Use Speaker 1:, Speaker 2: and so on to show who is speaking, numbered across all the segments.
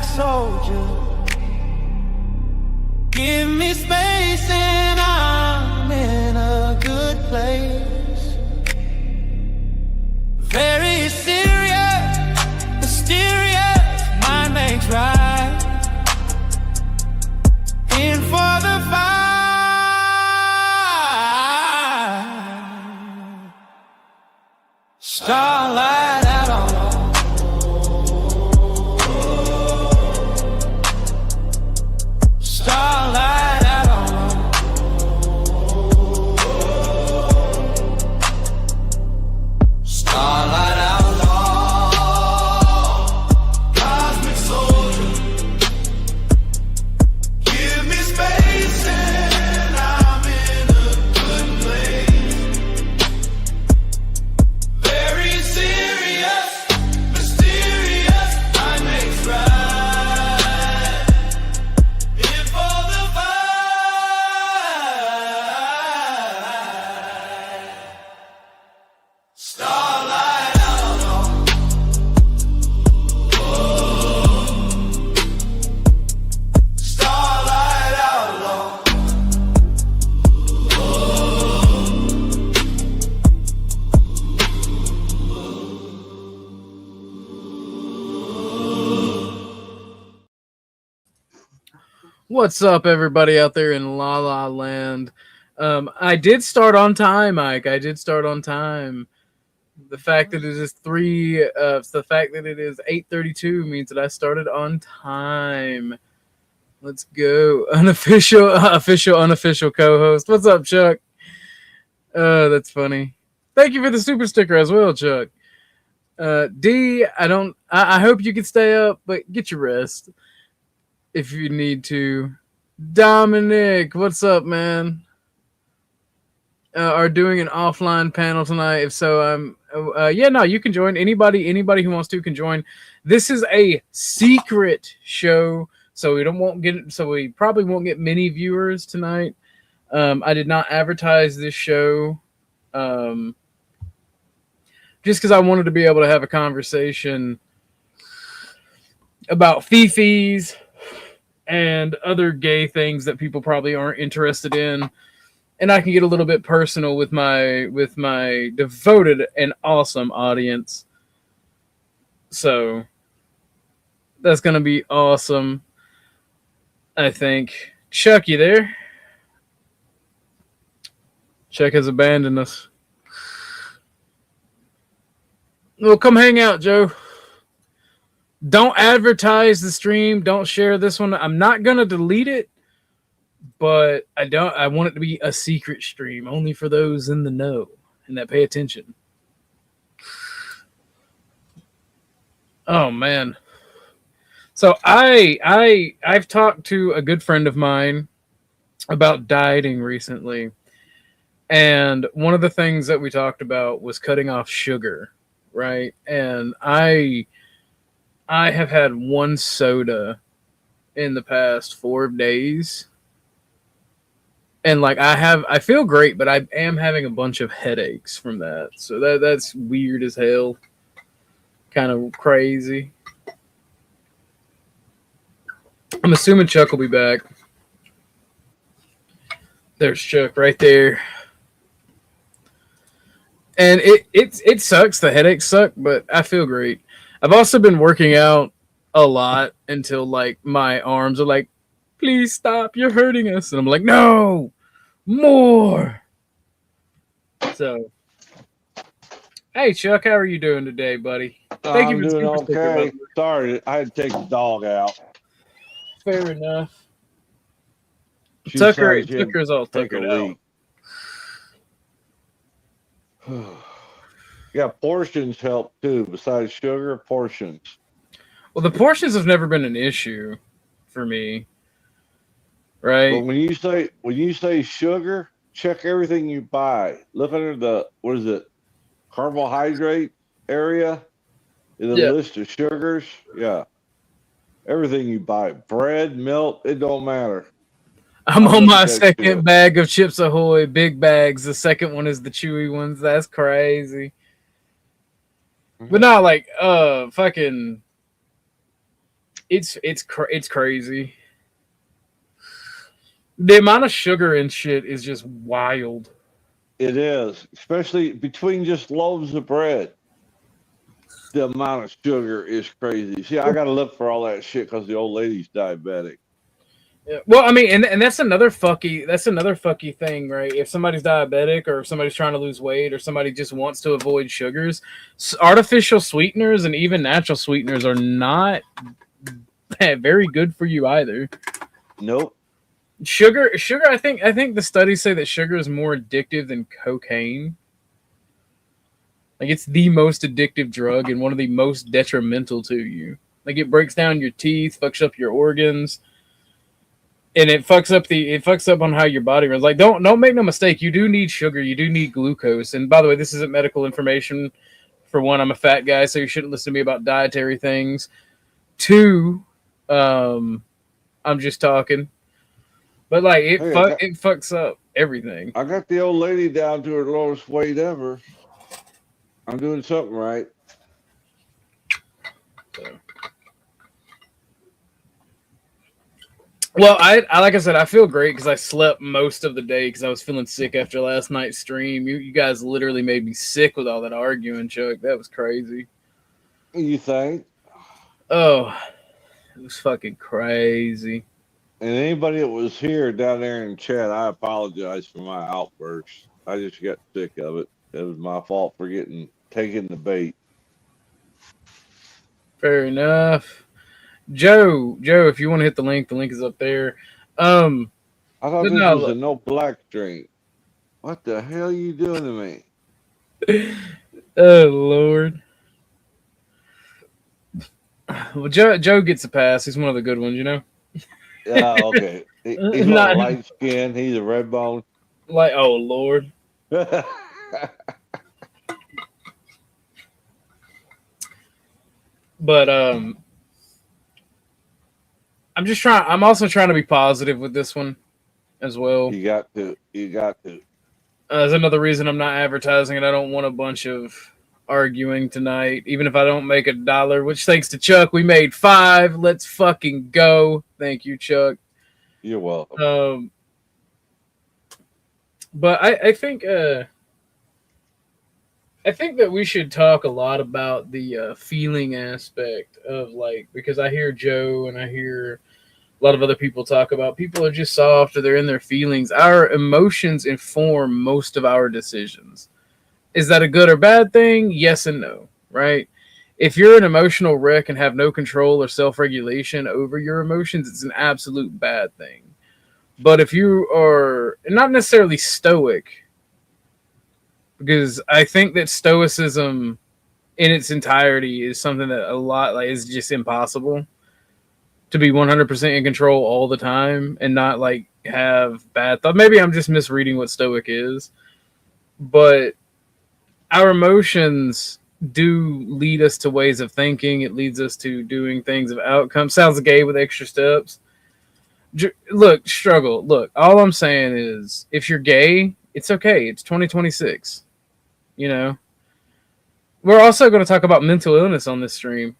Speaker 1: cosmic soldier. Give me space and I'm in a good place. Very serious, mysterious, mind makes right. In for the fight. Starlight out on. Starlight out on. Starlight out on. Cosmic soldier. Give me space and I'm in a good place. Very serious, mysterious, mind makes right. In for the fight. Starlight out on. Starlight out on.
Speaker 2: What's up, everybody out there in La La Land? I did start on time, Mike. I did start on time. The fact that it is the fact that it is 8:32 means that I started on time. Let's go. Unofficial, unofficial co-host. What's up, Chuck? That's funny. Thank you for the super sticker as well, Chuck. D, I hope you can stay up, but get your rest if you need to. Dominic, what's up, man? Are doing an offline panel tonight? If so, you can join. Anybody who wants to can join. This is a secret show, so we probably won't get many viewers tonight. I did not advertise this show, just because I wanted to be able to have a conversation about fifis and other gay things that people probably aren't interested in. And I can get a little bit personal with my devoted and awesome audience. So that's going to be awesome, I think. Chuck, you there? Chuck has abandoned us. Well, come hang out, Joe. Don't advertise the stream. Don't share this one. I'm not going to delete it, but I want it to be a secret stream, only for those in the know and that pay attention. Oh, man. So I've talked to a good friend of mine about dieting recently. And one of the things that we talked about was cutting off sugar, right? And I have had one soda in the past 4 days. And like I feel great, but I am having a bunch of headaches from that. So that's weird as hell. Kind of crazy. I'm assuming Chuck will be back. There's Chuck right there. And it sucks. The headaches suck, but I feel great. I've also been working out a lot until like my arms are like, please stop, you're hurting us. And I'm like, no, more. So, hey, Chuck, how are you doing today, buddy?
Speaker 3: Thank you for doing okay. Sorry, I had to take the dog out.
Speaker 2: Fair enough. Tucker's all tuckered out.
Speaker 3: Yeah, portions help too. Besides sugar, portions.
Speaker 2: Well, the portions have never been an issue for me, right?
Speaker 3: But when you say sugar, check everything you buy. Look under the carbohydrate area in the list of sugars. Yeah, everything you buy, bread, milk, it don't matter.
Speaker 2: I'm on my second bag of Chips Ahoy, big bags. The second one is the chewy ones. That's crazy. But not like fucking It's crazy. The amount of sugar and shit is just wild.
Speaker 3: It is, especially between just loaves of bread. The amount of sugar is crazy. See, I got to look for all that shit because the old lady's diabetic.
Speaker 2: Yeah. Well, I mean, and that's another fucky thing, right? If somebody's diabetic or if somebody's trying to lose weight or somebody just wants to avoid sugars, artificial sweeteners and even natural sweeteners are not very good for you either.
Speaker 3: Nope.
Speaker 2: Sugar. I think the studies say that sugar is more addictive than cocaine. Like it's the most addictive drug and one of the most detrimental to you. Like it breaks down your teeth, fucks up your organs. And it fucks up on how your body runs. Like don't make no mistake, you do need sugar, you do need glucose. And by the way, this isn't medical information. For one, I'm a fat guy, so you shouldn't listen to me about dietary things. Two, I'm just talking. But like it fucks up everything.
Speaker 3: I got the old lady down to her lowest weight ever. I'm doing something right.
Speaker 2: So. Well, I like I said, I feel great because I slept most of the day because I was feeling sick after last night's stream. You guys literally made me sick with all that arguing, Chuck. That was crazy.
Speaker 3: You think?
Speaker 2: Oh, it was fucking crazy.
Speaker 3: And anybody that was here down there in chat, I apologize for my outburst. I just got sick of it. It was my fault for taking the bait.
Speaker 2: Fair enough. Joe, if you want to hit the link is up there.
Speaker 3: I thought this was a no black drink. What the hell are you doing to me?
Speaker 2: Oh Lord. Well, Joe gets a pass. He's one of the good ones, you know.
Speaker 3: Yeah, okay. He's not light skin. He's a red bone.
Speaker 2: Like, oh Lord. But I'm also trying to be positive with this one as well.
Speaker 3: You got to.
Speaker 2: That's another reason I'm not advertising it. I don't want a bunch of arguing tonight, even if I don't make $1, which thanks to Chuck, we made 5. Let's fucking go. Thank you, Chuck.
Speaker 3: You're welcome.
Speaker 2: But I think that we should talk a lot about the feeling aspect of because I hear Joe and I hear a lot of other people talk about people are just soft or they're in their feelings. Our emotions inform most of our decisions. Is that a good or bad thing? Yes and no, right? If you're an emotional wreck and have no control or self-regulation over your emotions, it's an absolute bad thing. But if you are not necessarily stoic, because I think that stoicism in its entirety is something that a lot is just impossible to be 100% in control all the time and not have bad thoughts. Maybe I'm just misreading what stoic is, but our emotions do lead us to ways of thinking. It leads us to doing things of outcomes. Sounds gay with extra steps. Look, struggle. Look, all I'm saying is if you're gay, it's okay. It's 2026. You know, we're also going to talk about mental illness on this stream.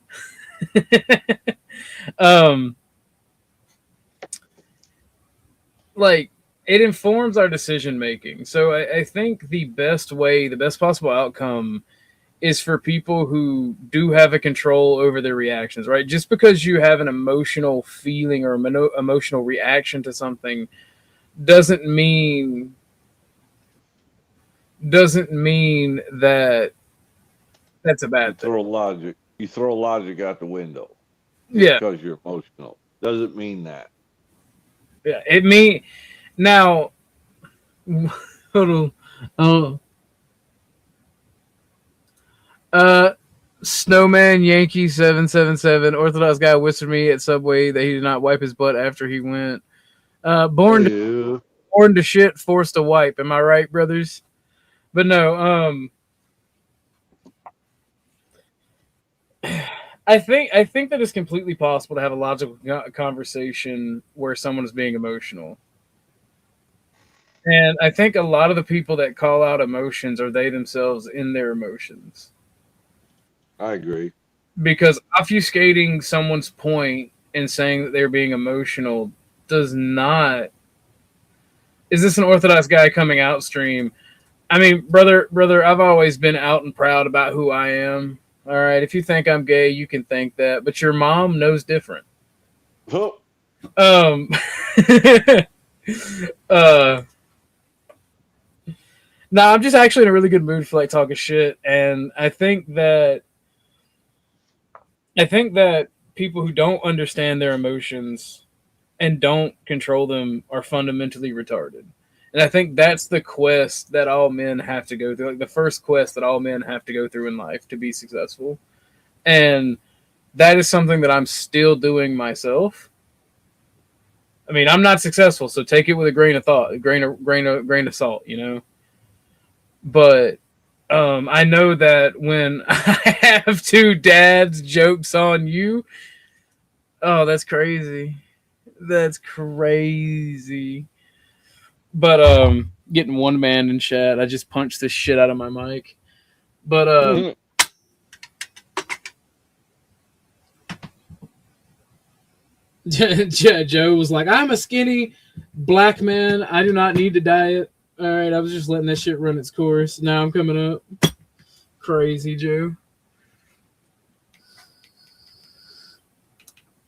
Speaker 2: It informs our decision making. So I think the best possible outcome is for people who do have a control over their reactions, right? Just because you have an emotional feeling or emotional reaction to something doesn't mean that that's a bad thing.
Speaker 3: You throw logic out the window.
Speaker 2: Yeah.
Speaker 3: Because you're emotional. Doesn't mean that.
Speaker 2: Yeah. It mean now hold on. Snowman Yankee 777 Orthodox guy whispered me at Subway that he did not wipe his butt after he went. Born to shit, forced to wipe. Am I right, brothers? But no, I think that it's completely possible to have a logical conversation where someone is being emotional. And I think a lot of the people that call out emotions are they themselves in their emotions.
Speaker 3: I agree.
Speaker 2: Because obfuscating someone's point and saying that they're being emotional does not. Is this an Orthodox guy coming out stream? I mean, brother, I've always been out and proud about who I am. All right, if you think I'm gay, you can think that, but your mom knows different.
Speaker 3: Oh.
Speaker 2: No, I'm just actually in a really good mood for like talking shit, and I think that people who don't understand their emotions and don't control them are fundamentally retarded. And I think that's the quest that all men have to go through, like the first quest that all men have to go through in life to be successful. And that is something that I'm still doing myself. I mean, I'm not successful, so take it with a grain of thought, a grain of salt, you know. But I know that when I have two dads jokes on you, oh, that's crazy. That's crazy. But getting one man in chat, I just punched the shit out of my mic. But Joe was like, I'm a skinny black man. I do not need to diet. All right, I was just letting that shit run its course. Now I'm coming up. Crazy, Joe.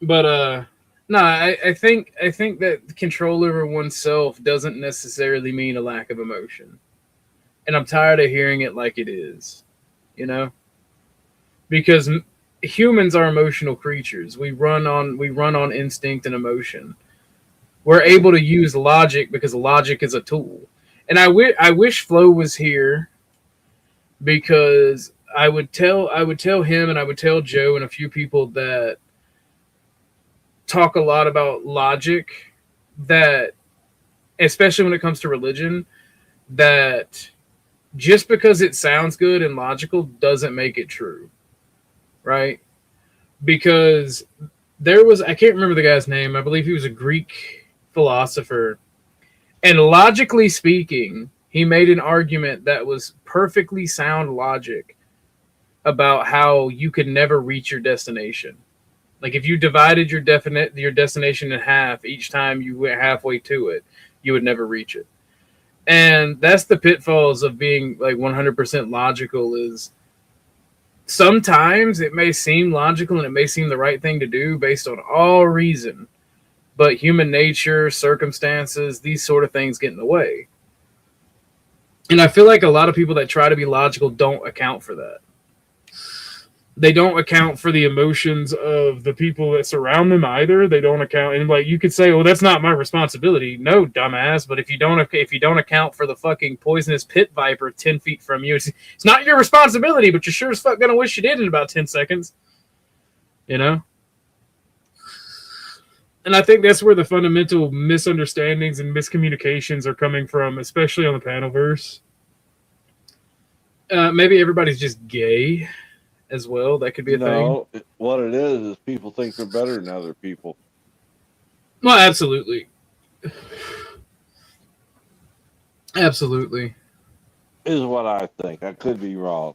Speaker 2: But no, I think that control over oneself doesn't necessarily mean a lack of emotion. And I'm tired of hearing it like it is, you know? Because humans are emotional creatures. We run on instinct and emotion. We're able to use logic because logic is a tool. And I wish Flo was here, because I would tell him and I would tell Joe and a few people that talk a lot about logic, that especially when it comes to religion, that just because it sounds good and logical doesn't make it true, right? Because there was, I can't remember the guy's name, I believe he was a Greek philosopher, and logically speaking, he made an argument that was perfectly sound logic about how you could never reach your destination. Like if you divided your destination in half each time you went halfway to it, you would never reach it. And that's the pitfalls of being like 100% logical, is sometimes it may seem logical and it may seem the right thing to do based on all reason, but human nature, circumstances, these sort of things get in the way. And I feel like a lot of people that try to be logical don't account for that. They don't account for the emotions of the people that surround them either. They don't account, and like you could say, "Well, that's not my responsibility." No, dumbass. But if you don't account for the fucking poisonous pit viper 10 feet from you, it's not your responsibility. But you're sure as fuck gonna wish you did in about 10 seconds. You know. And I think that's where the fundamental misunderstandings and miscommunications are coming from, especially on the panelverse. Maybe everybody's just gay as well. That could be a thing.
Speaker 3: No, what it is people think they're better than other people.
Speaker 2: Well, absolutely. Absolutely.
Speaker 3: Is what I think. I could be wrong.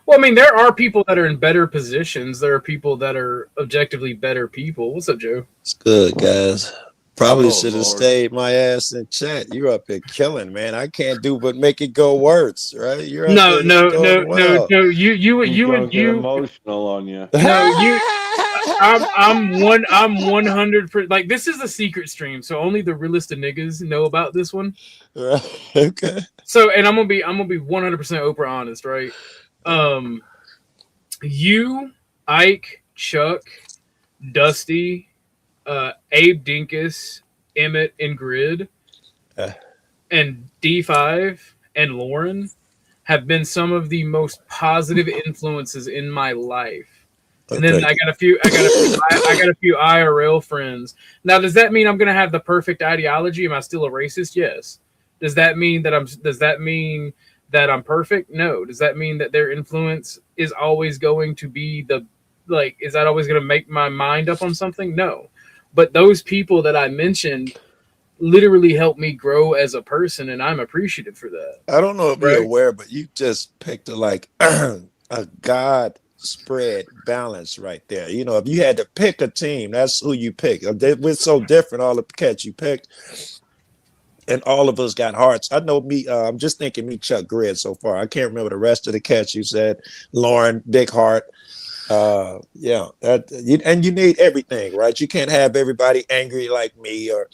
Speaker 2: Well, I mean, there are people that are in better positions. There are people that are objectively better people. What's up, Joe?
Speaker 4: It's good, guys. Probably should have
Speaker 3: Lord.
Speaker 4: stayed my ass in chat. You're up here killing, man. I can't do but make it go worse, right? You're up
Speaker 2: No.
Speaker 3: You emotional on you.
Speaker 2: No, I'm 100%. Like, this is a secret stream, so only the realest of niggas know about this one.
Speaker 4: Right. Okay.
Speaker 2: So, and I'm gonna be 100% Oprah honest, right? You, Ike, Chuck, Dusty, Abe Dinkus, Emmett, and Grid, and D5 and Lauren have been some of the most positive influences in my life. And then I got a few IRL friends. Now, does that mean I'm going to have the perfect ideology? Am I still a racist? Yes. Does that mean that I'm perfect? No. Does that mean that their influence is always going to be is that always going to make my mind up on something? No. But those people that I mentioned literally helped me grow as a person, and I'm appreciative for that.
Speaker 4: I don't know if you're aware, but you just picked a God spread balance right there. You know, if you had to pick a team, that's who you pick. We're so different, all the cats you picked, and all of us got hearts. I know me. I'm just thinking me, Chuck Grid so far. I can't remember the rest of the cats you said. Lauren, big heart. Yeah, and you need everything, right? You can't have everybody angry like me, or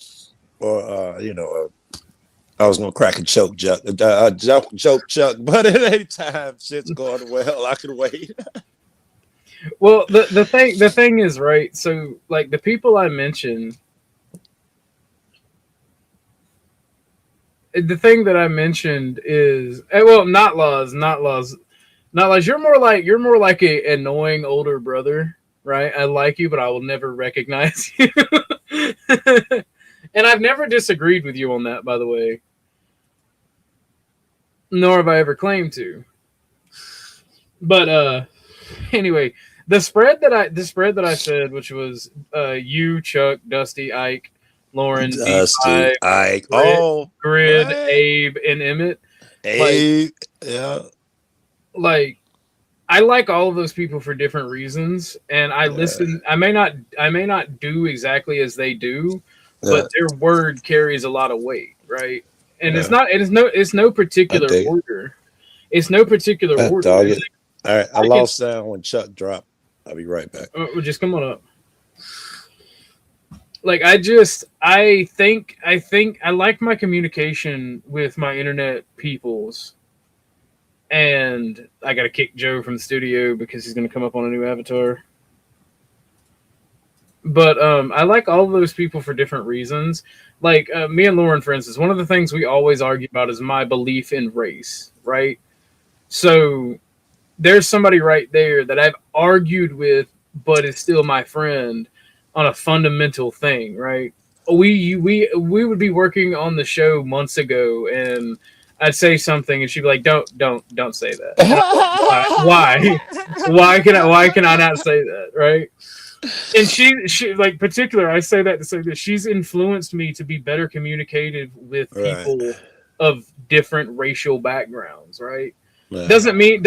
Speaker 4: you know. I was gonna crack a joke, Chuck, but at any time shit's going well, I can wait.
Speaker 2: Well, the thing is, right? So, like, the people I mentioned, the thing that I mentioned is, well, not laws. You're more like a annoying older brother, right? I like you, but I will never recognize you. And I've never disagreed with you on that, by the way. Nor have I ever claimed to. But anyway, the spread that I said, which was you, Chuck, Dusty, Ike, Lauren,
Speaker 4: Dusty, Ike,
Speaker 2: Grid, Abe, and Emmett.
Speaker 4: Abe, yeah.
Speaker 2: Like, I like all of those people for different reasons, and I listen. I may not do exactly as they do, but their word carries a lot of weight, right? And it's no particular order. It's no particular order.
Speaker 4: All right, I lost sound when Chuck dropped. I'll be right back.
Speaker 2: Just come on up. Like, I think I like my communication with my internet peoples. And I got to kick Joe from the studio because he's going to come up on a new avatar. But I like all of those people for different reasons. Like, me and Lauren, for instance, one of the things we always argue about is my belief in race, right? So there's somebody right there that I've argued with, but is still my friend on a fundamental thing, right? We would be working on the show months ago, and I'd say something, and she'd be like, "Don't say that." Why can I not say that, right? And she like, particular, I say that to say that she's influenced me to be better communicative with people of different racial backgrounds, right? Yeah. Doesn't mean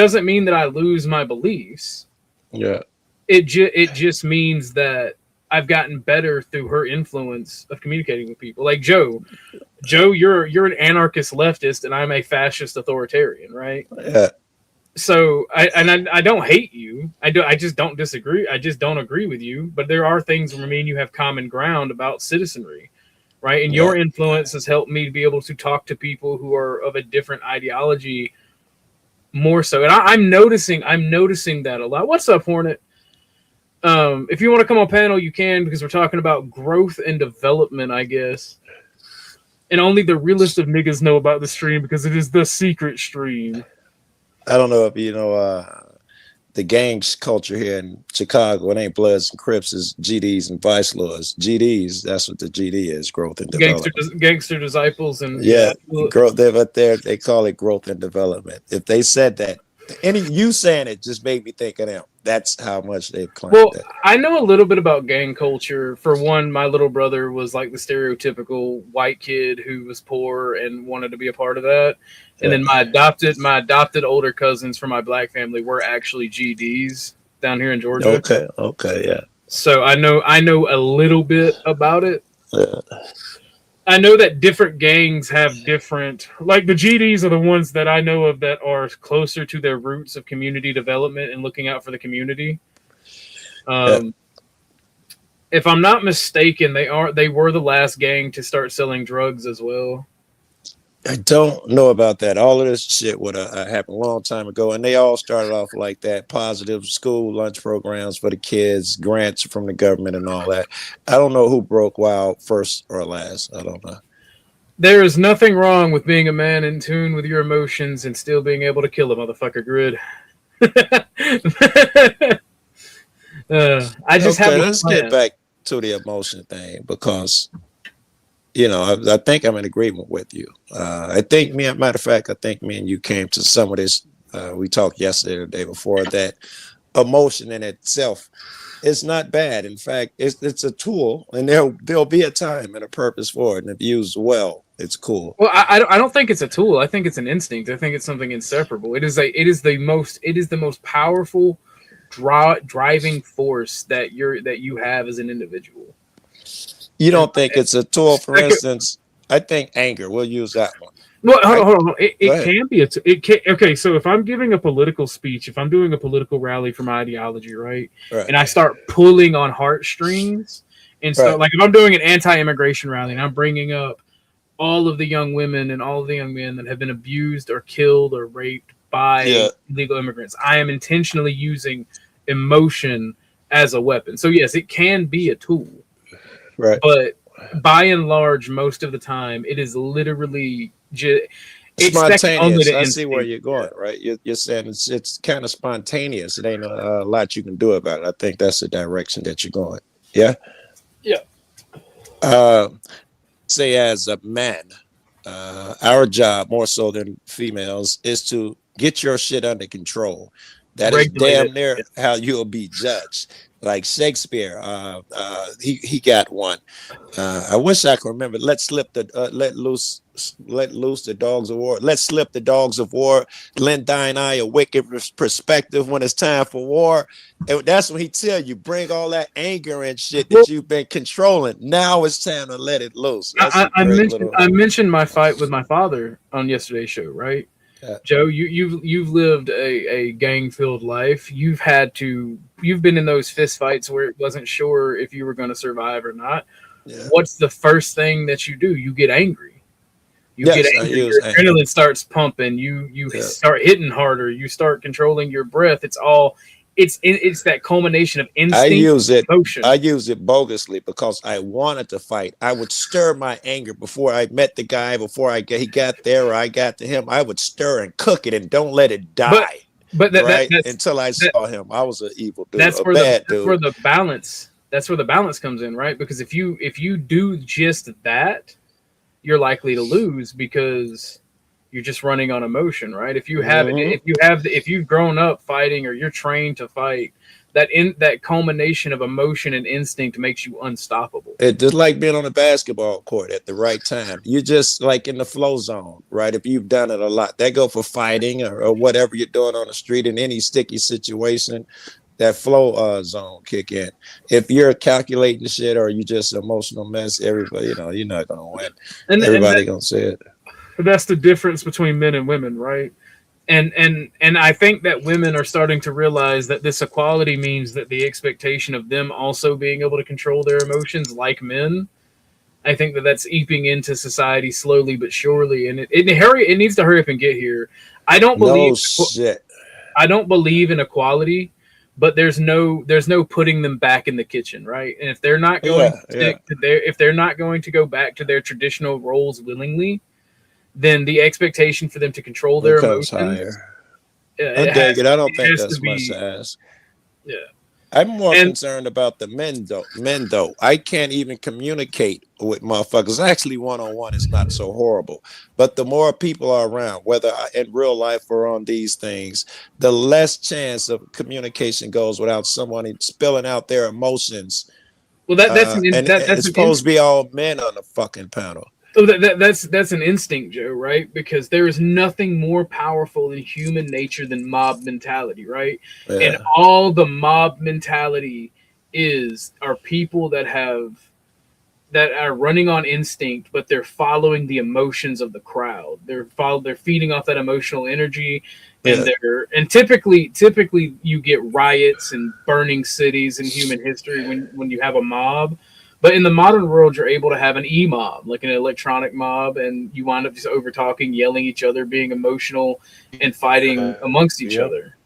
Speaker 2: that I lose my beliefs.
Speaker 4: Yeah.
Speaker 2: It just means that I've gotten better through her influence of communicating with people. Like Joe, you're an anarchist leftist, and I'm a fascist authoritarian, right?
Speaker 4: Yeah.
Speaker 2: So I don't hate you. I just don't disagree. I just don't agree with you. But there are things where me and you have common ground about citizenry, right? And your influence has helped me to be able to talk to people who are of a different ideology more so. And I'm noticing that a lot. What's up, Hornet? If you want to come on panel, you can, because we're talking about growth and development, I guess. And only the realest of niggas know about the stream because it is the secret stream.
Speaker 4: I don't know if you know the gangs culture here in Chicago. It ain't Bloods and Crips, it's GDs and Vice Lords. GDs, that's what the GD is, growth and development.
Speaker 2: Gangster disciples and
Speaker 4: growth. They call it growth and development. If they said that, you saying it just made me think of them. That's how much they've claimed that.
Speaker 2: I know a little bit about gang culture. For one, my little brother was like the stereotypical white kid who was poor and wanted to be a part of that. And then my adopted older cousins from my black family were actually GDs down here in Georgia.
Speaker 4: Okay, yeah.
Speaker 2: So I know a little bit about it.
Speaker 4: Yeah.
Speaker 2: I know that different gangs have different, like the GDs are the ones that I know of that are closer to their roots of community development and looking out for the community. If I'm not mistaken, they were the last gang to start selling drugs as well.
Speaker 4: I don't know about that. All of this shit would have happened a long time ago, and they all started off like that. Positive school lunch programs for the kids, grants from the government, and all that. I don't know who broke wild first or last. I don't know.
Speaker 2: There is nothing wrong with being a man in tune with your emotions and still being able to kill a motherfucker, Grid. I just have.
Speaker 4: Let's get back to the emotion thing, because you know, I think I'm in agreement with you. I think matter of fact, I think me and you came to some of this. We talked yesterday or the day before that emotion in itself is not bad. In fact, it's a tool, and there'll be a time and a purpose for it. And if used well, it's cool.
Speaker 2: Well, I don't think it's a tool. I think it's an instinct. I think it's something inseparable. It is the most powerful driving force that you have as an individual.
Speaker 4: You don't think it's a tool? For instance, I think anger. We'll use that one.
Speaker 2: Well, hold on. It
Speaker 4: ahead.
Speaker 2: can be okay. So if I'm giving a political speech, if I'm doing a political rally for my ideology, right, and I start pulling on heartstrings, and start like if I'm doing an anti-immigration rally and I'm bringing up all of the young women and all of the young men that have been abused or killed or raped by illegal immigrants, I am intentionally using emotion as a weapon. So yes, it can be a tool,
Speaker 4: right?
Speaker 2: But by and large, most of the time, it is literally just
Speaker 4: spontaneous. I see where you're going, right? You're saying it's kind of spontaneous. It ain't a lot you can do about it. I think that's the direction that you're going. Yeah.
Speaker 2: Yeah.
Speaker 4: Say as a man, our job more so than females is to get your shit under control. That is damn near how you'll be judged. Like Shakespeare, he got one. I wish I could remember. Let loose the dogs of war. Let slip the dogs of war. Lend thine eye a wicked perspective when it's time for war. And that's when he tell you, bring all that anger and shit that you've been controlling. Now it's time to let it loose.
Speaker 2: I mentioned my fight with my father on yesterday's show, right? Joe, you've lived a gang-filled life. You've been in those fist fights where it wasn't sure if you were going to survive or not. Yeah. What's the first thing that you do? You get angry. Your adrenaline starts pumping. You start hitting harder. You start controlling your breath. It's that culmination of instinct.
Speaker 4: I use it bogusly because I wanted to fight. I would stir my anger before I met the guy, he got there or I got to him. I would stir and cook it and don't let it die.
Speaker 2: But
Speaker 4: until I saw him, I was an evil dude.
Speaker 2: That's where the balance. That's where the balance comes in, right? Because if you do just that, you're likely to lose because you're just running on emotion, right? If you've grown up fighting or you're trained to fight, that culmination of emotion and instinct makes you unstoppable.
Speaker 4: It's just like being on a basketball court at the right time. You're just like in the flow zone, right? If you've done it a lot, that go for fighting or whatever you're doing on the street in any sticky situation. That flow zone kick in. If you're calculating shit or you just an emotional mess, everybody, you're not gonna win. Everybody gonna say it.
Speaker 2: That's the difference between men and women, right? And I think that women are starting to realize that this equality means that the expectation of them also being able to control their emotions like men. I think that's eeping into society slowly but surely, and it needs to hurry up and get here. I don't believe in equality. But there's no putting them back in the kitchen, right? And if they're not going if they're not going to go back to their traditional roles willingly, then the expectation for them to control their emotions
Speaker 4: higher. I don't think that's much to ask.
Speaker 2: Yeah.
Speaker 4: I'm more concerned about the men though. I can't even communicate with motherfuckers. Actually, one-on-one is not so horrible. But the more people are around, whether in real life or on these things, the less chance of communication goes without someone spilling out their emotions.
Speaker 2: Well, that's
Speaker 4: supposed to be all men on the fucking panel.
Speaker 2: So that's an instinct, Joe, right? Because there is nothing more powerful in human nature than mob mentality, right? Yeah. And all the mob mentality are people that are running on instinct, but they're following the emotions of the crowd. They're feeding off that emotional energy, and typically you get riots and burning cities in human history when you have a mob. But in the modern world, you're able to have an e-mob, like an electronic mob, and you wind up just over-talking, yelling at each other, being emotional, and fighting amongst each other.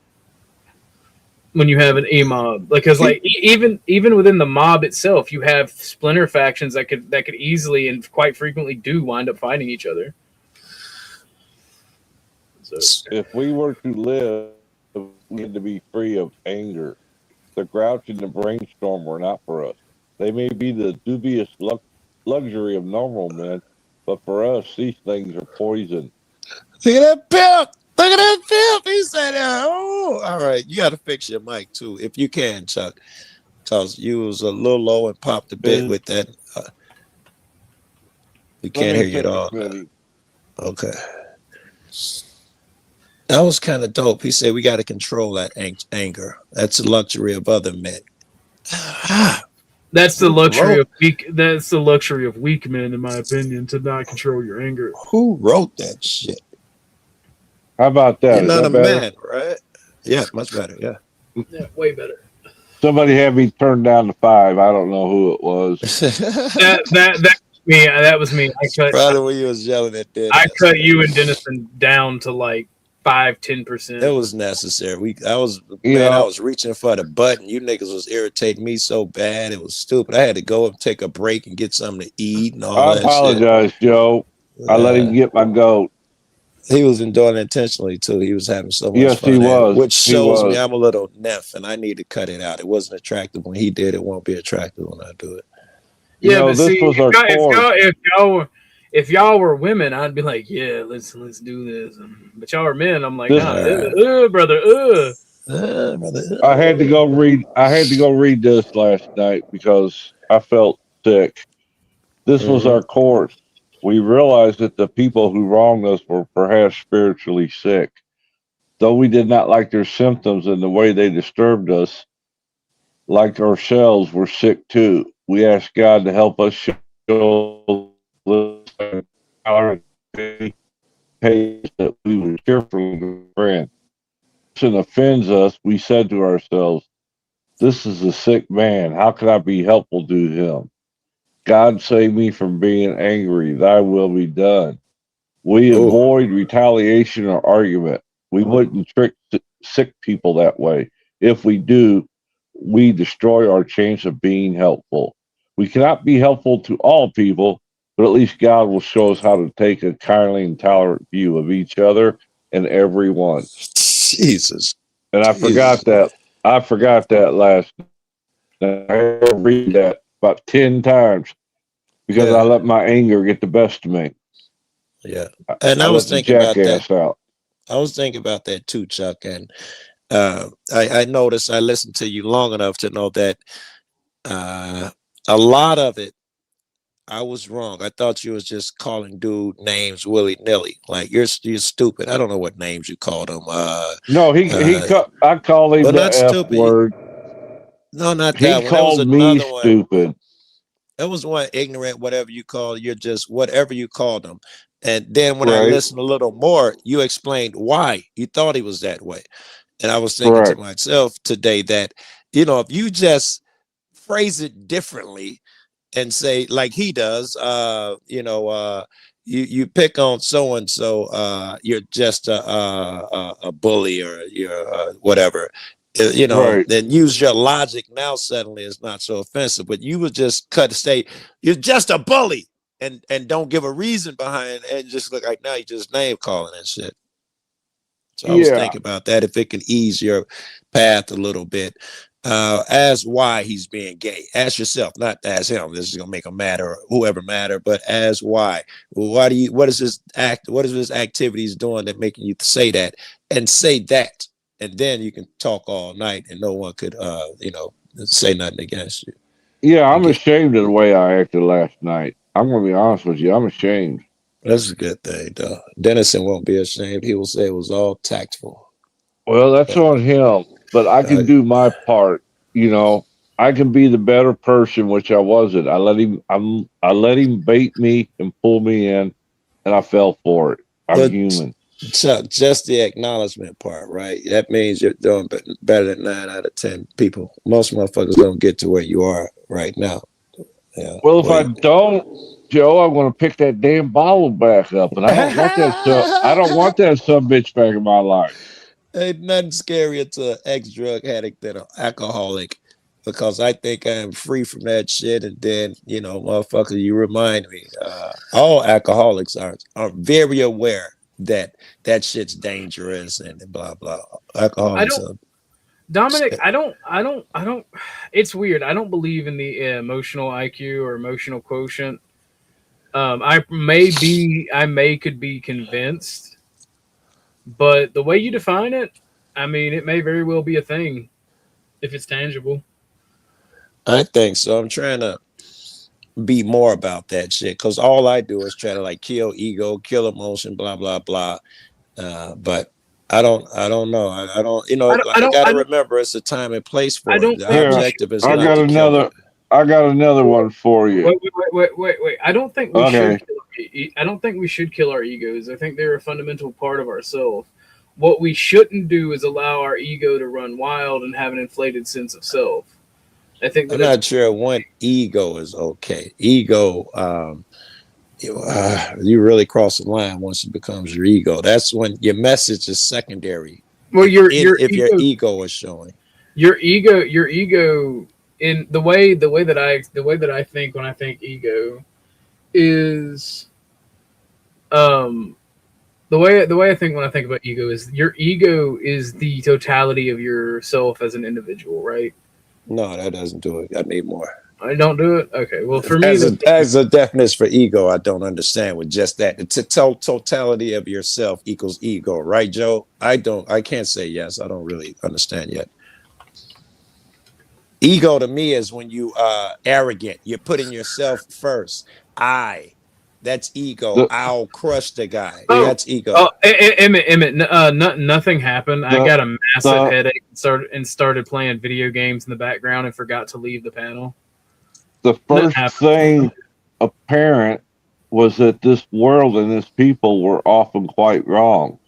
Speaker 2: When you have an e-mob, because even within the mob itself, you have splinter factions that could easily and quite frequently do wind up fighting each other. So,
Speaker 3: if we were to live, we had to be free of anger. The grouch and the brainstorm were not for us. They may be the dubious luxury of normal men, but for us, these things are poison.
Speaker 4: Look at that pimp! Look at that pimp! He said, "Oh, all right, you got to fix your mic too, if you can, Chuck, because you was a little low and popped a bit with that. We can't hear you at all. Okay. That was kind of dope. He said we got to control that anger. That's the luxury of other men.
Speaker 2: That's the
Speaker 4: Who
Speaker 2: luxury
Speaker 4: wrote,
Speaker 2: of weak. That's the luxury of weak men, in my opinion, to not control your anger.
Speaker 4: who wrote that shit?
Speaker 3: How about
Speaker 4: You're
Speaker 3: that? Is
Speaker 4: not a
Speaker 3: that better?
Speaker 4: man, right? Yeah, much better. Yeah.
Speaker 2: Yeah, way better.
Speaker 3: Somebody had me turned down to 5. I don't know who it was.
Speaker 2: That was me. That was me.
Speaker 4: Probably when you was yelling at
Speaker 2: I
Speaker 4: Dennis.
Speaker 2: cut you and Dennison down to like 5-10%.
Speaker 4: It was necessary. I was
Speaker 3: You
Speaker 4: man, I
Speaker 3: know,
Speaker 4: was reaching for the button. You niggas was irritating me so bad. It was stupid. I had to go and take a break and get something to eat and all
Speaker 3: I
Speaker 4: that shit.
Speaker 3: apologize, Joe. I let him get my goat.
Speaker 4: He was doing it intentionally too. He was having so much
Speaker 3: Yes, he
Speaker 4: fun at it,
Speaker 3: was.
Speaker 4: which
Speaker 3: He
Speaker 4: shows me
Speaker 3: was.
Speaker 4: I'm a little neff and I need to cut it out. It wasn't attractive when he did. It won't be attractive when I do it.
Speaker 3: You
Speaker 2: Yeah,
Speaker 3: know,
Speaker 2: but
Speaker 3: this
Speaker 2: see,
Speaker 3: was our course.
Speaker 2: if y'all were women, I'd be like, yeah, let's do this. But y'all are men, I'm like,
Speaker 3: This
Speaker 2: nah,
Speaker 4: Right.
Speaker 2: brother,
Speaker 4: Brother.
Speaker 3: I had to go read. I had to go read this last night because I felt sick. This was
Speaker 4: Mhm.
Speaker 3: our course. We realized that the people who wronged us were perhaps spiritually sick. Though we did not like their symptoms and the way they disturbed us, like ourselves, were sick too. We asked God to help us show this power and patience that we would cheerfully friend. If it offends us, we said to ourselves, "This is a sick man. How can I be helpful to him? God save me from being angry. Thy will be done." We
Speaker 4: Oh,
Speaker 3: avoid retaliation or argument. We wouldn't trick sick people that way. If we do, we destroy our chance of being helpful. We cannot be helpful to all people, but at least God will show us how to take a kindly and tolerant view of each other and everyone.
Speaker 4: Jesus.
Speaker 3: And I
Speaker 4: Jesus.
Speaker 3: forgot that. I forgot that last night. I had to read that about 10 times because I
Speaker 4: Yeah.
Speaker 3: let my anger get the best of me.
Speaker 4: Yeah. And
Speaker 3: I
Speaker 4: I was
Speaker 3: let the
Speaker 4: thinking about that.
Speaker 3: jackass out.
Speaker 4: I was thinking about that too, Chuck. And I noticed I listened to you long enough to know that uh, a lot of it I was wrong. I thought you was just calling dude names willy nilly. Like you're stupid. I don't know what names you called him.
Speaker 3: No,
Speaker 4: Uh,
Speaker 3: I call him
Speaker 4: well,
Speaker 3: the
Speaker 4: not
Speaker 3: F
Speaker 4: stupid.
Speaker 3: word.
Speaker 4: No, not
Speaker 3: He
Speaker 4: that one. There was
Speaker 3: called me
Speaker 4: another one.
Speaker 3: stupid.
Speaker 4: There was one ignorant, whatever you call. You're just whatever you called him. And then when I
Speaker 3: Right,
Speaker 4: listened a little more, you explained why you thought he was that way. And I was thinking to
Speaker 3: correct.
Speaker 4: myself today that if you just phrase it differently and say like he does, you pick on so and so, you're just a bully or you're whatever.
Speaker 3: Right.
Speaker 4: Then use your logic. Now suddenly it's not so offensive. But you would just cut to say you're just a bully, and don't give a reason behind it, and just look like now you just name calling and shit. So I was
Speaker 3: Yeah.
Speaker 4: thinking about that if it can ease your path a little bit. As why he's being gay. Ask yourself, not ask him. This is gonna make him mad or whoever matter, but as why. Well, why do you? What is this act? What is this activities doing that making you say that? And say that, and then you can talk all night, and no one could, say nothing against you.
Speaker 3: Yeah,
Speaker 4: And
Speaker 3: I'm
Speaker 4: get
Speaker 3: ashamed of the way I acted last night. I'm going to be honest with you. I'm ashamed.
Speaker 4: that's a good thing, though. Dennison won't be ashamed. He will say it was all tactful.
Speaker 3: Well, that's
Speaker 4: But
Speaker 3: on him, but I
Speaker 4: uh,
Speaker 3: can do my part. You know, I can be the better person, which I wasn't. I let him bait me and pull me in, and I fell for it. I'm
Speaker 4: but
Speaker 3: human.
Speaker 4: Chuck, just the acknowledgement part, right? That means you're doing better than 9 out of 10 people. Most motherfuckers don't get to where you are right now. Yeah.
Speaker 3: Well, if I don't, Joe, I'm going to pick that damn bottle back up, and I don't want that. I don't want that sub bitch back in my life.
Speaker 4: Ain't nothing scarier to an ex-drug addict than an alcoholic, because I think I am free from that shit. And then, motherfucker, you remind me, all alcoholics are very aware that that shit's dangerous and blah blah.
Speaker 2: I
Speaker 4: Alcoholics
Speaker 2: don't,
Speaker 4: are
Speaker 2: Dominic. I don't. It's weird. I don't believe in the emotional IQ or emotional quotient. I may could be convinced, but the way you define it, I mean, it may very well be a thing if it's tangible.
Speaker 4: I think so. I'm trying to be more about that shit because all I do is try to like kill ego, kill emotion, blah blah blah. But I don't know. I don't, you know, I got to remember it's a time and place
Speaker 2: I
Speaker 4: for it.
Speaker 2: don't
Speaker 4: The
Speaker 2: think
Speaker 4: objective is
Speaker 3: I
Speaker 4: not
Speaker 3: got
Speaker 4: to kill
Speaker 3: another.
Speaker 4: it.
Speaker 3: I got another one for you.
Speaker 2: Wait. I don't think we
Speaker 3: Okay.
Speaker 2: should. I don't think we should kill our egos. I think they're a fundamental part of ourselves. What we shouldn't do is allow our ego to run wild and have an inflated sense of self. I think
Speaker 4: I'm
Speaker 2: that it's
Speaker 4: not sure when ego is okay. Ego, you really cross the line once it becomes your ego. That's when your message is secondary.
Speaker 2: well,
Speaker 4: If your ego is showing.
Speaker 2: your ego in the way that I think when I think ego is um the way I think when I think about ego is your ego is the totality of yourself as an individual, right?
Speaker 4: No, that doesn't do it. I need more.
Speaker 2: I don't do it. Okay, well for me,
Speaker 4: As a definition for ego, I don't understand with just that. The totality of yourself equals ego, right, Joe? I can't say yes. I don't really understand yet. Ego to me is when you arrogant. You're putting yourself first. That's ego.
Speaker 3: The
Speaker 4: I'll crush the guy.
Speaker 2: oh
Speaker 4: That's ego.
Speaker 2: Emmett, nothing happened. I
Speaker 3: the
Speaker 2: got a massive
Speaker 3: the
Speaker 2: headache and started playing video games in the background and forgot to leave the panel.
Speaker 3: the
Speaker 2: Nothing
Speaker 3: first
Speaker 2: happened.
Speaker 3: thing apparent was that this world and its people were often quite wrong.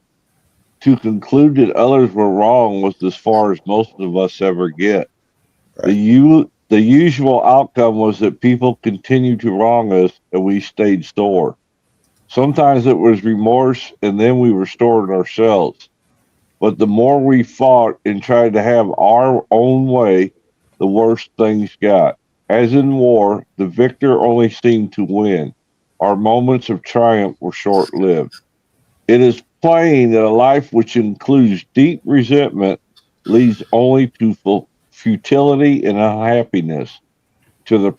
Speaker 3: To conclude that others were wrong was as far as most of us ever get.
Speaker 4: Right.
Speaker 3: The usual outcome was that people continued to wrong us and we stayed sore. Sometimes it was remorse and then we restored ourselves. But the more we fought and tried to have our own way, the worse things got. As in war, the victor only seemed to win. Our moments of triumph were short lived. It is plain that a life which includes deep resentment leads only to futility and unhappiness. To the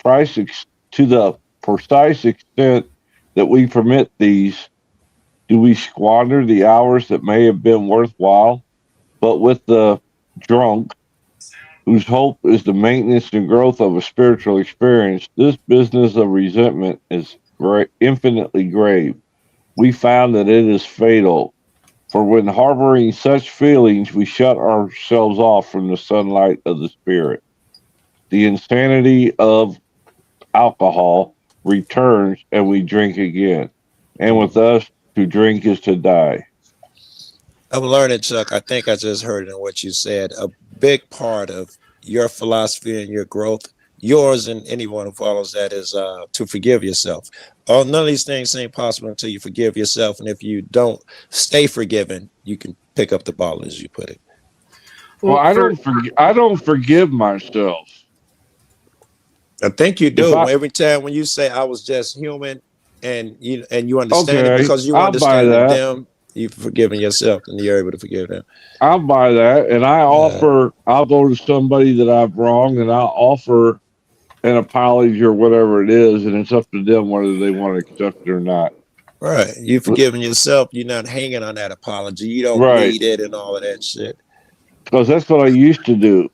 Speaker 3: precise extent that we permit these, do we squander the hours that may have been worthwhile? But with the drunk, whose hope is the maintenance and growth of a spiritual experience, this business of resentment is infinitely grave. We found that it is fatal, for when harboring such feelings, we shut ourselves off from the sunlight of the spirit. The insanity of alcohol returns and we drink again. And with us, to drink is to die.
Speaker 4: I'm learning, Chuck. I think I just heard in what you said. A big part of your philosophy and your growth, yours and anyone who follows that, is to forgive yourself. None of these things seem possible until you forgive yourself. And if you don't stay forgiven, you can pick up the ball, as you put it.
Speaker 3: Well, I don't forgive myself.
Speaker 4: I think you do. Every time when you say I was just human, and you understand it because you understand them, you've forgiven yourself and you're able to forgive them.
Speaker 3: I'll buy that, and I'll go to somebody that I've wronged, and I'll offer an apology or whatever it is, and it's up to them whether they want to accept it or not.
Speaker 4: Right. You've forgiven yourself. You're not hanging on that apology. You don't need it and all of that shit.
Speaker 3: Because that's what I used to do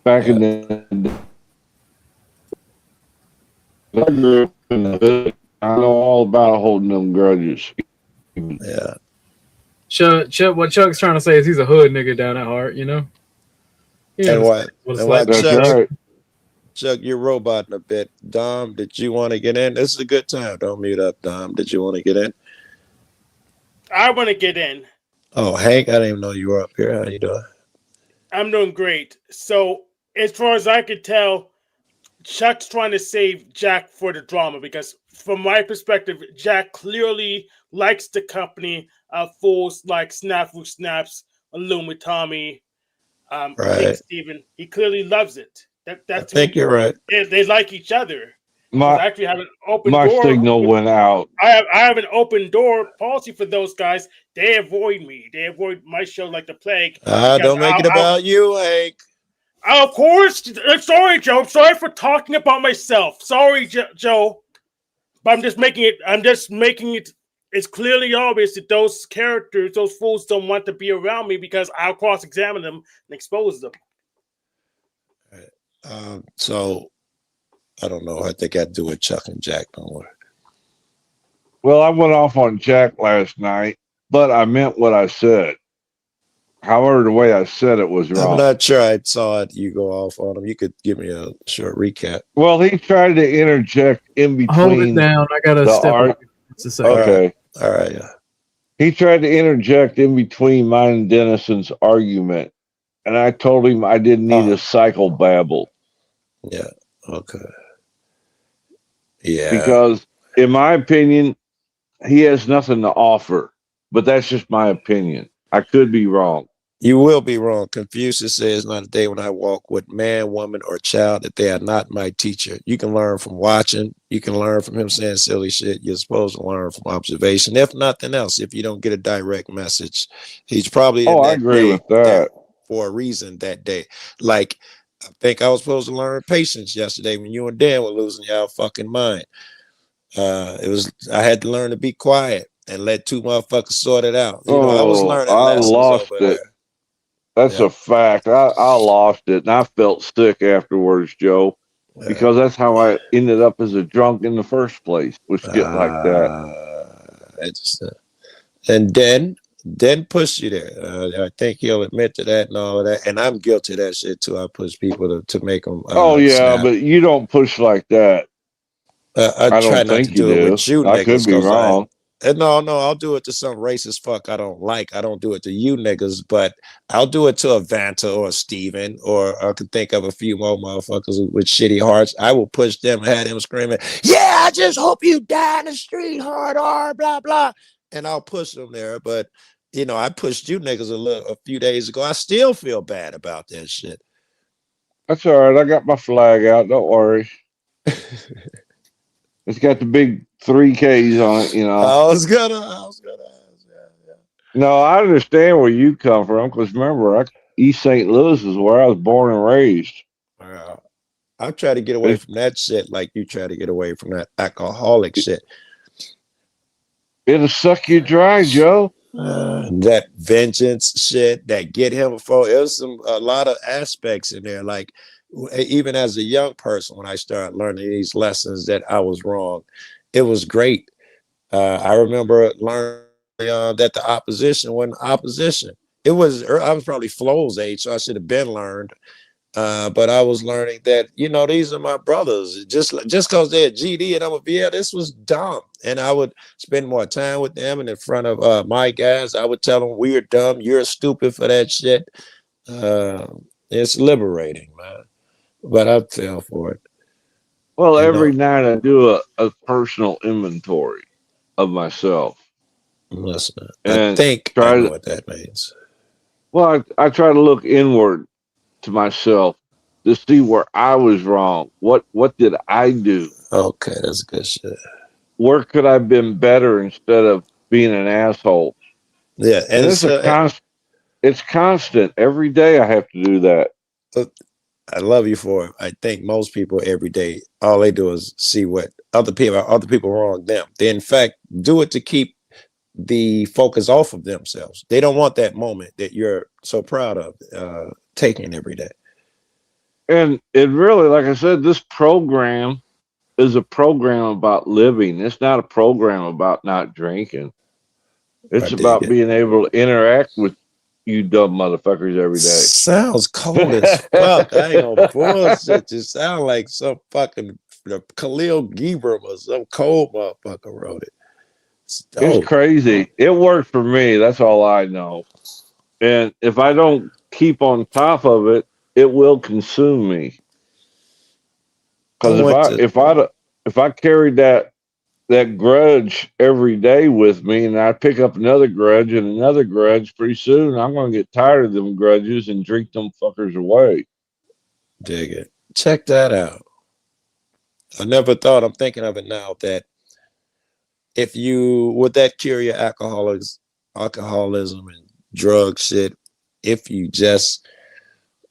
Speaker 3: back in the I grew up in the hood. I know all about holding them grudges.
Speaker 4: Yeah.
Speaker 2: What Chuck's trying to say is he's a hood nigga down at heart, you know?
Speaker 4: And what?
Speaker 3: That's right.
Speaker 4: Chuck, you're roboting a bit. Dom, did you want to get in? This is a good time. Don't mute up, Dom. Did you want to get in?
Speaker 5: I want to get in.
Speaker 4: Oh, Hank, I didn't even know you were up here. How you doing?
Speaker 5: I'm doing great. So, as far as I could tell, Chuck's trying to save Jack for the drama because, from my perspective, Jack clearly likes the company of fools like Snafu Snaps, Illumi Tommy, King Steven. He clearly loves it. I think
Speaker 4: you're right.
Speaker 5: They like each other. I actually have an open
Speaker 3: my
Speaker 5: door.
Speaker 3: My signal went out.
Speaker 5: I have an open door policy for those guys. They avoid me. They avoid my show like the plague.
Speaker 4: Don't make it about you, Hank.
Speaker 5: Of course. Sorry, Joe. I'm sorry for talking about myself. Sorry, Joe. But I'm just making it. It's clearly obvious that those characters, those fools, don't want to be around me because I'll cross-examine them and expose them.
Speaker 4: So, I don't know. I think I'd do with Chuck and Jack. Don't worry.
Speaker 3: Well, I went off on Jack last night, but I meant what I said. However, the way I said it was
Speaker 4: I'm
Speaker 3: wrong.
Speaker 4: not sure I saw it. You go off on him. You could give me a short recap.
Speaker 3: Well, he tried to interject in
Speaker 2: Hold it
Speaker 3: between
Speaker 2: down. I gotta
Speaker 3: the
Speaker 2: step away
Speaker 3: art.
Speaker 2: for just a second.
Speaker 3: Okay.
Speaker 4: All right. Yeah.
Speaker 3: He tried to interject in between mine and Dennison's argument, and I told him I didn't need a psychobabble.
Speaker 4: Yeah. Okay. Yeah.
Speaker 3: Because, in my opinion, he has nothing to offer. But that's just my opinion. I could be wrong.
Speaker 4: You will be wrong. Confucius says, not a day when I walk with man, woman, or child that they are not my teacher. You can learn from watching. You can learn from him saying silly shit. You're supposed to learn from observation. If nothing else, if you don't get a direct message, he's probably in
Speaker 3: I
Speaker 4: that
Speaker 3: agree
Speaker 4: day
Speaker 3: with that.
Speaker 4: for a reason that day. Like, I think I was supposed to learn patience yesterday when you and Dan were losing your fucking mind. I had to learn to be quiet and let two motherfuckers sort it out. You know, I was learning
Speaker 3: I
Speaker 4: lessons
Speaker 3: lost
Speaker 4: over
Speaker 3: it.
Speaker 4: there.
Speaker 3: That's a fact. I lost it, and I felt sick afterwards, Joe, because that's how I ended up as a drunk in the first place, was shit like that.
Speaker 4: And then push you there. I think he'll admit to that and all of that. And I'm guilty of that shit too. I push people to make them. Snap.
Speaker 3: But you don't push like that.
Speaker 4: I try not to do it with you
Speaker 3: I
Speaker 4: niggas.
Speaker 3: could be wrong.
Speaker 4: No, I'll do it to some racist fuck I don't like. I don't do it to you niggas, but I'll do it to a Vanta or a Steven, or I could think of a few more motherfuckers with shitty hearts. I will push them and have them screaming, yeah, I just hope you die in the street, hard R, blah, blah. And I'll push them there. But, you know, I pushed you niggas a few days ago. I still feel bad about that shit.
Speaker 3: That's all right. I got my flag out. Don't worry. It's got the big 3Ks on it, you know.
Speaker 4: I was gonna. Yeah.
Speaker 3: No, I understand where you come from, because remember, East St. Louis is where I was born and raised.
Speaker 4: I try to get away from that shit like you try to get away from that alcoholic shit.
Speaker 3: It'll suck you dry, Joe.
Speaker 4: That vengeance shit, that get him for it was a lot of aspects in there. Like, even as a young person, when I started learning these lessons that I was wrong, it was great. I remember learning that the opposition wasn't opposition. I was probably Flo's age, so I should have been learned. But I was learning that, you know, these are my brothers. Just because they're GD and I'm a VL, this was dumb. And I would spend more time with them, and in front of my guys, I would tell them, we're dumb, you're stupid for that shit. It's liberating, man. But I fell for it.
Speaker 3: Well, every night I do a personal inventory of myself.
Speaker 4: Listen,
Speaker 3: and
Speaker 4: I think I know what that means.
Speaker 3: Well, I try to look inward to myself to see where I was wrong. What did I do?
Speaker 4: Okay, that's good shit.
Speaker 3: Where could I have been better instead of being an asshole?
Speaker 4: Yeah,
Speaker 3: and it's it's constant. Every day I have to do that.
Speaker 4: I love you for it. I think most people every day, all they do is see what other people wrong them. They in fact do it to keep the focus off of themselves. They don't want that moment that you're so proud of taking every day. And
Speaker 3: it really, like I said, this program is a program about living. It's not a program about not drinking. It's about being able to interact with you dumb motherfuckers every day.
Speaker 4: Sounds cold as fuck. I ain't gonna bullshit. You sound like some fucking Khalil Gibran or some cold motherfucker wrote it.
Speaker 3: It's crazy. It worked for me. That's all I know. And if I don't keep on top of it, it will consume me. Because if I carried that grudge every day with me, and I pick up another grudge and another grudge, pretty soon I'm going to get tired of them grudges and drink them fuckers away.
Speaker 4: Dig it. Check that out. I never thought, I'm thinking of it now, that if you, would that cure your alcoholism and drug shit, if you just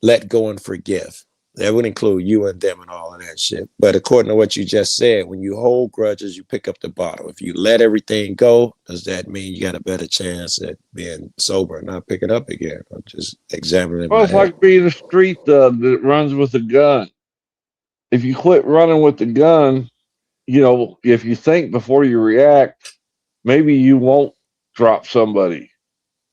Speaker 4: let go and forgive? That would include you and them and all of that shit. But according to what you just said, when you hold grudges, you pick up the bottle. If you let everything go, does that mean you got a better chance at being sober and not pick it up again? Or just examining it.
Speaker 3: Well, it's like being a street thug that runs with a gun. If you quit running with the gun, you know, if you think before you react, maybe you won't drop somebody.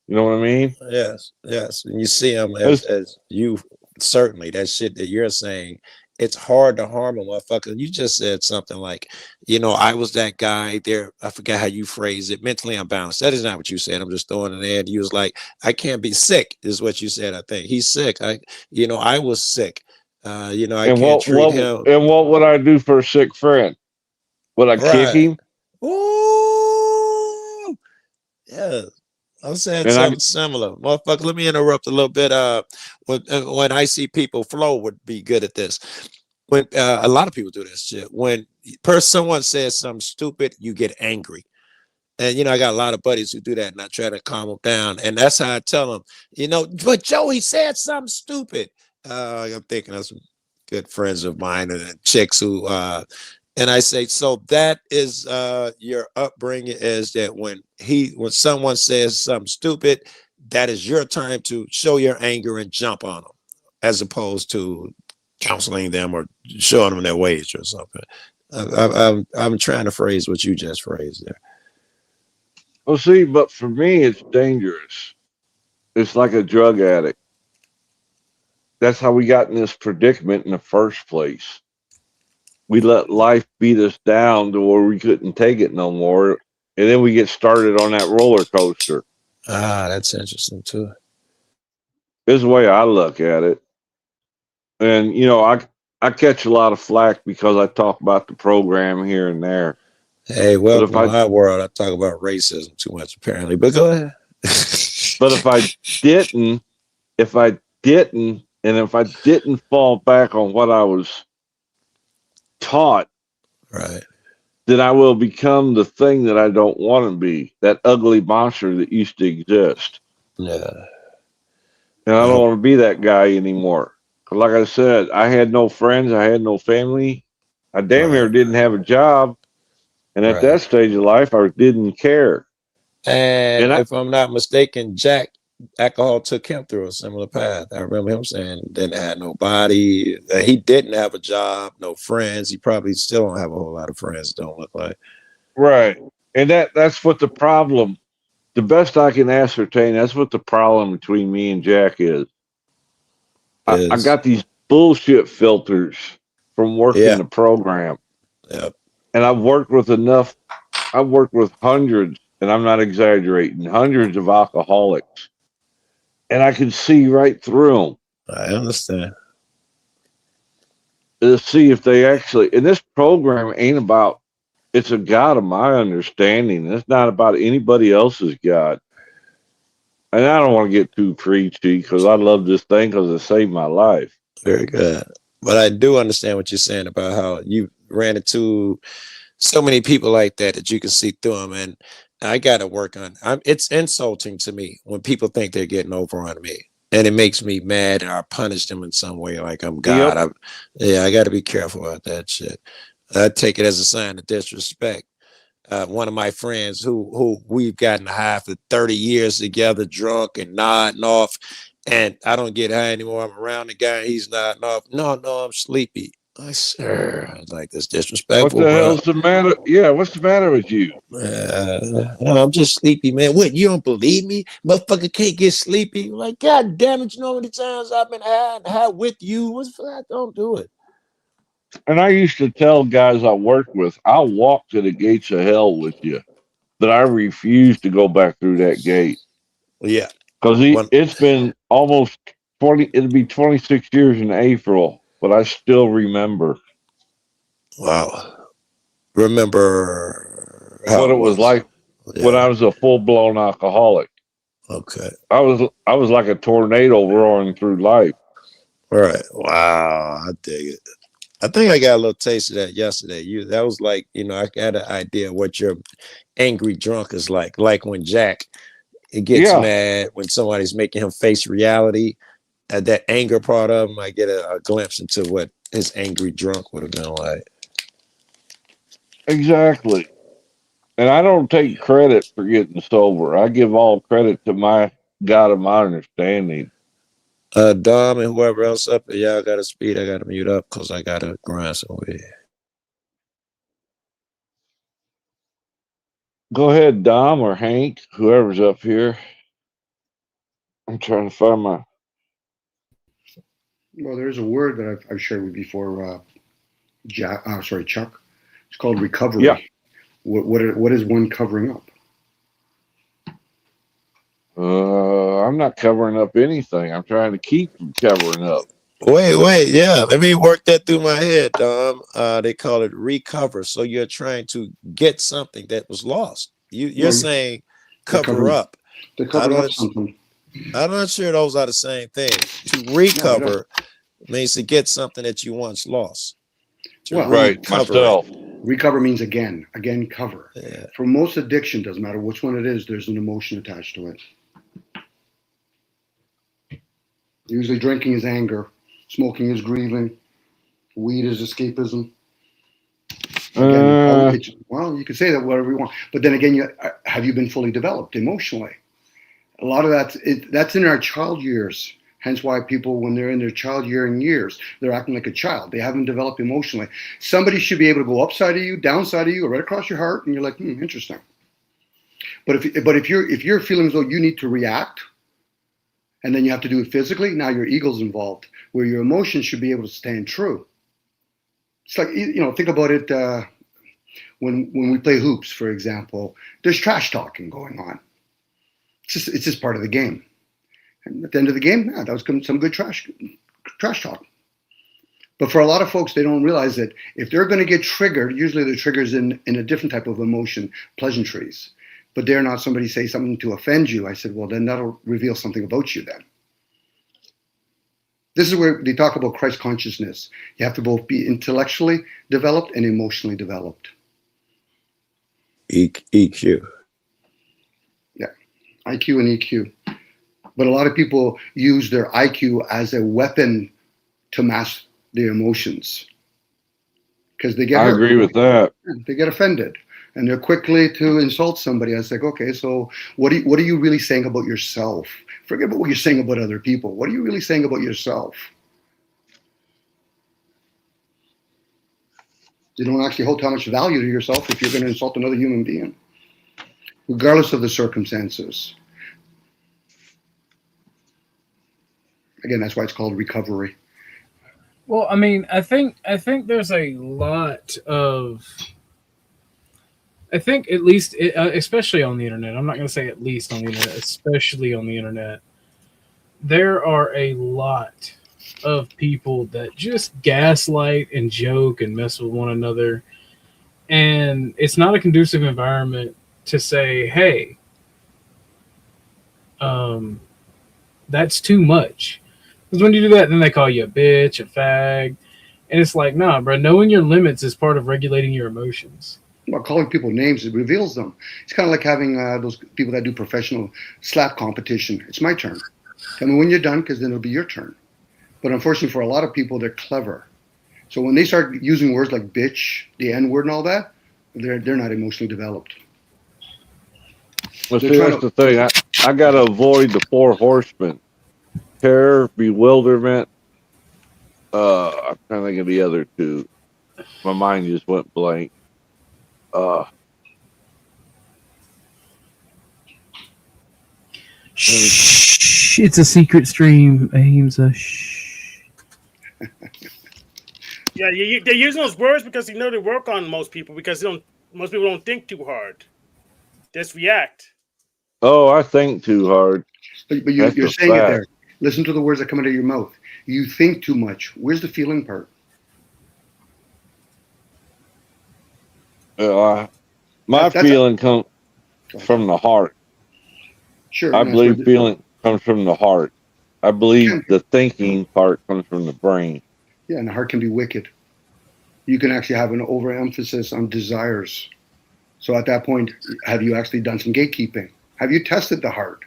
Speaker 3: You know what I mean?
Speaker 4: Yes, yes. And you see them
Speaker 3: It's-
Speaker 4: as you certainly that shit that you're saying. It's hard to harm a motherfucker. You just said something like, I was that guy there. I forgot how you phrased it. Mentally unbalanced. That is not what you said. I'm just throwing it in. You was like, I can't be sick, is what you said. I think he's sick. I was sick. I
Speaker 3: and
Speaker 4: can't treat him
Speaker 3: what would I do for a sick friend? Would I kick
Speaker 4: right.
Speaker 3: him?
Speaker 4: Ooh, yeah. I'm saying
Speaker 3: And I
Speaker 4: something similar. Motherfucker, let me interrupt a little bit. When I see people, Flo would be good at this. When a lot of people do this shit. When someone says something stupid, you get angry. And I got a lot of buddies who do that, and I try to calm them down. And that's how I tell them, but Joey said something stupid. I'm thinking of some good friends of mine and chicks who and I say, so that is your upbringing, is that when someone says something stupid, that is your time to show your anger and jump on them, as opposed to counseling them or showing them their ways or something. I'm trying to phrase what you just phrased there.
Speaker 3: well, see, but for me, it's dangerous. It's like a drug addict. That's how we got in this predicament in the first place. We let life beat us down to where we couldn't take it no more, and then we get started on that roller coaster.
Speaker 4: That's interesting too.
Speaker 3: This is the way I look at it. And I catch a lot of flack because I talk about the program here and there.
Speaker 4: Hey,
Speaker 3: But if
Speaker 4: welcome to
Speaker 3: I
Speaker 4: my world. I talk about racism too much, apparently. But go ahead.
Speaker 3: but didn't, if I didn't, and if I didn't fall back on what I was taught,
Speaker 4: Right.
Speaker 3: then I will become the thing that I don't want to be, that ugly monster that used to exist.
Speaker 4: Yeah.
Speaker 3: And I don't
Speaker 4: Well,
Speaker 3: want to be that guy anymore. 'Cause like I said, I had no friends, I had no family. I damn near
Speaker 4: right.
Speaker 3: didn't have a job. And at
Speaker 4: Right.
Speaker 3: that stage of life, I didn't care.
Speaker 4: And
Speaker 3: And
Speaker 4: if I'm not mistaken, Jack, alcohol took him through a similar path. I remember him saying didn't have nobody. He didn't have a job, no friends. He probably still don't have a whole lot of friends. Don't look like.
Speaker 3: right. And that's what the problem, the best I can ascertain, that's what the problem between me and Jack is. I
Speaker 4: Is
Speaker 3: got these bullshit filters from working
Speaker 4: yeah,
Speaker 3: the program.
Speaker 4: yeah,
Speaker 3: And I've worked with hundreds, and I'm not exaggerating, hundreds of alcoholics. And I can see right through them
Speaker 4: I understand.
Speaker 3: to see if they actually, and this program ain't about, it's a God of my understanding. It's not about anybody else's God. And I don't want to get too preachy because I love this thing because it saved my life.
Speaker 4: Very good. But I do understand what you're saying about how you ran into so many people like that you can see through them. And I got to work on. It's insulting to me when people think they're getting over on me, and it makes me mad, and I punish them in some way, like I'm God.
Speaker 3: Yep.
Speaker 4: I got to be careful about that shit. I take it as a sign of disrespect. One of my friends who we've gotten high for 30 years together, drunk and nodding off, and I don't get high anymore. I'm around the guy, he's nodding off. No, I'm sleepy. I was like, that's
Speaker 3: What
Speaker 4: disrespectful,
Speaker 3: the
Speaker 4: bro.
Speaker 3: hell's the matter? Yeah, what's the matter with you?
Speaker 4: I'm just sleepy, man. What, you don't believe me? Motherfucker can't get sleepy. I'm like, God damn it, you know how many times I've been high with you? What's for that? Don't do it.
Speaker 3: And I used to tell guys I work with, I'll walk to the gates of hell with you, that I refuse to go back through that gate.
Speaker 4: Yeah.
Speaker 3: Because
Speaker 4: One,
Speaker 3: it's been almost 20, it'll be 26 years in April, but I still remember
Speaker 4: wow. Remember how
Speaker 3: what
Speaker 4: it
Speaker 3: it was
Speaker 4: was.
Speaker 3: like when
Speaker 4: Yeah.
Speaker 3: I was a full blown alcoholic.
Speaker 4: Okay.
Speaker 3: I was like a tornado roaring through life.
Speaker 4: All right. Wow. I dig it. I think I got a little taste of that yesterday. That was like, I got an idea of what your angry drunk is like. Like when Jack gets
Speaker 3: Yeah,
Speaker 4: mad when somebody's making him face reality. That anger part of him, I get a glimpse into what his angry drunk would have been like.
Speaker 3: exactly. And I don't take credit for getting sober. I give all credit to my God of my understanding.
Speaker 4: Dom and whoever else up there, y'all got to speed. I got to mute up because I got to grind some weed.
Speaker 3: Go ahead, Dom or Hank, whoever's up here. I'm trying to find my.
Speaker 6: Well, there's a word that I've shared with you before, Chuck. It's called recovery.
Speaker 3: Yeah.
Speaker 6: What is one covering up?
Speaker 3: I'm not covering up anything. I'm trying to keep from covering up.
Speaker 4: Wait, yeah. Let me work that through my head, Dom. They call it recover. So you're trying to get something that was lost. You're saying cover up.
Speaker 6: To cover up something.
Speaker 4: I'm not sure those are the same thing. To recover means to get something that you once lost.
Speaker 3: Right, myself.
Speaker 6: Recover means again cover.
Speaker 4: Yeah.
Speaker 6: For most addiction, doesn't matter which one it is, there's an emotion attached to it. Usually drinking is anger, smoking is grieving, weed is escapism. Again, well, you can say that whatever you want, but then again, have you been fully developed emotionally? A lot of that's in our child years. Hence why people, when they're in their child years, they're acting like a child. They haven't developed emotionally. Somebody should be able to go upside of you, downside of you, or right across your heart, and you're like, interesting. But if you're feeling as though you need to react, and then you have to do it physically, now your ego's involved, where your emotions should be able to stand true. It's like, think about it when we play hoops, for example. There's trash talking going on. It's just part of the game. And at the end of the game, that was some good trash talk. But for a lot of folks, they don't realize that if they're going to get triggered, usually the trigger's in a different type of emotion, pleasantries. But dare not somebody say something to offend you. I said, well, then that'll reveal something about you then. This is where they talk about Christ consciousness. You have to both be intellectually developed and emotionally developed.
Speaker 4: EQ.
Speaker 6: Yeah, IQ and EQ. But a lot of people use their IQ as a weapon to mask their emotions. Because they get hurt.
Speaker 3: I agree with that.
Speaker 6: They get offended. And they're quickly to insult somebody. I was like, okay, so what are you really saying about yourself? Forget about what you're saying about other people. What are you really saying about yourself? You don't actually hold how much value to yourself if you're going to insult another human being, regardless of the circumstances. Again, that's why it's called recovery.
Speaker 2: Well, I mean, I think there's a lot of, I think at least, especially on the internet, I'm not going to say at least on the internet, especially on the internet, there are a lot of people that just gaslight and joke and mess with one another. And it's not a conducive environment to say, hey, that's too much. Because when you do that, then they call you a bitch, a fag. And it's like, nah, bro, knowing your limits is part of regulating your emotions.
Speaker 6: Well, calling people names, it reveals them. It's kind of like having those people that do professional slap competition. It's my turn. Tell me when you're done, because then it'll be your turn. But unfortunately, for a lot of people, they're clever. So when they start using words like bitch, the N-word and all that, they're not emotionally developed.
Speaker 3: Well, see, that's the thing. I got to avoid the four horsemen. Terror, bewilderment. I'm trying to think of the other two. My mind just went blank.
Speaker 2: Shh, it's a secret stream. Ames a shh.
Speaker 5: Yeah, they're using those words because they work on most people because most people don't think too hard. Just react.
Speaker 3: Oh, I think too hard.
Speaker 6: But you're saying it there. Listen to the words that come out of your mouth. You think too much. Where's the feeling part?
Speaker 3: My feeling comes from the heart.
Speaker 6: Sure.
Speaker 3: I believe feeling comes from the heart. I believe the thinking part comes from the brain.
Speaker 6: Yeah, and the heart can be wicked. You can actually have an overemphasis on desires. So at that point, have you actually done some gatekeeping? Have you tested the heart?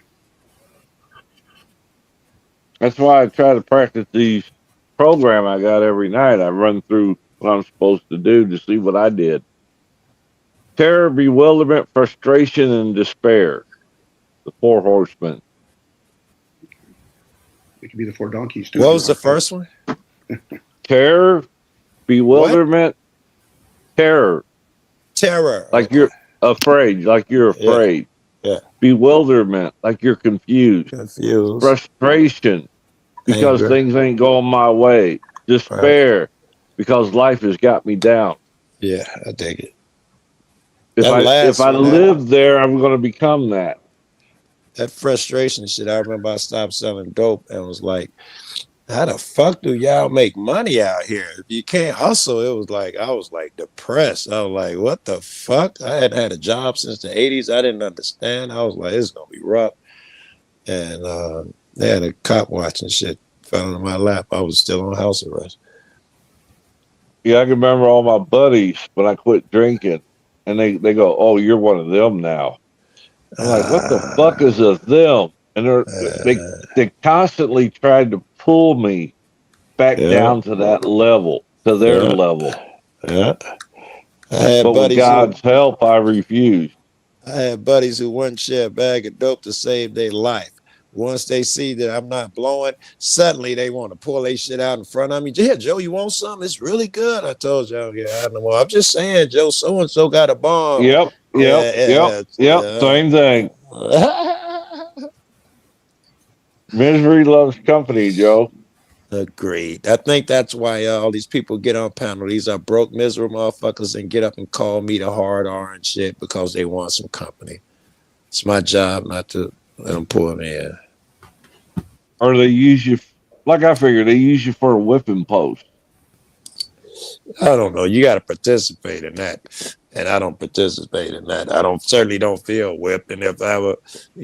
Speaker 3: That's why I try to practice these program I got every night. I run through what I'm supposed to do to see what I did. Terror, bewilderment, frustration, and despair. The four horsemen.
Speaker 6: It could be the four donkeys too.
Speaker 4: What was the first one?
Speaker 3: Terror, bewilderment, terror.
Speaker 4: Terror.
Speaker 3: Like you're afraid. Like you're afraid. bewilderment, like you're confused,
Speaker 4: confused,
Speaker 3: frustration because
Speaker 4: anger.
Speaker 3: things ain't going my way,
Speaker 4: Right.
Speaker 3: despair because life has got me down.
Speaker 4: Yeah, I dig it.
Speaker 3: If
Speaker 4: That
Speaker 3: I
Speaker 4: last one,
Speaker 3: live there, I'm going to become that.
Speaker 4: that frustration shit. I remember I stopped selling dope and was like, how the fuck do y'all make money out here? If you can't hustle, it was like I was like depressed. I was like, what the fuck? I hadn't had a job since the 80s. I didn't understand. I was like, it's gonna be rough. And they had a cop watching shit fell in my lap. I was still on house arrest.
Speaker 3: Yeah, I can remember all my buddies when I quit drinking, and they go, "Oh, you're one of them now." I'm like, "What the fuck is a them?" And they constantly tried to pull me back
Speaker 4: Yeah,
Speaker 3: down to that level, to their
Speaker 4: yeah,
Speaker 3: level.
Speaker 4: yeah. I had
Speaker 3: But with
Speaker 4: buddies who
Speaker 3: God's help, I refused.
Speaker 4: I had buddies who wouldn't share a bag of dope to save their life. Once they see that I'm not blowing, suddenly they want to pull their shit out in front of me. Yeah, Joe, you want something? It's really good. I told y'all, yeah, I know. Well, I'm just saying, Joe, so and so got a bomb.
Speaker 3: Yep, yep, yep,
Speaker 4: Yeah,
Speaker 3: yep. Same thing. Misery loves company, Joe.
Speaker 4: Agreed. I think that's why all these people get on panel. These are broke, miserable motherfuckers and get up and call me the hard R and shit because they want some company. It's my job not to let them pull me in.
Speaker 3: Or they use you, like I figured, they use you for a whipping post.
Speaker 4: I don't know. You got to participate in that, and I don't participate in that. I certainly don't feel whipped, and if I ever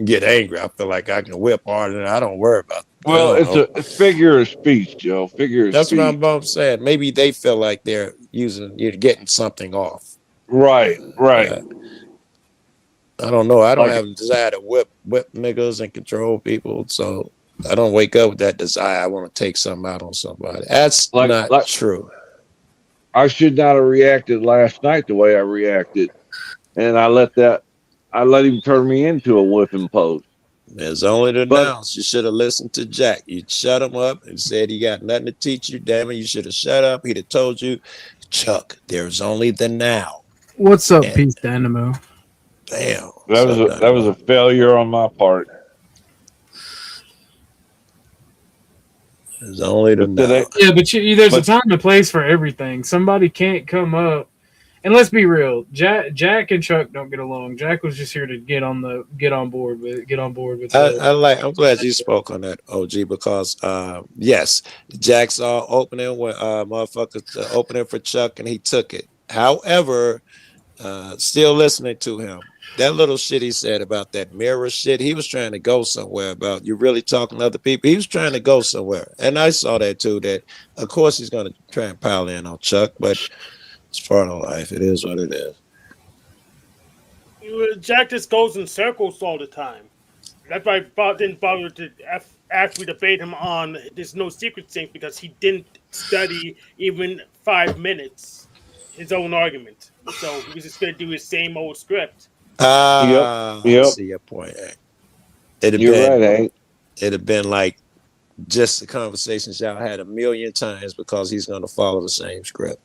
Speaker 4: get angry, I feel like I can whip harder. And I don't worry about.
Speaker 3: Well, it's figure of speech, Joe. Figure of
Speaker 4: That's
Speaker 3: speech.
Speaker 4: what I'm saying. Maybe they feel like they're you're getting something off.
Speaker 3: Right, right.
Speaker 4: I don't know. I don't
Speaker 3: Like-
Speaker 4: have a desire to whip niggas and control people, so I don't wake up with that desire. I want to take something out on somebody. That's not true.
Speaker 3: I should not have reacted last night the way I reacted, and I let him turn me into a whipping post.
Speaker 4: There's only the nouns. You should have listened to Jack. You shut him up and said he got nothing to teach you. Damn it, you should have shut up. He'd have told you, Chuck, there's only the now.
Speaker 2: What's up, Peace Dynamo?
Speaker 4: Damn.
Speaker 3: That was a failure on my part.
Speaker 4: There's only the now.
Speaker 2: Yeah, but there's a time and place for everything. Somebody can't come up, and let's be real. Jack and Chuck don't get along. Jack was just here to get on board with.
Speaker 4: I'm glad you spoke on that, OG, because yes, Jack saw opening when motherfuckers opening for Chuck and he took it. However, still listening to him. That little shit he said about that mirror shit, he was trying to go somewhere about you really talking to other people. He was trying to go somewhere. And I saw that too, that of course he's going to try and pile in on Chuck, but it's part of life. It is what it is.
Speaker 5: Jack just goes in circles all the time. That's why I didn't bother to actually debate him on There's No Secret thing because he didn't study even 5 minutes his own argument. So he was just going to do his same old script.
Speaker 4: I see your point. It'd have been like just the conversations y'all had a million times because he's going to follow the same script.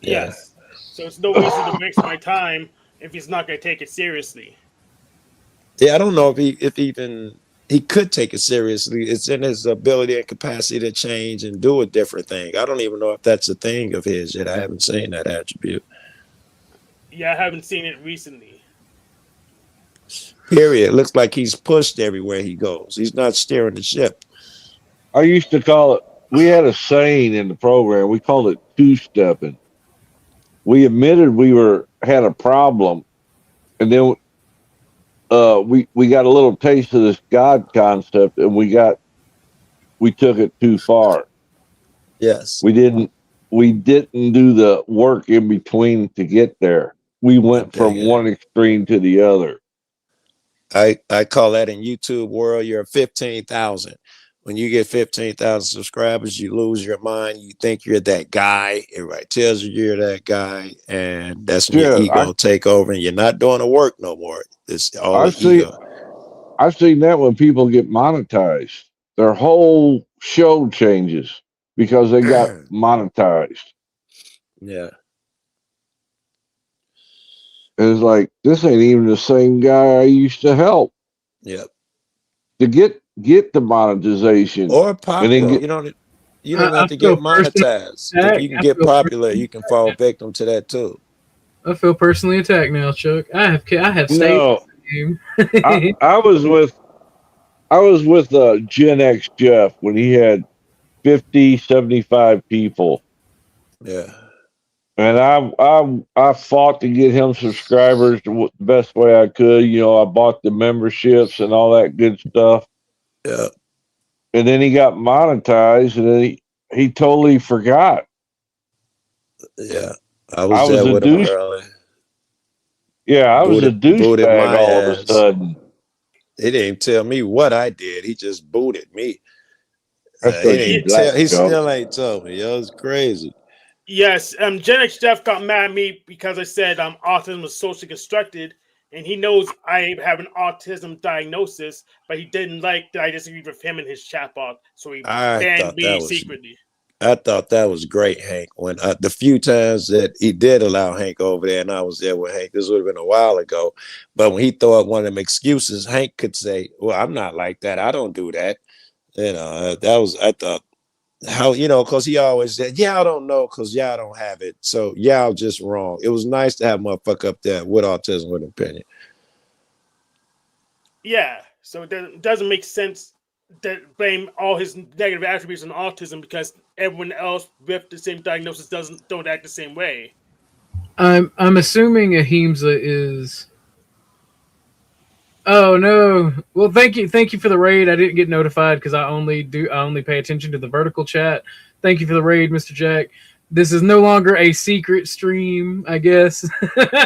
Speaker 5: Yes. So it's no reason to waste my time if he's not going to take it seriously.
Speaker 4: Yeah, I don't know if he could take it seriously. It's in his ability and capacity to change and do a different thing. I don't even know if that's a thing of his yet. I haven't seen that attribute.
Speaker 5: Yeah, I haven't seen it recently.
Speaker 4: Period. It looks like he's pushed everywhere he goes. He's not steering the ship.
Speaker 3: I used to call it, we had a saying in the program, we called it two-stepping. We admitted we had a problem, and then we got a little taste of this God concept, and we took it too far.
Speaker 4: Yes.
Speaker 3: We didn't do the work in between to get there. We went from one extreme to the other.
Speaker 4: I call that in YouTube world, you're 15,000. When you get 15,000 subscribers, you lose your mind. You think you're that guy. Everybody tells you you're that guy. And that's when your ego take over and you're not doing the work no more. It's all ego.
Speaker 3: I've seen that when people get monetized. Their whole show changes because they got monetized.
Speaker 4: Yeah.
Speaker 3: And it's like, this ain't even the same guy I used to help
Speaker 4: Yep.
Speaker 3: to get the monetization.
Speaker 4: Or
Speaker 3: And then
Speaker 4: popular.
Speaker 3: get,
Speaker 4: You don't
Speaker 2: I
Speaker 4: have to
Speaker 2: feel
Speaker 4: get
Speaker 2: personally
Speaker 4: monetized. If
Speaker 2: attacked.
Speaker 4: you can get popular, you can fall victim to that too.
Speaker 2: I feel personally attacked now, Chuck. I have stayed
Speaker 3: no,
Speaker 2: in
Speaker 3: I,
Speaker 2: the game.
Speaker 3: I was with Gen X Jeff when he had 50, 75 people.
Speaker 4: Yeah.
Speaker 3: And I fought to get him subscribers the best way I could. You know, I bought the memberships and all that good stuff.
Speaker 4: Yeah.
Speaker 3: And then he got monetized, and then he totally forgot.
Speaker 4: Yeah. I
Speaker 3: I
Speaker 4: was
Speaker 3: was
Speaker 4: there
Speaker 3: a
Speaker 4: with him
Speaker 3: douche.
Speaker 4: early.
Speaker 3: Yeah, I was a
Speaker 4: Booted
Speaker 3: douchebag
Speaker 4: my
Speaker 3: all of a
Speaker 4: ass.
Speaker 3: sudden.
Speaker 4: He didn't tell me what I did. He just booted me.
Speaker 3: That's
Speaker 4: He
Speaker 3: because you
Speaker 4: didn't
Speaker 3: black,
Speaker 4: tell. He
Speaker 3: Joe.
Speaker 4: still ain't told me. Yo, it's crazy.
Speaker 5: Yes, Gen X Jeff got mad at me because I said autism was socially constructed, and he knows I have an autism diagnosis, but he didn't like that I disagreed with him and his chatbot, so he
Speaker 4: I
Speaker 5: banned
Speaker 4: thought that
Speaker 5: me
Speaker 4: was
Speaker 5: secretly.
Speaker 4: I thought that was great, Hank. When the few times that he did allow Hank over there, and I was there with Hank, this would have been a while ago. But when he throw up one of them excuses, Hank could say, "Well, I'm not like that. I don't do that." That was I thought how because he always said, "Yeah, I don't know, because y'all don't have it, so y'all just wrong." It was nice to have a motherfucker up there with autism with an opinion.
Speaker 5: Yeah, so it doesn't make sense that blame all his negative attributes on autism because everyone else with the same diagnosis don't act the same way.
Speaker 2: I'm assuming Ahimsa is. Oh no! Well, thank you for the raid. I didn't get notified because I only pay attention to the vertical chat. Thank you for the raid, Mr. Jack. This is no longer a secret stream, I guess.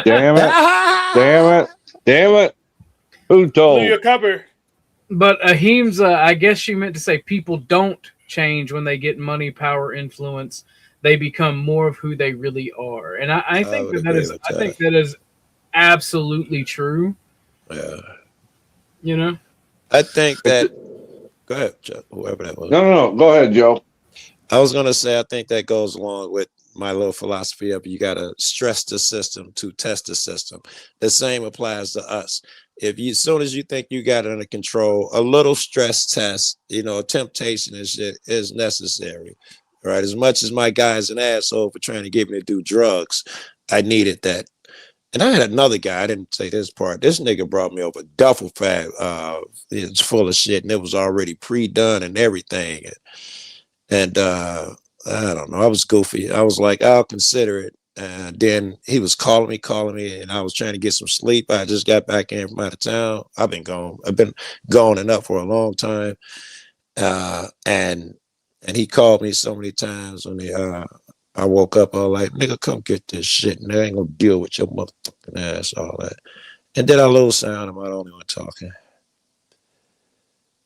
Speaker 3: Damn it! Damn it! Damn it! Who
Speaker 5: Blew
Speaker 3: told?
Speaker 5: your cover.
Speaker 2: But Ahimsa, I guess she meant to say people don't change when they get money, power, influence. They become more of who they really are, and I
Speaker 4: I
Speaker 2: think
Speaker 4: would
Speaker 2: that
Speaker 4: agree
Speaker 2: is.
Speaker 4: with
Speaker 2: I
Speaker 4: that.
Speaker 2: think that is absolutely true.
Speaker 4: Yeah.
Speaker 2: You know.
Speaker 4: I think that. Go ahead, Chuck, whoever that was.
Speaker 3: No. Go ahead, Joe.
Speaker 4: I was gonna say I think that goes along with my little philosophy of you gotta stress the system to test the system. The same applies to us. If you, as soon as you think you got it under control, a little stress test, temptation and shit is necessary. Right. As much as my guy's an asshole for trying to get me to do drugs, I needed that. And I had another guy, I didn't say this part. This nigga brought me over duffel bag. It's full of shit and it was already pre-done and everything. And I don't know, I was goofy. I was like, I'll consider it. And then he was calling me, and I was trying to get some sleep. I just got back in from out of town. I've been gone and up for a long time. And he called me so many times when I woke up, I was like, nigga, come get this shit. And I ain't gonna deal with your motherfucking ass, all that. And then I lose sound. I'm the only one talking.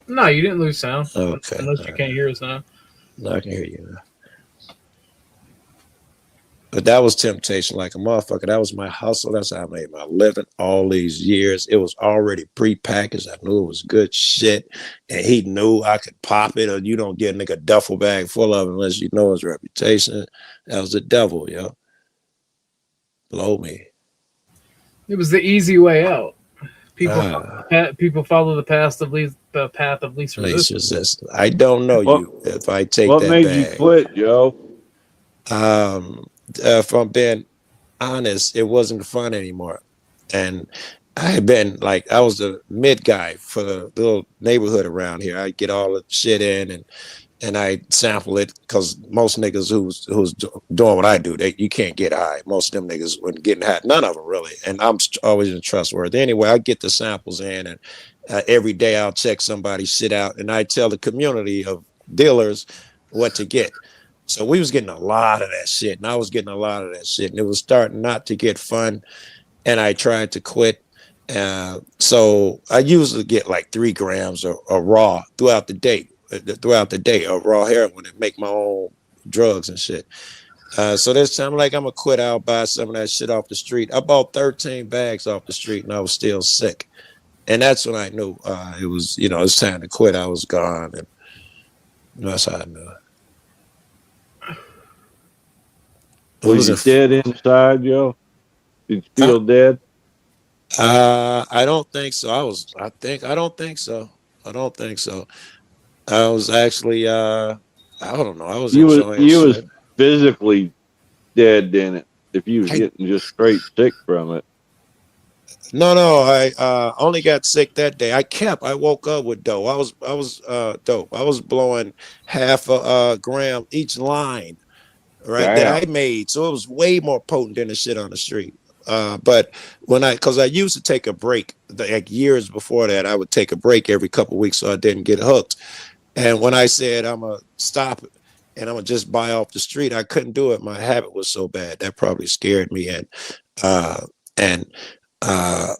Speaker 2: No, you didn't lose sound.
Speaker 4: Okay.
Speaker 2: Unless you can't hear us now.
Speaker 4: No, I can hear you now. But that was temptation like a motherfucker. That was my hustle. That's how I made my living all these years. It was already pre-packaged. I knew it was good shit. And he knew I could pop it, or you don't get a nigga duffel bag full of it unless you know his reputation. That was the devil, yo. Blow me.
Speaker 2: It was the easy way out. People follow the path of least resistance.
Speaker 4: I don't know you if I take
Speaker 3: What
Speaker 4: that
Speaker 3: made
Speaker 4: bag.
Speaker 3: you quit, Joe?
Speaker 4: If I'm being honest, it wasn't fun anymore. And I had been like, I was the mid guy for the little neighborhood around here. I get all the shit in and I sample it because most niggas who's doing what I do, you can't get high. Most of them niggas weren't getting high. None of them really. And I'm always trustworthy. Anyway, I get the samples in, and every day I'll check somebody's shit out, and I tell the community of dealers what to get. So we was getting a lot of that shit, and I was getting a lot of that shit, and it was starting not to get fun, and I tried to quit. So I usually get like 3 grams of raw throughout the day of raw heroin and make my own drugs and shit. So this time, like, I'm gonna quit. I'll buy some of that shit off the street. I bought 13 bags off the street, and I was still sick. And that's when I knew it was, it's time to quit. I was gone, and that's how I knew.
Speaker 3: Was you dead inside, Joe? Did you feel dead?
Speaker 4: I don't think so. I don't think so. I don't think so. I was actually I don't know. I was enjoying
Speaker 3: You was
Speaker 4: shit.
Speaker 3: physically dead in it if you was
Speaker 4: I
Speaker 3: getting just straight sick from it.
Speaker 4: No, I only got sick that day. I woke up with dope. I was dope. I was blowing half a gram each line, right, that I
Speaker 3: Damn.
Speaker 4: made. So it was way more potent than the shit on the street. But because I used to take a break, like years before that, I would take a break every couple of weeks so I didn't get hooked. And when I said I'm gonna stop and I'm gonna just buy off the street, I couldn't do it. My habit was so bad that probably scared me. Uh, and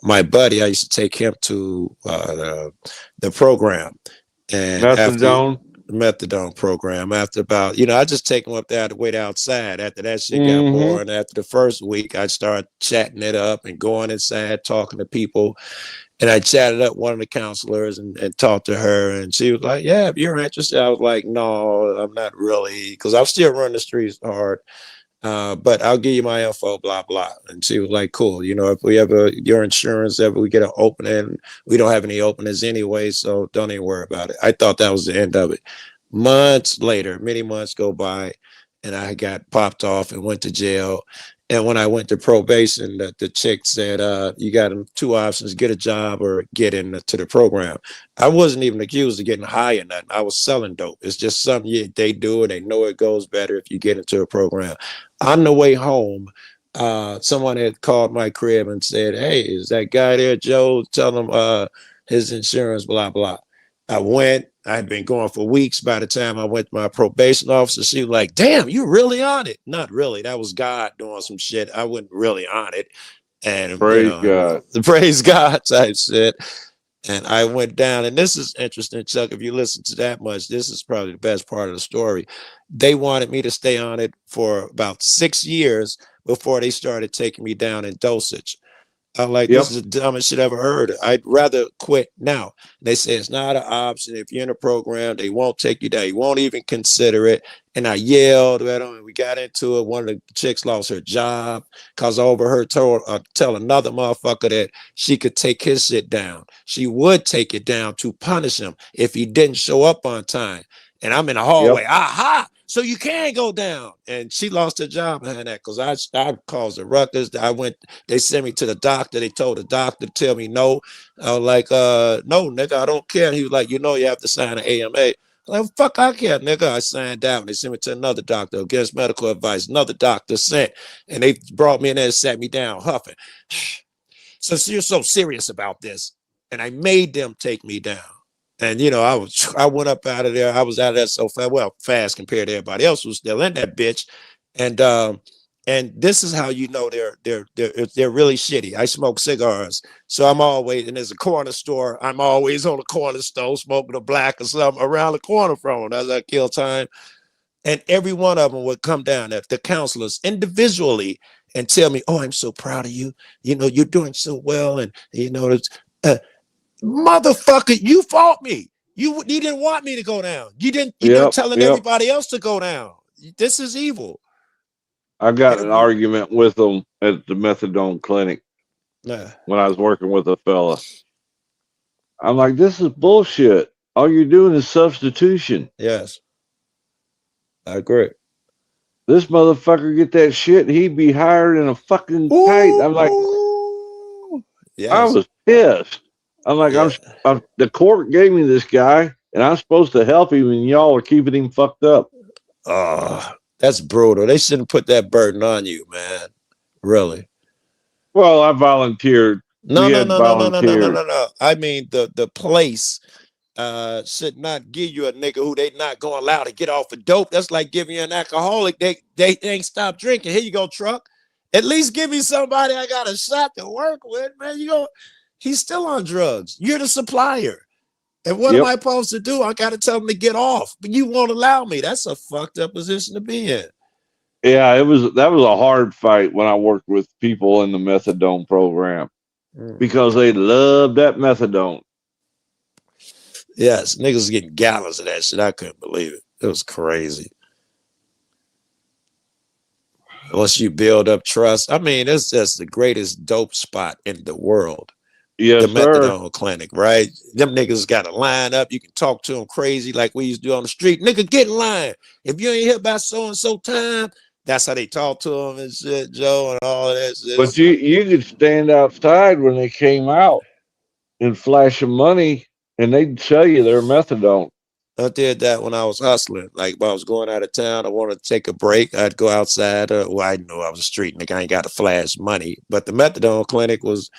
Speaker 4: my buddy, I used to take him to the program, and after
Speaker 3: Methadone.
Speaker 4: the methadone program, after about, I just take him up there to wait outside. After that shit got
Speaker 3: Mm-hmm.
Speaker 4: boring, after the first week, I started chatting it up and going inside, talking to people. And I chatted up one of the counselors and talked to her, and she was like, "Yeah, if you're interested." I was like, "No, I'm not really, because I'm still running the streets hard. But I'll give you my info, blah, blah." And she was like, "Cool. If we ever, your insurance, ever we get an opening, we don't have any openings anyway, so don't even worry about it." I thought that was the end of it. Months later, many months go by, and I got popped off and went to jail. And when I went to probation, the chick said, "You got two options: get a job or get into the program." I wasn't even accused of getting high or nothing. I was selling dope. It's just something they do, and they know it goes better if you get into a program. On the way home, someone had called my crib and said, "Hey, is that guy there, Joe? Tell him his insurance, blah, blah." I went. I'd been going for weeks. By the time I went to my probation officer, she was like, "Damn, you really on it?" Not really. That was God doing some shit. I wasn't really on it. And,
Speaker 3: Praise God.
Speaker 4: the praise God type shit. And I went down, and this is interesting, Chuck. If you listen to that much, this is probably the best part of the story. They wanted me to stay on it for about 6 years before they started taking me down in dosage. I'm like, this
Speaker 3: Yep.
Speaker 4: is the dumbest shit I ever heard. I'd rather quit now. They say it's not an option. If you're in a program, they won't take you down. You won't even consider it. And I yelled at them, and we got into it. One of the chicks lost her job because I overheard her tell another motherfucker that she could take his shit down. She would take it down to punish him if he didn't show up on time. And I'm in the hallway.
Speaker 3: Yep.
Speaker 4: Aha! So you can go down. And she lost her job behind that because I caused the ruckus. They sent me to the doctor. They told the doctor to tell me no. I was like, "No, nigga, I don't care." And he was like, "You have to sign an AMA." I'm like, "Fuck, I care, nigga." I signed out. They sent me to another doctor against medical advice. Another doctor sent. And they brought me in there and sat me down huffing. So you're so serious about this. And I made them take me down. And I went up out of there. I was out of there so fast, fast compared to everybody else who's still in that bitch. And this is how they're really shitty. I smoke cigars, so I'm always, and there's a corner store. I'm always on the corner store smoking a black or something around the corner from them as I kill time. And every one of them would come down, the counselors individually, and tell me, "Oh, I'm so proud of you. You're doing so well." And motherfucker, you fought me. You didn't want me to go down. You're
Speaker 3: Yep.
Speaker 4: telling
Speaker 3: Yep.
Speaker 4: everybody else to go down. This is evil.
Speaker 3: I got an
Speaker 4: Every,
Speaker 3: argument with them at the methadone clinic when I was working with a fella. I'm like, this is bullshit. All you're doing is substitution.
Speaker 4: yes, I agree.
Speaker 3: This motherfucker get that shit, he'd be higher than a fucking kite. I'm like,
Speaker 4: Ooh,
Speaker 3: I
Speaker 4: yes,
Speaker 3: was pissed. I'm like,
Speaker 4: yeah.
Speaker 3: the court gave me this guy, and I'm supposed to help him, and y'all are keeping him fucked up.
Speaker 4: Oh, that's brutal. They shouldn't put that burden on you, man. Really.
Speaker 3: Well, I volunteered.
Speaker 4: No,
Speaker 3: We
Speaker 4: no,
Speaker 3: had
Speaker 4: no, no, no, no, no, no,
Speaker 3: volunteers.
Speaker 4: no, no. I mean, the place should not give you a nigga who they not going to allow to get off of dope. That's like giving you an alcoholic. They ain't stopped drinking. Here you go, truck. At least give me somebody I got a shot to work with, man. He's still on drugs. You're the supplier. And what am
Speaker 3: Yep.
Speaker 4: I supposed to do? I got to tell him to get off, but you won't allow me. That's a fucked up position to be in.
Speaker 3: Yeah, that was a hard fight when I worked with people in the methadone program because they love that methadone.
Speaker 4: Yes, niggas getting gallons of that shit. I couldn't believe it. It was crazy. Once you build up trust, I mean, it's just the greatest dope spot in the world. The
Speaker 3: Yes, sir.
Speaker 4: methadone clinic, right? Them niggas got to line up. You can talk to them crazy like we used to do on the street. Nigga, get in line. If you ain't here by so and so time, that's how they talk to them and shit, Joe, and all of that
Speaker 3: But
Speaker 4: shit.
Speaker 3: you could stand outside when they came out and flash them money, and they'd sell you their methadone.
Speaker 4: I did that when I was hustling. Like if I was going out of town, I wanted to take a break. I'd go outside. Well, I knew I was a street nigga. I ain't got to flash money. But the methadone clinic was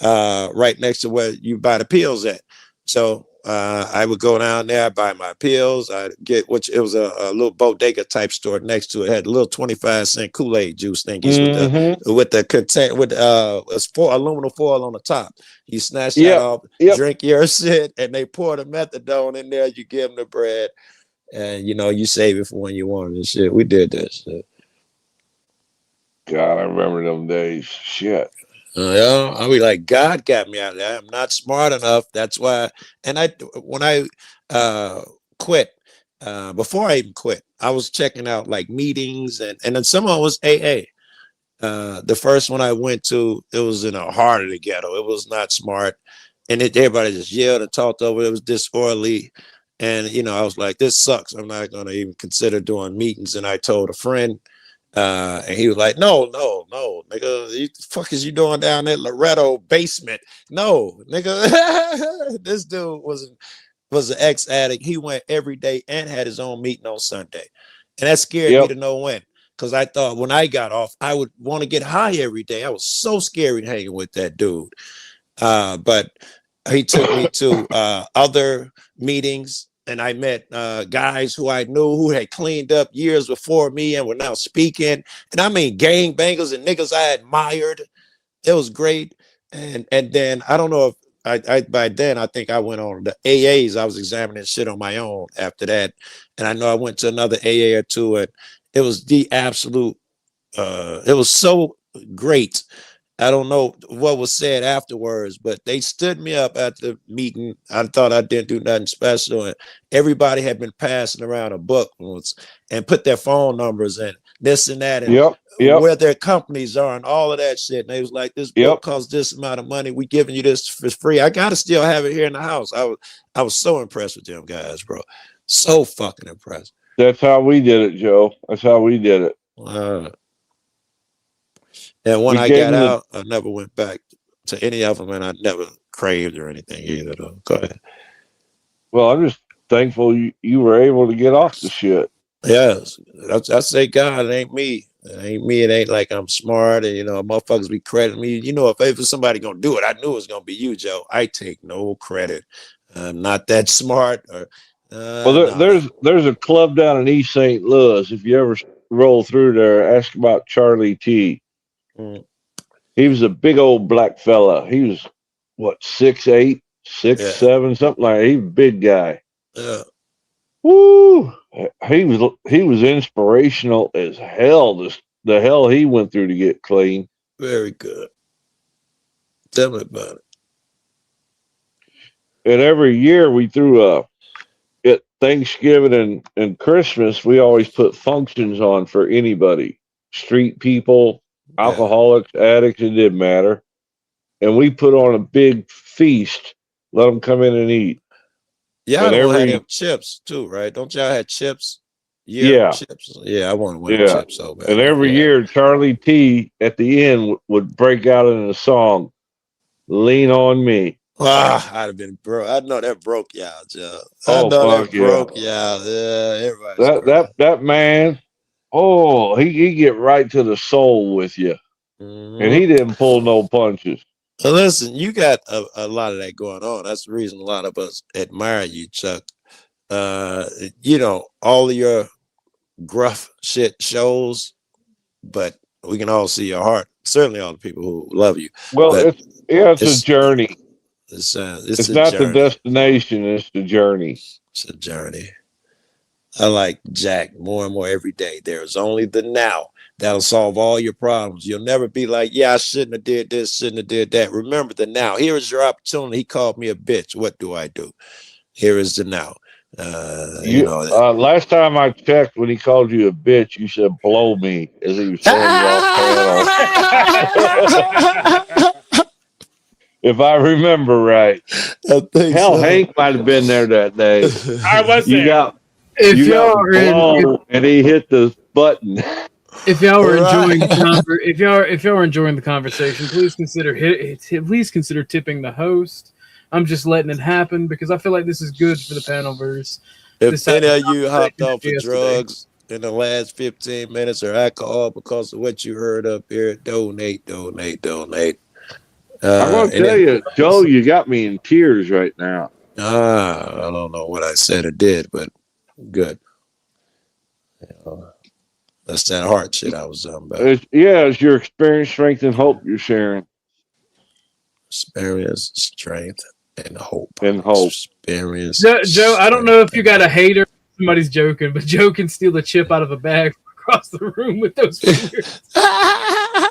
Speaker 4: right next to where you buy the pills at. So I would go down there, I'd buy my pills. I'd get it was a little bodega type store next to it. It had little 25-cent Kool-Aid juice thingies with the content with aluminum foil on the top. You snatch that off, drink your shit, and they pour the methadone in there. You give them the bread, and you save it for when you want it and shit. We did that shit.
Speaker 3: God, I remember them days. Shit.
Speaker 4: I'll be like, God got me out of there. I'm not smart enough. That's why. And when I quit, before I even quit, I was checking out like meetings, and then some of it was AA. The first one I went to, it was in a heart of the ghetto. It was not smart, and everybody just yelled and talked over. It was disorderly, and I was like, this sucks. I'm not gonna even consider doing meetings. And I told a friend. And he was like, no, nigga, the fuck is you doing down there Loretto basement? No, nigga. This dude was an ex-addict. He went every day and had his own meeting on Sunday. And that scared me to no when. Because I thought when I got off, I would want to get high every day. I was so scared hanging with that dude. But he took me to other meetings. And I met guys who I knew who had cleaned up years before me and were now speaking. And I mean, gangbangers and niggas I admired. It was great. And then I don't know if I by then I think I went on the AAs. I was examining shit on my own after that. And I know I went to another AA or two. And it was the absolute, it was so great. I don't know what was said afterwards, but they stood me up at the meeting. I thought I didn't do nothing special, and everybody had been passing around a book once and put their phone numbers and this and that, and where their companies are and all of that shit. And they was like, "This book costs this amount of money. We giving you this for free." I gotta still have it here in the house. I was so impressed with them guys, bro. So fucking impressed.
Speaker 3: That's how we did it, Joe. That's how we did it.
Speaker 4: And when I got out, I never went back to any of them, and I never craved or anything either. Though. Go ahead.
Speaker 3: Well, I'm just thankful you were able to get off the shit.
Speaker 4: Yes, I say God, it ain't me. It ain't me. It ain't like I'm smart, and motherfuckers be crediting me. If somebody gonna do it, I knew it was gonna be you, Joe. I take no credit. I'm not that smart.
Speaker 3: There's a club down in East St. Louis. If you ever roll through there, ask about Charlie T. He was a big old black fella. He was 6'8", 6'7", something like that. He was a big guy.
Speaker 4: Yeah.
Speaker 3: Woo! He was inspirational as hell. The hell he went through to get clean.
Speaker 4: Very good. Tell me about it.
Speaker 3: And every year we threw at Thanksgiving and Christmas, we always put functions on for anybody, street people, alcoholics, addicts, it didn't matter. And we put on a big feast, let them come in and eat.
Speaker 4: Yeah, I had them chips too, right? Don't y'all have chips? Chips. Yeah, I want to win chips so bad.
Speaker 3: And every year, Charlie T at the end would break out in a song, "Lean on Me."
Speaker 4: I'd have been broke. I know that broke y'all, Joe.
Speaker 3: Broke
Speaker 4: y'all. Yeah,
Speaker 3: that man. Oh, he get right to the soul with you, and he didn't pull no punches.
Speaker 4: Well, listen, you got a lot of that going on. That's the reason a lot of us admire you, Chuck. All of your gruff shit shows, but we can all see your heart. Certainly, all the people who love you.
Speaker 3: Well, it's a journey.
Speaker 4: It's
Speaker 3: not the destination; it's the journey.
Speaker 4: It's a journey. I like Jack more and more every day. There's only the now that'll solve all your problems. You'll never be like, yeah, I shouldn't have did this, shouldn't have did that. Remember the now. Here is your opportunity. He called me a bitch. What do I do? Here is the now.
Speaker 3: Last time I checked, when he called you a bitch, you said "blow me" as he was throwing you off panel. If I remember right.
Speaker 4: I think
Speaker 3: Hell,
Speaker 4: so.
Speaker 3: Hank might have been there that day.
Speaker 5: I was
Speaker 3: You
Speaker 5: there.
Speaker 3: got
Speaker 2: If y'all are
Speaker 3: blow, and he hit the button.
Speaker 2: if y'all are enjoying
Speaker 4: Right.
Speaker 2: if y'all are enjoying the conversation, please consider tipping the host. I'm just letting it happen because I feel like this is good for the panelverse.
Speaker 4: If any of you hopped off of
Speaker 2: yesterday.
Speaker 4: drugs in the last 15 minutes or alcohol because of what you heard up here, donate.
Speaker 3: I'm gonna tell you, Joe, you got me in tears right now.
Speaker 4: I don't know what I said or did, but good. That's that heart shit I was talking about.
Speaker 3: It's your experience, strength, and hope you're sharing.
Speaker 4: Experience, strength, and hope. Experience.
Speaker 2: Joe, I don't know if you got a hater. Somebody's joking, but Joe can steal a chip out of a bag across the room with those fingers. I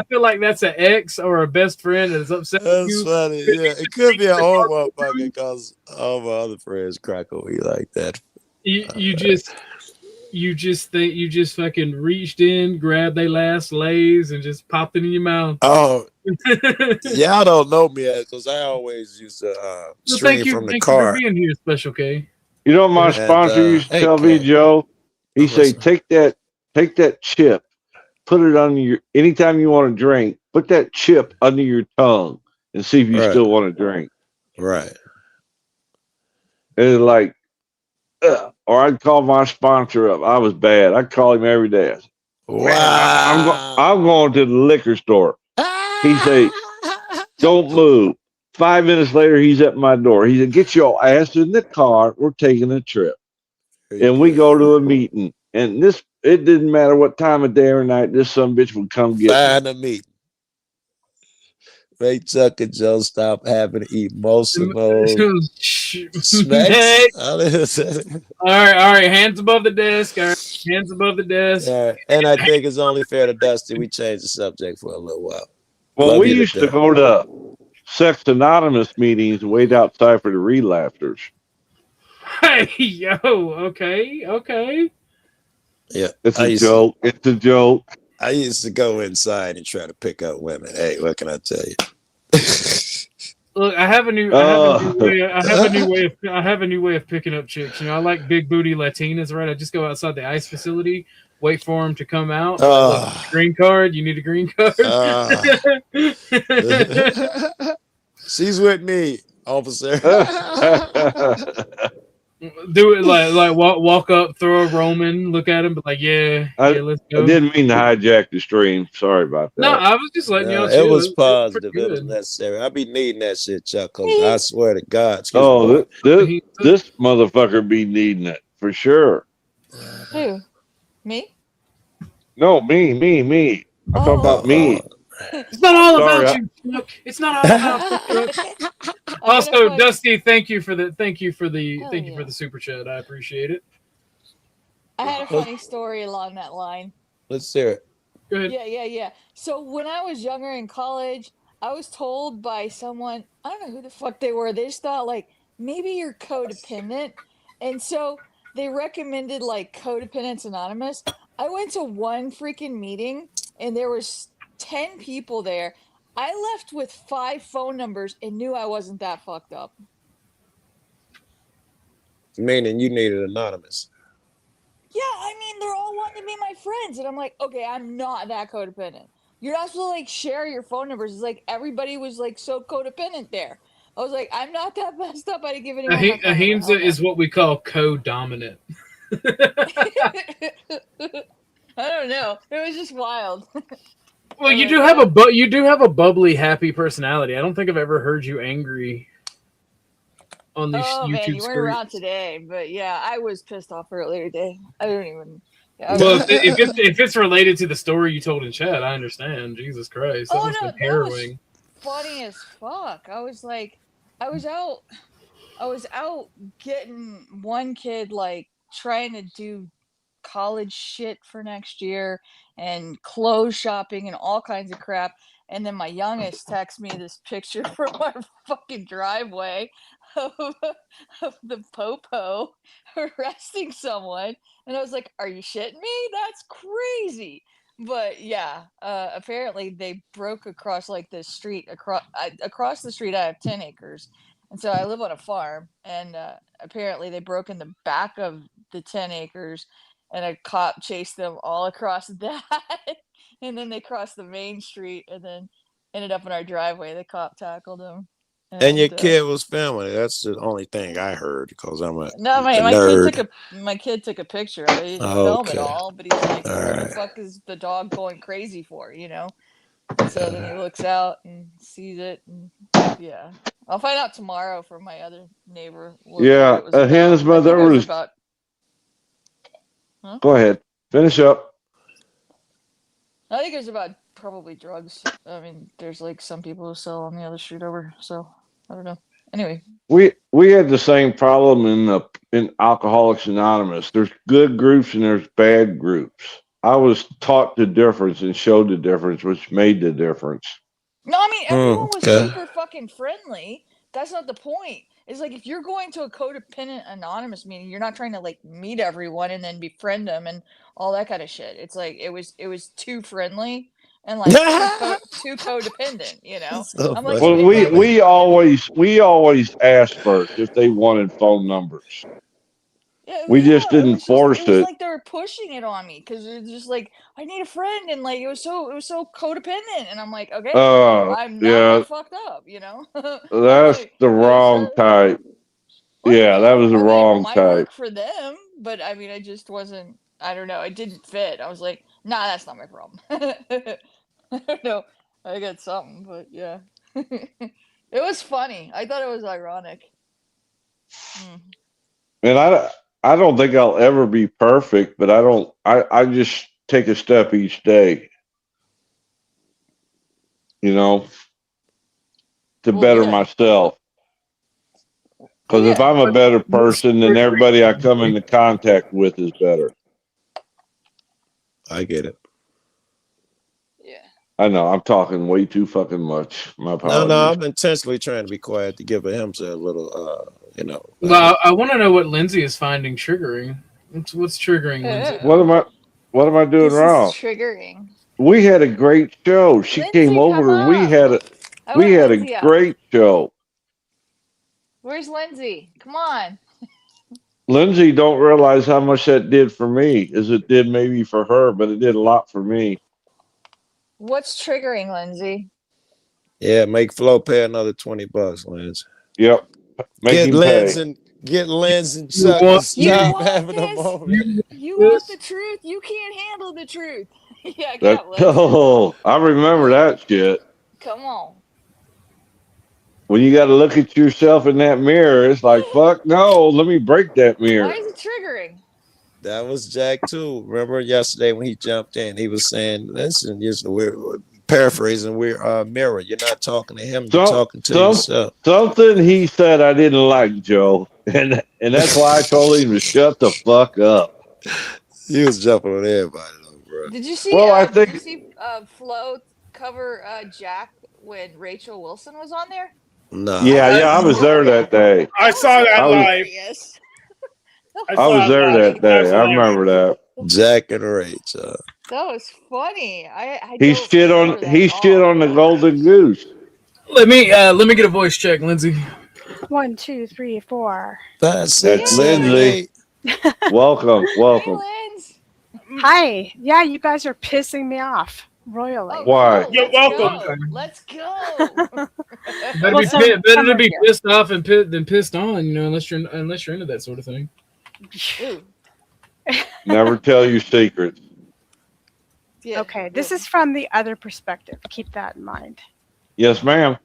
Speaker 2: feel like that's an ex or a best friend that's upset with you.
Speaker 4: That's funny. Yeah, it could be an old motherfucker because all my other friends crack on me like that.
Speaker 2: You just fucking reached in, grabbed their last Lays, and just popped it in your mouth.
Speaker 4: Oh, y'all don't know me because I always used to stream from the car.
Speaker 2: Thank you for being here, Special K.
Speaker 3: You know, my sponsor used to tell me, Joe. He say, take that chip, put it on your. Anytime you want to drink, put that chip under your tongue and see if you still want to drink.
Speaker 4: Right.
Speaker 3: And it's like, or I'd call my sponsor up. I was bad. I'd call him every day.
Speaker 4: Wow.
Speaker 3: I'm going to the liquor store. He say, don't move. 5 minutes later, he's at my door. He said, get your ass in the car. We're taking a trip. And we go to a meeting. And it didn't matter what time of day or night, this son bitch would come get
Speaker 4: Find a meeting. Ray Chuck and Joe stop having emotional smacks.
Speaker 2: All right. Hands above the desk. All right. Hands above the desk.
Speaker 4: And I think it's only fair to Dusty we change the subject for a little while.
Speaker 3: Well, we used to go to Sex Anonymous meetings and wait outside for the relapsers.
Speaker 2: Hey, yo, okay.
Speaker 4: Yeah.
Speaker 3: It's a joke. It's a joke.
Speaker 4: I used to go inside and try to pick up women. Hey, what can I tell you?
Speaker 2: Look, I have a new way of picking up chicks. You know, I like big booty Latinas, right? I just go outside the ICE facility, wait for them to come out. Look, green card. You need a green card.
Speaker 4: She's with me, officer.
Speaker 2: Do it like walk up, throw a Roman, look at him, but like, let's go.
Speaker 3: I didn't mean to hijack the stream. Sorry about that.
Speaker 2: No, I was just letting y'all.
Speaker 4: It was positive. It was necessary. I be needing that shit, Chuck. I swear to God.
Speaker 3: This motherfucker be needing it for sure.
Speaker 7: Who? Me?
Speaker 3: No, me. I'm talking about me.
Speaker 2: It's not all about you, Chuck. It's not all about you, Chuck. Also, Dusty, thank you for the super chat. I appreciate it.
Speaker 7: I had a funny story along that line.
Speaker 4: Let's hear it.
Speaker 2: Go ahead.
Speaker 7: Yeah. So when I was younger in college, I was told by someone, I don't know who the fuck they were. They just thought like maybe you're codependent, and so they recommended like Codependence Anonymous. I went to one freaking meeting, and there was 10 people there. I left with 5 phone numbers and knew I wasn't that fucked up.
Speaker 4: Meaning you needed anonymous.
Speaker 7: Yeah, I mean, they're all wanting to be my friends. And I'm like, okay, I'm not that codependent. You're not supposed to like share your phone numbers. It's like everybody was like so codependent there. I was like, I'm not that messed up. I didn't give anyone my phone
Speaker 2: Ahimsa is what we call co-dominant.
Speaker 7: I don't know. It was just wild.
Speaker 2: Well, you do have a bubbly, happy personality. I don't think I've ever heard you angry on these YouTube
Speaker 7: man, you weren't
Speaker 2: screens.
Speaker 7: around today, but yeah, I was pissed off earlier today. I don't even. Yeah,
Speaker 2: well, if it's related to the story you told in chat, I understand. Jesus Christ, that must have been harrowing.
Speaker 7: That was funny as fuck. I was like, I was out getting one kid like trying to do college shit for next year and clothes shopping and all kinds of crap. And then my youngest texts me this picture from our fucking driveway of, of the popo arresting someone. And I was like, are you shitting me? That's crazy. But yeah, apparently they broke across like this street across the street. I have 10 acres. And so I live on a farm, and apparently they broke in the back of the 10 acres, and a cop chased them all across that. And then they crossed the main street and then ended up in our driveway. The cop tackled them.
Speaker 4: And your kid was filming it. That's the only thing I heard because I'm a nerd.
Speaker 7: My kid took a picture of it. He didn't film it
Speaker 4: Okay.
Speaker 7: all, but he's like,
Speaker 4: All
Speaker 7: what
Speaker 4: right.
Speaker 7: the fuck is the dog going crazy for, you know? And so then he looks out and sees it, and yeah. I'll find out tomorrow from my other neighbor.
Speaker 3: Yeah, his mother was.
Speaker 7: Huh?
Speaker 3: Go ahead, finish up.
Speaker 7: I think it was about probably drugs. I mean, there's like some people who sell on the other street over, so I don't know. Anyway,
Speaker 3: we had the same problem in Alcoholics Anonymous. There's good groups and there's bad groups. I was taught the difference and showed the difference, which made the difference.
Speaker 7: no, I mean everyone was super fucking friendly. That's not the point. It's like if you're going to a codependent anonymous meeting, you're not trying to like meet everyone and then befriend them and all that kind of shit. It's like it was too friendly and like too codependent, you know.
Speaker 4: So
Speaker 7: I'm like,
Speaker 3: Well, we always asked first if they wanted phone numbers.
Speaker 7: yeah,
Speaker 3: We just didn't force
Speaker 7: it was
Speaker 3: it.
Speaker 7: like they were pushing it on me because it was just like I need a friend, and like it was so codependent, and I'm like, okay, I'm not that fucked up, you know.
Speaker 3: That's
Speaker 7: like,
Speaker 3: the wrong type.
Speaker 7: well,
Speaker 3: Yeah, that was the wrong
Speaker 7: it might
Speaker 3: type.
Speaker 7: work for them, but I mean, I just wasn't. I don't know. It didn't fit. I was like, nah, that's not my problem. I don't know. I got something, but yeah, it was funny. I thought it was ironic.
Speaker 3: And I don't think I'll ever be perfect, but I just take a step each day, you know, to better myself. Because if I'm a better person, then everybody I come into contact with is better.
Speaker 4: I get it.
Speaker 7: Yeah.
Speaker 3: I know I'm talking way too fucking much. My apologies.
Speaker 4: No, I'm intentionally trying to be quiet to give him a little, you know.
Speaker 2: Well, I want to know what Lindsay is finding triggering. What's triggering Lindsay?
Speaker 3: What am I doing wrong?
Speaker 7: Triggering.
Speaker 3: We had a great show. She
Speaker 7: Lindsay,
Speaker 3: came over and we had a great show.
Speaker 7: Where's Lindsay? Come on.
Speaker 3: Lindsay don't realize how much that did for me, as it did maybe for her, but it did a lot for me.
Speaker 7: What's triggering, Lindsay?
Speaker 4: Yeah, make Flo pay another $20, Lens.
Speaker 3: Yep.
Speaker 4: Get Lens and Chuck and stop having a moment.
Speaker 7: You want the truth? You can't handle the truth. Yeah, I got Lens.
Speaker 3: Oh, I remember that shit.
Speaker 7: Come on.
Speaker 3: When you got to look at yourself in that mirror, it's like, fuck no, let me break that mirror.
Speaker 7: Why is it triggering?
Speaker 4: That was Jack too. Remember yesterday when he jumped in, he was saying, listen, we're paraphrasing, we're mirror. You're not talking to him, you're talking to yourself.
Speaker 3: Something he said I didn't like, Joe. And that's why I told him to shut the fuck up.
Speaker 4: He was jumping on everybody though, bro.
Speaker 7: Did you see did you see Flo cover Jack when Rachel Wilson was on there?
Speaker 4: No.
Speaker 3: Yeah, I was there that day.
Speaker 5: I saw that live.
Speaker 7: Yes.
Speaker 3: I was there that day. I remember that.
Speaker 4: Jack and Rachel.
Speaker 7: That was funny.
Speaker 3: He shit on the golden goose.
Speaker 2: Let me get a voice check, Lindsay.
Speaker 8: 1, 2, 3, 4.
Speaker 3: That's Lindsay. Welcome.
Speaker 7: Hey, Linz.
Speaker 8: Hi. Yeah, you guys are pissing me off royally.
Speaker 3: Why?
Speaker 5: You're welcome.
Speaker 7: Let's go.
Speaker 2: Better to be pissed off than pissed on, you know, unless you're into that sort of thing.
Speaker 3: Never tell your secrets.
Speaker 7: Yeah.
Speaker 8: Okay, this is from the other perspective. Keep that in mind.
Speaker 3: Yes, ma'am.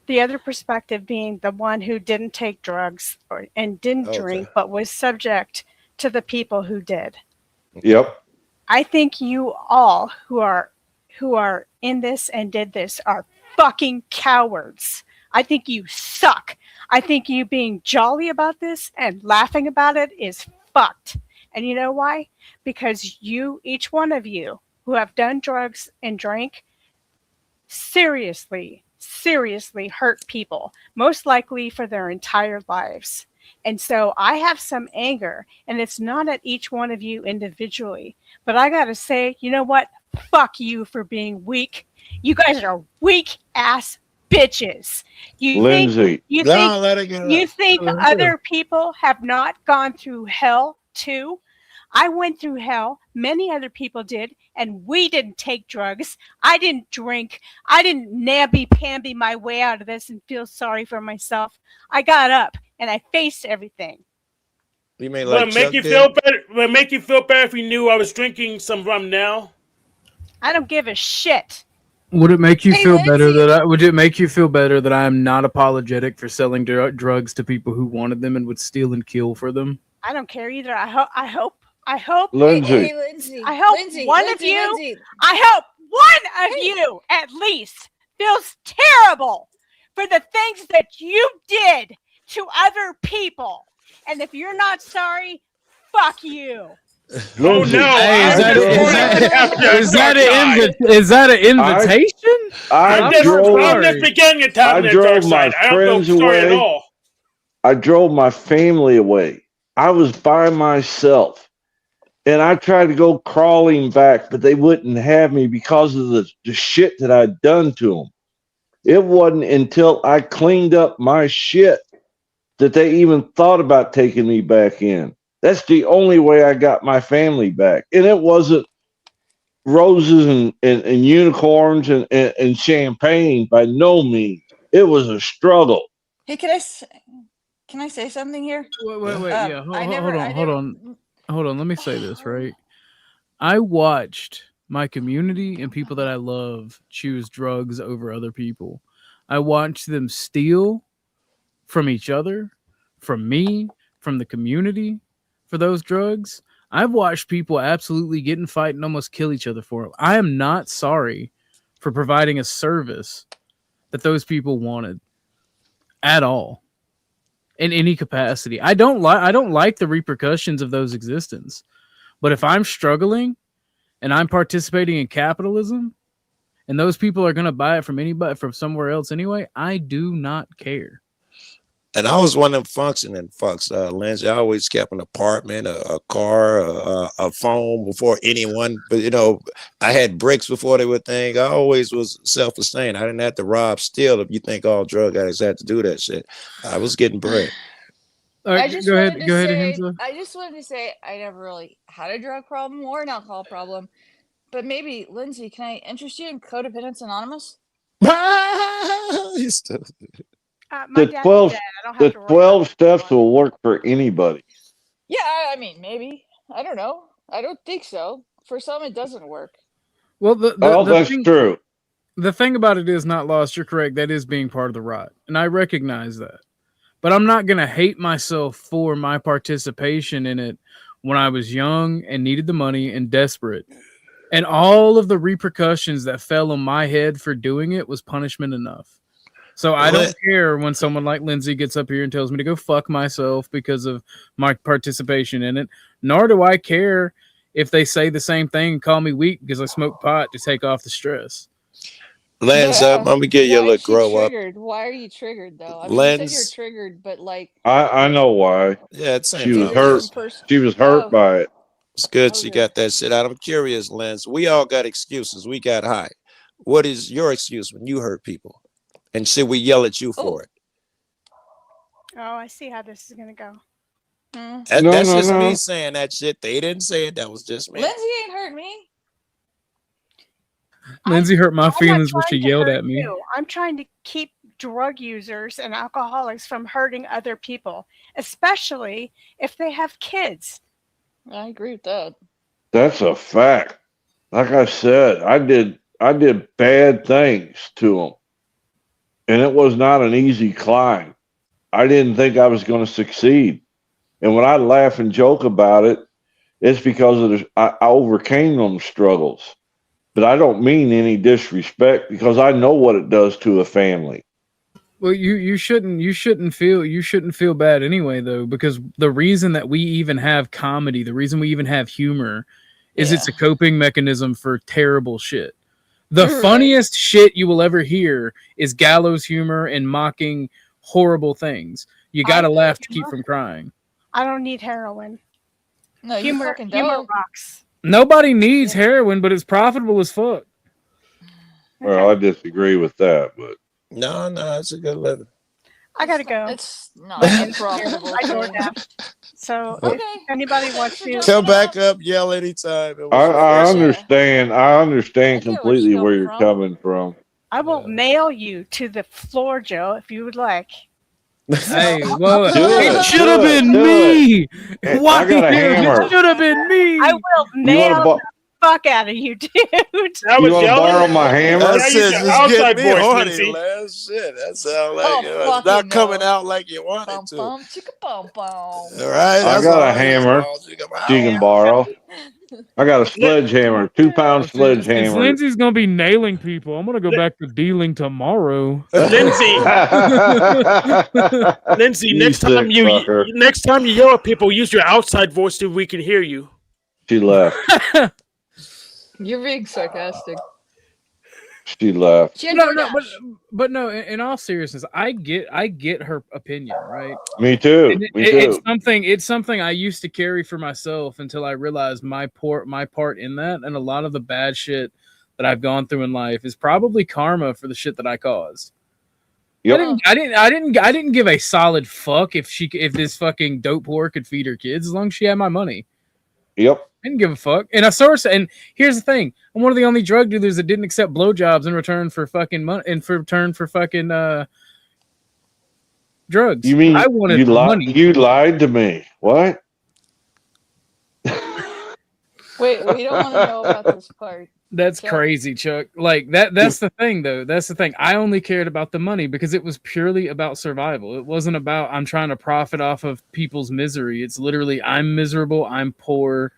Speaker 8: The other perspective being the one who didn't take drugs and didn't drink, but was subject to the people who did.
Speaker 3: Yep.
Speaker 8: I think you all who are in this and did this are fucking cowards. I think you suck. I think you being jolly about this and laughing about it is fucked. And you know why? Because you, each one of you who have done drugs and drank, seriously hurt people, most likely for their entire lives. And so I have some anger, and it's not at each one of you individually, but I got to say, you know what? Fuck you for being weak. You guys are weak ass bitches.
Speaker 3: Lindsay.
Speaker 8: You
Speaker 4: No, let it get
Speaker 8: you
Speaker 4: up.
Speaker 8: think other people have not gone through hell too? I went through hell. Many other people did, and we didn't take drugs. I didn't drink. I didn't namby-pamby my way out of this and feel sorry for myself. I got up and I faced everything.
Speaker 4: You mean
Speaker 5: Will
Speaker 4: like
Speaker 5: it make
Speaker 4: Chuck
Speaker 5: you
Speaker 4: did?
Speaker 5: feel better? Will it make you feel better if you knew I was drinking some rum now?
Speaker 8: I don't give a shit.
Speaker 2: Would it make you
Speaker 7: Hey,
Speaker 2: feel better
Speaker 7: Lindsay.
Speaker 2: would it make you feel better that I am not apologetic for selling drugs to people who wanted them and would steal and kill for them?
Speaker 8: I don't care either. I hope
Speaker 3: Lindsay.
Speaker 7: Hey, Lindsay.
Speaker 8: I hope
Speaker 7: Lindsay,
Speaker 8: one
Speaker 7: Lindsay,
Speaker 8: of you-
Speaker 7: Lindsay.
Speaker 8: I hope one of you at least feels terrible for the things that you did to other people. And if you're not sorry, fuck you.
Speaker 5: Oh
Speaker 3: Lindsay,
Speaker 5: no!
Speaker 2: Hey,
Speaker 5: I'm just going after
Speaker 2: is that
Speaker 5: dark side.
Speaker 2: is that an invitation?
Speaker 5: I'm
Speaker 3: I drove.
Speaker 5: just beginning to tap
Speaker 3: I
Speaker 5: in the
Speaker 3: drove
Speaker 5: dark
Speaker 3: my
Speaker 5: side. I don't
Speaker 3: friends
Speaker 5: feel sorry at
Speaker 3: away.
Speaker 5: all.
Speaker 3: I drove my family away. I was by myself. And I tried to go crawling back, but they wouldn't have me because of the shit that I'd done to them. It wasn't until I cleaned up my shit that they even thought about taking me back in. That's the only way I got my family back. And it wasn't roses and unicorns and champagne by no means. It was a struggle.
Speaker 7: Hey, can I say something here?
Speaker 2: Wait. Yeah, hold on. Let me say this, right? I watched my community and people that I love choose drugs over other people. I watched them steal from each other, from me, from the community for those drugs. I've watched people absolutely get in fight and almost kill each other for it. I am not sorry for providing a service that those people wanted at all in any capacity. I don't like the repercussions of those existence. But if I'm struggling and I'm participating in capitalism and those people are going to buy it from anybody from somewhere else anyway, I do not care.
Speaker 4: And I was one of them functioning fucks, Lindsay. I always kept an apartment, a car, a phone before anyone. But, you know, I had bricks before they were thing. I always was self-sustained. I didn't have to rob, steal. If you think all drug addicts had to do that shit, I was getting bread.
Speaker 2: All right, go ahead, Hensel.
Speaker 7: I just wanted to say I never really had a drug problem or an alcohol problem. But maybe, Lindsay, can I interest you in Codependence Anonymous?
Speaker 8: My
Speaker 3: The
Speaker 8: dad's
Speaker 3: 12
Speaker 8: dead. I don't have
Speaker 3: the
Speaker 8: to worry
Speaker 3: 12
Speaker 8: about
Speaker 3: steps
Speaker 8: it.
Speaker 3: will work for anybody.
Speaker 7: Yeah, I mean, maybe. I don't know. I don't think so. For some, it doesn't work.
Speaker 2: Well,
Speaker 3: That's true.
Speaker 2: The thing about it is, not lost. You're correct. That is being part of the rot, and I recognize that. But I'm not gonna hate myself for my participation in it when I was young and needed the money and desperate, and all of the repercussions that fell on my head for doing it was punishment enough. So I don't care when someone like Lindsay gets up here and tells me to go fuck myself because of my participation in it. Nor do I care if they say the same thing and call me weak because I smoke pot to take off the stress.
Speaker 4: Lens up. Let me get you a little grow up.
Speaker 7: Why are you triggered, though? I mean, you said you're triggered, but like...
Speaker 3: I know why.
Speaker 4: Yeah, it's
Speaker 3: she was hurt. She was hurt by it.
Speaker 4: It's good she got that shit out. I'm curious, Lens. We all got excuses. We got high. What is your excuse when you hurt people? And should we yell at you for it?
Speaker 8: Oh, I see how this is gonna go.
Speaker 4: That's just me saying that shit. They didn't say it. That was just me.
Speaker 7: Lindsay ain't hurt me.
Speaker 2: Lindsay hurt my feelings when she yelled at me.
Speaker 8: I'm trying to keep drug users and alcoholics from hurting other people, especially if they have kids.
Speaker 7: I agree with that.
Speaker 3: That's a fact. Like I said, I did bad things to them. And it was not an easy climb. I didn't think I was going to succeed. And when I laugh and joke about it, it's because I overcame them struggles. But I don't mean any disrespect because I know what it does to a family.
Speaker 2: Well, you shouldn't feel bad anyway, though, because the reason that we even have comedy, the reason we even have humor, is it's a coping mechanism for terrible shit. The
Speaker 7: Right.
Speaker 2: funniest shit you will ever hear is gallows humor and mocking horrible things. You gotta laugh to keep from crying.
Speaker 8: I don't need heroin.
Speaker 7: No, you
Speaker 8: Humor,
Speaker 7: fucking
Speaker 8: humor
Speaker 7: don't.
Speaker 8: rocks.
Speaker 2: Nobody needs heroin, but it's profitable as fuck.
Speaker 3: Well, I disagree with that, but
Speaker 4: No, it's a good living.
Speaker 8: I gotta go.
Speaker 7: It's not a profitable
Speaker 8: I
Speaker 7: thing.
Speaker 8: DoorDash. So
Speaker 7: Okay.
Speaker 8: if anybody wants to,
Speaker 4: Come back up, yell anytime.
Speaker 3: I understand. I
Speaker 7: I
Speaker 3: understand
Speaker 7: get where
Speaker 3: completely
Speaker 7: she's
Speaker 3: where
Speaker 7: coming
Speaker 3: you're
Speaker 7: from.
Speaker 3: coming from.
Speaker 8: I will mail you to the floor, Joe, if you would like.
Speaker 2: Hey, well,
Speaker 3: Do
Speaker 2: it
Speaker 3: it,
Speaker 2: should have
Speaker 3: do it,
Speaker 2: been
Speaker 3: do
Speaker 2: me.
Speaker 3: Hey,
Speaker 2: Why
Speaker 3: I got a
Speaker 2: here?
Speaker 3: hammer.
Speaker 2: It should have been me.
Speaker 8: I will
Speaker 3: You
Speaker 8: nail
Speaker 3: want
Speaker 8: the fuck out of you, dude.
Speaker 5: That
Speaker 3: You
Speaker 5: was
Speaker 3: want to
Speaker 5: yelling.
Speaker 3: borrow my hammer?
Speaker 5: Now
Speaker 4: That's
Speaker 5: use
Speaker 4: it.
Speaker 5: your
Speaker 4: Just
Speaker 5: outside
Speaker 4: get me
Speaker 5: voice,
Speaker 4: horny,
Speaker 5: Lindsay.
Speaker 4: last shit. That sounds like
Speaker 7: Oh,
Speaker 4: it's
Speaker 7: fucking
Speaker 4: not coming
Speaker 7: no.
Speaker 4: out like you want
Speaker 7: Bum
Speaker 4: it to.
Speaker 7: bum chicka bum bum.
Speaker 4: All right,
Speaker 3: I
Speaker 4: that's
Speaker 3: got
Speaker 4: all
Speaker 3: a
Speaker 4: it is,
Speaker 3: hammer.
Speaker 4: ball. You can
Speaker 3: She can borrow. I got a sledgehammer, 2-pound
Speaker 2: Since
Speaker 3: sledgehammer.
Speaker 2: Lindsay's gonna be nailing people, I'm gonna go back to dealing tomorrow.
Speaker 5: Lindsay, Lindsay,
Speaker 3: You
Speaker 5: next time
Speaker 3: sick fucker.
Speaker 5: next time you yell at people, use your outside voice so we can hear you.
Speaker 3: She left.
Speaker 7: You're being sarcastic.
Speaker 3: She left.
Speaker 7: She had
Speaker 2: No,
Speaker 7: DoorDash.
Speaker 2: but no. In all seriousness, I get her opinion, right?
Speaker 3: Me too.
Speaker 2: And
Speaker 3: Me too.
Speaker 2: It's something I used to carry for myself until I realized my part in that, and a lot of the bad shit that I've gone through in life is probably karma for the shit that I caused.
Speaker 3: Yep.
Speaker 2: I didn't give a solid fuck if this fucking dope whore could feed her kids as long as she had my money.
Speaker 3: Yep.
Speaker 2: I didn't give a fuck. And and here's the thing: I'm one of the only drug dealers that didn't accept blowjobs in return for fucking money, in return for fucking drugs.
Speaker 3: You mean
Speaker 2: I wanted
Speaker 3: you
Speaker 2: money?
Speaker 3: You lied to me. What?
Speaker 7: Wait, we don't want to know about this part.
Speaker 2: That's
Speaker 7: Chuck.
Speaker 2: crazy, Chuck. Like that's the thing though. That's the thing. I only cared about the money because it was purely about survival. It wasn't about I'm trying to profit off of people's misery. It's literally I'm miserable, I'm poor.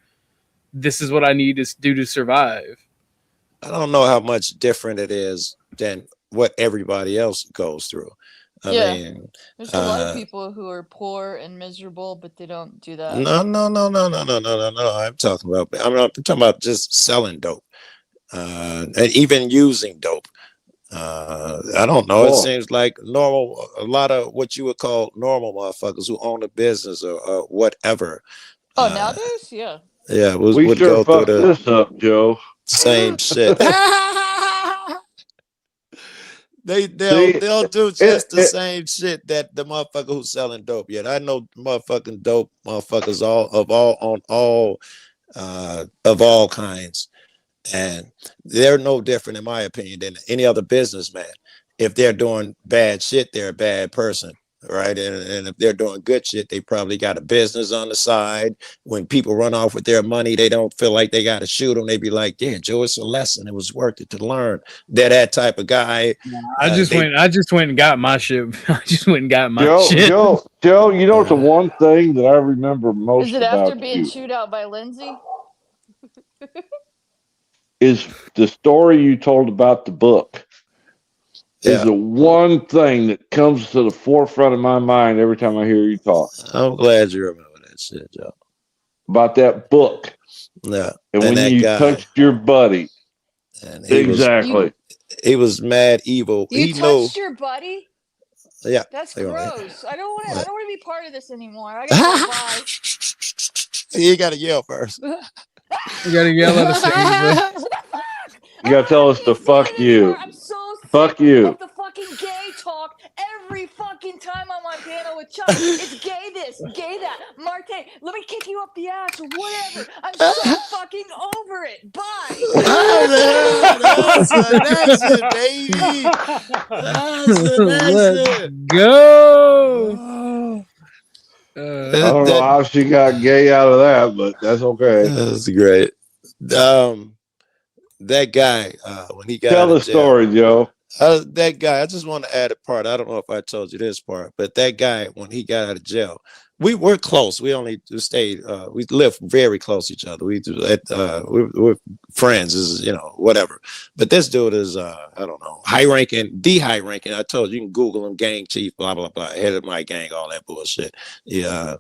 Speaker 2: This is what I need to do to survive.
Speaker 4: I don't know how much different it is than what everybody else goes through. I mean,
Speaker 7: there's a lot of people who are poor and miserable, but they don't do that.
Speaker 4: No. I'm talking about just selling dope, and even using dope. I don't know. It seems like normal. A lot of what you would call normal motherfuckers who own a business or whatever.
Speaker 7: Oh, nowadays, yeah.
Speaker 4: Yeah,
Speaker 3: we
Speaker 4: would
Speaker 3: sure
Speaker 4: go through
Speaker 3: fucked
Speaker 4: the
Speaker 3: this up, Joe.
Speaker 4: same shit. They'll do just the same shit that the motherfucker who's selling dope. Yet I know motherfucking dope motherfuckers of all kinds, and they're no different in my opinion than any other businessman. If they're doing bad shit, they're a bad person, right? And if they're doing good shit, they probably got a business on the side. When people run off with their money, they don't feel like they got to shoot them. They be like, "Yeah, Joe, it's a lesson. It was worth it to learn." They're that type of guy.
Speaker 2: I just went and got my shit. I just went and got my shit.
Speaker 3: Joe, you know the one thing that I remember most
Speaker 7: Is it
Speaker 3: about
Speaker 7: after being
Speaker 3: you
Speaker 7: chewed out by Lindsay?
Speaker 3: is the story you told about the book. Is the one thing that comes to the forefront of my mind every time I hear you talk.
Speaker 4: I'm glad you remember that shit, Joe.
Speaker 3: About that book.
Speaker 4: Yeah.
Speaker 3: And when you touched your buddy.
Speaker 4: And
Speaker 3: he
Speaker 4: was mad evil.
Speaker 7: You touched your buddy?
Speaker 4: Yeah.
Speaker 7: That's gross. I don't want to be part of this anymore. I gotta go bye.
Speaker 4: You gotta yell first.
Speaker 2: You gotta yell at us.
Speaker 3: You gotta tell us to fuck you.
Speaker 7: I'm so
Speaker 3: fuck you.
Speaker 7: Of the fucking gay talk every fucking time I'm on panel with Chuck. It's gay this, gay that. Marte, let me kick you up the ass or whatever. I'm so fucking over it. Bye.
Speaker 4: That's it, baby. That's it.
Speaker 2: Go.
Speaker 3: I don't know how she got gay out of that, but that's okay.
Speaker 4: That's great. That guy, when he got
Speaker 3: tell the story, Joe.
Speaker 4: That guy, I just want to add a part. I don't know if I told you this part, but that guy, when he got out of jail, we were close. We only stayed, we lived very close to each other. We're friends, whatever. But this dude is, I don't know, high ranking. I told you can Google him, gang chief, blah, blah, blah, head of my gang, all that bullshit. Yeah.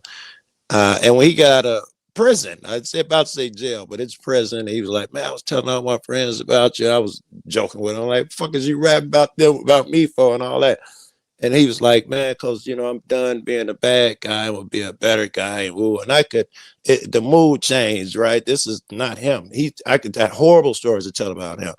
Speaker 4: And when he got out of prison. I'd say about to say jail, but it's prison. He was like, man, I was telling all my friends about you. I was joking with him. I'm like, fuck is you rapping about them, about me for and all that? And he was like, man, because, you know, I'm done being a bad guy. I will be a better guy. And, woo. And I could, the mood changed, right? This is not him. I could have horrible stories to tell about him.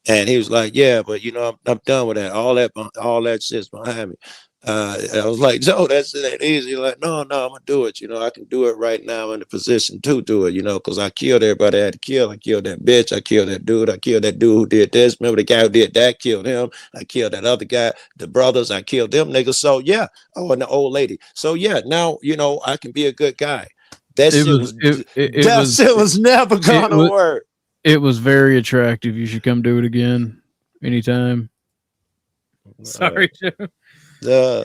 Speaker 4: And he was like, yeah, but, you know, I'm done with that. All that shit's behind me. I was like, Joe, that ain't easy. Like, no, I'm gonna do it. You know, I can do it right now. I'm in the position to do it, you know, because I killed everybody I had to kill. I killed that bitch. I killed that dude. I killed that dude who did this. Remember the guy who did that? Killed him. I killed that other guy, the brothers. I killed them niggas. So, yeah. Oh, and the old lady. So, yeah, now, you know, I can be a good guy. That shit was never gonna work.
Speaker 2: It was very attractive. You should come do it again anytime. Sorry, Joe.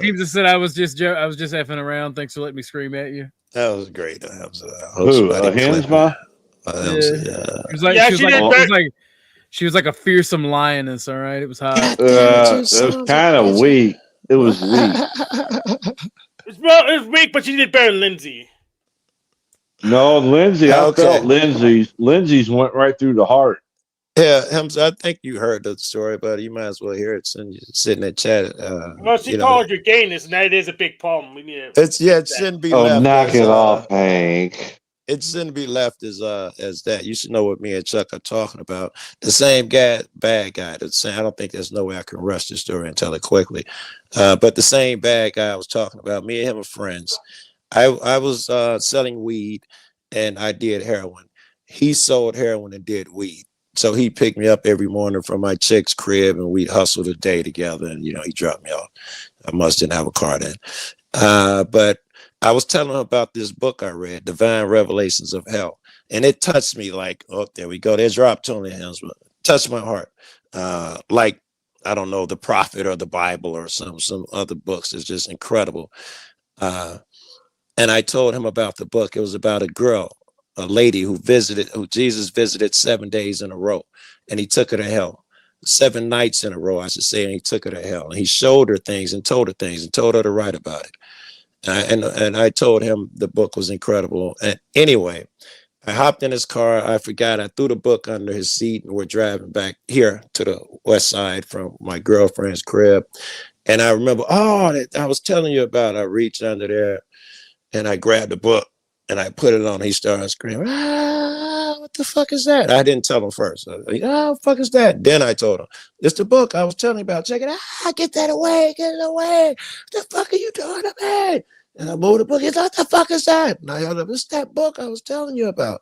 Speaker 2: He just said I was just effing around. Thanks for letting me scream at you.
Speaker 4: That was great. That was
Speaker 3: Who? Hensma?
Speaker 2: She was like a fearsome lioness. All right, it was hot.
Speaker 3: It was kind of weak. It was weak.
Speaker 5: It was weak, but she did better than Lindsay.
Speaker 3: No, Lindsay. I felt Lindsay's went right through the heart.
Speaker 4: Yeah, I think you heard the story, but you might as well hear it since you're sitting there chatting.
Speaker 5: Well, she called you gayness, and that is a big problem. We need
Speaker 4: it shouldn't be left.
Speaker 3: Knock it off, Hank.
Speaker 4: It shouldn't be left as that. You should know what me and Chuck are talking about. The same guy, bad guy. I don't think there's no way I can rush the story and tell it quickly. But the same bad guy I was talking about, me and him are friends. I was selling weed, and I did heroin. He sold heroin and did weed. So he picked me up every morning from my chick's crib, and we'd hustle a day together. And, you know, he dropped me off. I must didn't have a car then. But I was telling him about this book I read, Divine Revelations of Hell. And it touched me like, oh, there we go. There's Rob Tony Helms. Touched my heart. Like, I don't know, The Prophet or the Bible or some other books. It's just incredible. And I told him about the book. It was about a lady who Jesus visited 7 days in a row, and he took her to hell. 7 nights in a row, I should say, and he took her to hell. And he showed her things and told her things and told her to write about it. And I told him the book was incredible. And anyway, I hopped in his car. I forgot. I threw the book under his seat, and we're driving back here to the west side from my girlfriend's crib. And I remember, I was telling you about. I reached under there, and I grabbed the book. And I put it on. He started screaming, what the fuck is that? I didn't tell him first. I was like, what the fuck is that? Then I told him, it's the book I was telling you about. Check it out. Get that away. Get it away. What the fuck are you doing to me? And I moved the book. He's like, what the fuck is that? And I yelled up, it's that book I was telling you about.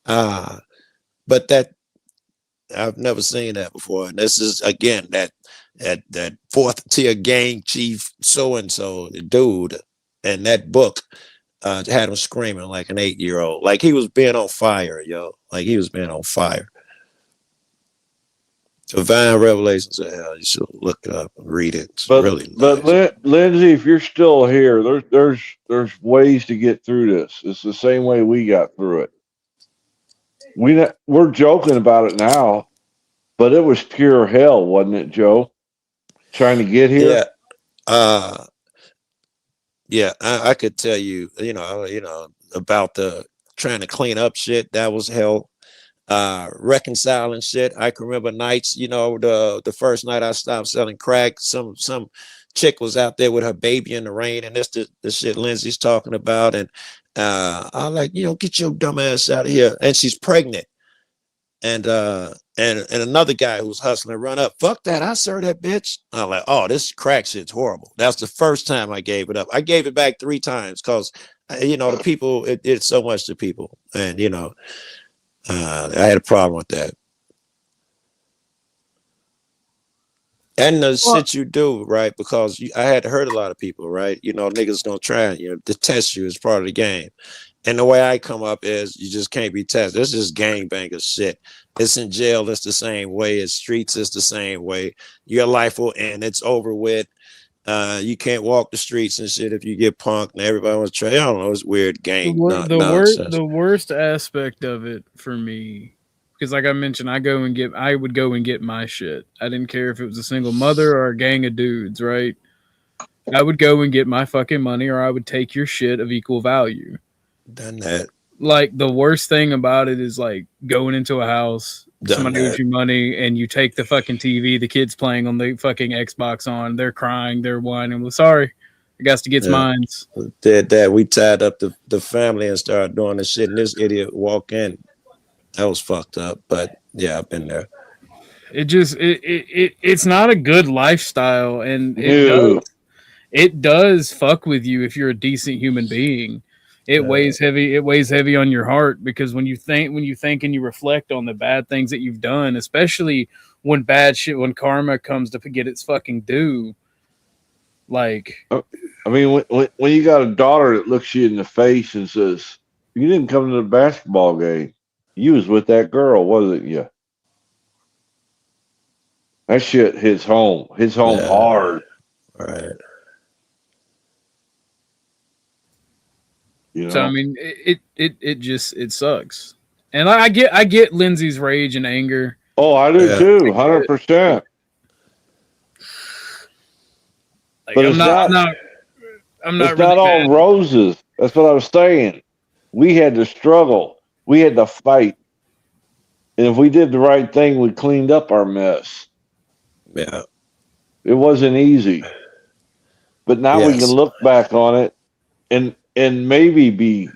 Speaker 4: But that, I've never seen that before. And this is, again, that 4th tier gang chief so-and-so dude. And that book had him screaming like an 8-year-old. Like he was being on fire, yo. Like he was being on fire. Divine Revelations of Hell. You should look it up and read it. It's really nice.
Speaker 3: But Lindsay, if you're still here, there's ways to get through this. It's the same way we got through it. We're joking about it now, but it was pure hell, wasn't it, Joe? Trying to get here?
Speaker 4: Yeah. Yeah, I could tell you, you know, about the trying to clean up shit. That was hell. Reconciling shit. I can remember nights, you know, the first night I stopped selling crack. Some chick was out there with her baby in the rain, and that's the shit Lindsay's talking about. And I like, you know, get your dumb ass out of here. And she's pregnant. And another guy who's hustling, run up, fuck that, I served that bitch. I'm like, oh, this crack shit's horrible. That's the first time I gave it up. I gave it back 3 times because, you know, the people, it did so much to people. And, you know, I had a problem with that. And the shit you do, right? Because I had to hurt a lot of people, right? You know, niggas gonna try, you know, to test you as part of the game. And the way I come up is you just can't be tested. This is gangbanger shit. It's in jail. It's the same way. It's streets. It's the same way. Your life will end. It's over with. You can't walk the streets and shit if you get punked and everybody wants to try. I don't know. It's weird gang.
Speaker 2: The worst aspect of it for me, because like I mentioned, I would go and get my shit. I didn't care if it was a single mother or a gang of dudes, right? I would go and get my fucking money, or I would take your shit of equal value.
Speaker 4: Done that.
Speaker 2: Like the worst thing about it is like going into a house, somebody owes you money, and you take the fucking TV, the kids playing on the fucking Xbox on, they're crying, they're whining. Well, sorry, I got to get mines.
Speaker 4: Did that. We tied up the family and started doing the shit, and this idiot walk in. That was fucked up. But yeah, I've been there.
Speaker 2: It's not a good lifestyle, and it does fuck with you if you're a decent human being. It weighs heavy. It weighs heavy on your heart because when you think and you reflect on the bad things that you've done, especially when when karma comes to get its fucking due. Like,
Speaker 3: I mean, when you got a daughter that looks you in the face and says, "You didn't come to the basketball game. You was with that girl, wasn't you?" That shit hits home. Hits home hard.
Speaker 4: Right.
Speaker 3: You know?
Speaker 2: So I mean, it sucks, and I get Lindsay's rage and anger.
Speaker 3: Oh, I do too, 100%.
Speaker 2: Like,
Speaker 3: But
Speaker 2: I'm not
Speaker 3: it's
Speaker 2: really
Speaker 3: not all
Speaker 2: mad.
Speaker 3: roses. That's what I was saying. We had to struggle. We had to fight, and if we did the right thing, we cleaned up our mess.
Speaker 4: Yeah.
Speaker 3: It wasn't easy, but now we can look back on it and maybe be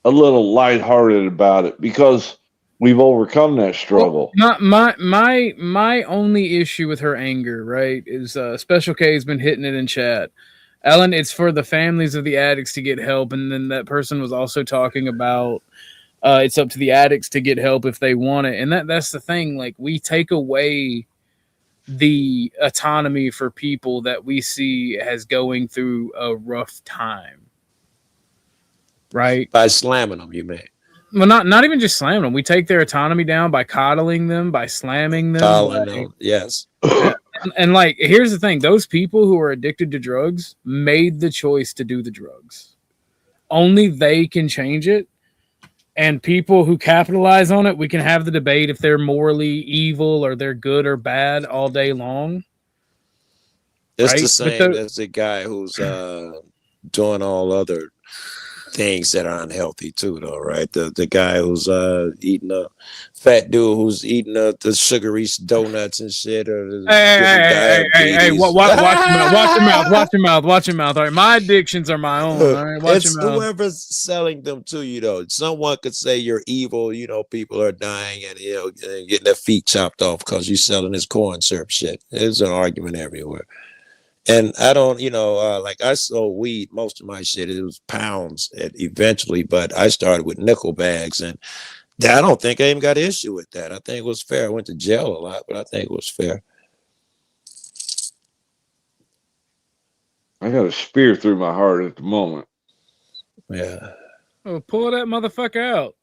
Speaker 3: a little lighthearted about it because we've overcome that struggle.
Speaker 2: Well, my only issue with her anger, right, is Special K has been hitting it in chat. Ellen, it's for the families of the addicts to get help, and then that person was also talking about it's up to the addicts to get help if they want it, and that's the thing. Like, we take away the autonomy for people that we see as going through a rough time. Right?
Speaker 4: By slamming them, you mean?
Speaker 2: Well, not even just slamming them. We take their autonomy down by coddling them, by slamming them.
Speaker 4: Coddling them, yes.
Speaker 2: And like, here's the thing. Those people who are addicted to drugs made the choice to do the drugs. Only they can change it. And people who capitalize on it, we can have the debate if they're morally evil or they're good or bad all day long.
Speaker 4: It's the same as the guy who's doing all other things that are unhealthy too, though, right? The guy who's eating a fat dude who's eating the sugary donuts and shit. Or
Speaker 2: hey, watch your mouth. All right, my addictions are my own. All right, watch
Speaker 4: it's
Speaker 2: your mouth.
Speaker 4: whoever's selling them to you, though. Someone could say you're evil. You know, people are dying and getting their feet chopped off because you're selling this corn syrup shit. There's an argument everywhere. And I don't, like I sold weed, most of my shit, it was pounds eventually, but I started with nickel bags. And I don't think I even got an issue with that. I think it was fair. I went to jail a lot, but I think it was fair.
Speaker 3: I got a spear through my heart at the moment.
Speaker 4: Yeah.
Speaker 2: Oh, pull that motherfucker out.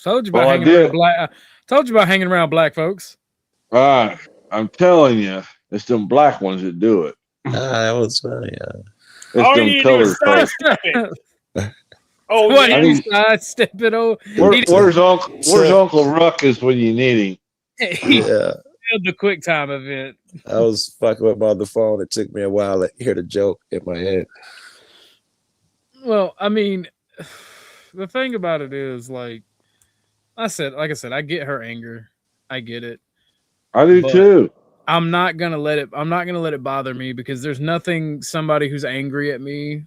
Speaker 2: Told you about hanging around black folks.
Speaker 3: I'm telling you. It's them black ones that do it.
Speaker 4: That was funny.
Speaker 3: It's
Speaker 5: all
Speaker 3: them
Speaker 5: you do is
Speaker 3: color
Speaker 5: sidestep it. Oh,
Speaker 2: what?
Speaker 5: yeah.
Speaker 2: He sidestep it. Oh,
Speaker 3: where's Uncle Ruckus when you need him?
Speaker 2: He failed the quick time event.
Speaker 4: I was fucking with my other phone. It took me a while to hear the joke in my head.
Speaker 2: Well, I mean, the thing about it is, like I said, I get her anger. I get it.
Speaker 3: I do too.
Speaker 2: I'm not gonna let it bother me because there's nothing somebody who's angry at me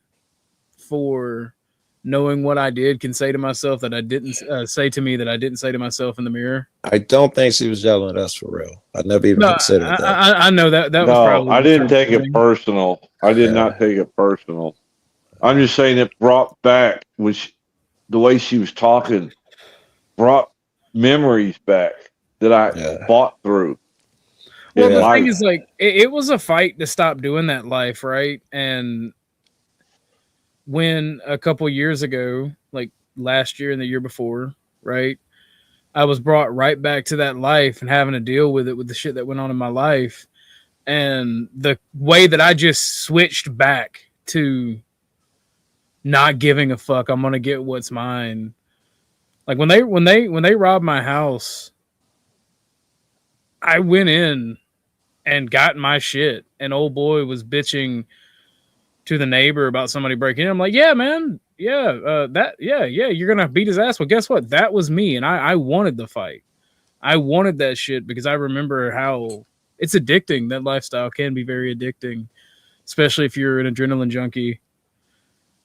Speaker 2: for knowing what I did can say to myself that I didn't say to me that I didn't say to myself in the mirror.
Speaker 4: I don't think she was yelling at us for real. I never even considered that.
Speaker 2: I know that was probably.
Speaker 3: I didn't take it personal. I did not take it personal. I'm just saying it brought back, which the way she was talking brought memories back that I fought through.
Speaker 2: Well, the thing is, like, it was a fight to stop doing that life, right? And when a couple years ago, like last year and the year before, right, I was brought right back to that life and having to deal with it with the shit that went on in my life. And the way that I just switched back to not giving a fuck, I'm gonna get what's mine. Like when they robbed my house, I went in and got my shit, and old boy was bitching to the neighbor about somebody breaking in. I'm like, yeah, man, you're gonna beat his ass. Well, guess what? That was me, and I wanted the fight. I wanted that shit because I remember how it's addicting. That lifestyle can be very addicting, especially if you're an adrenaline junkie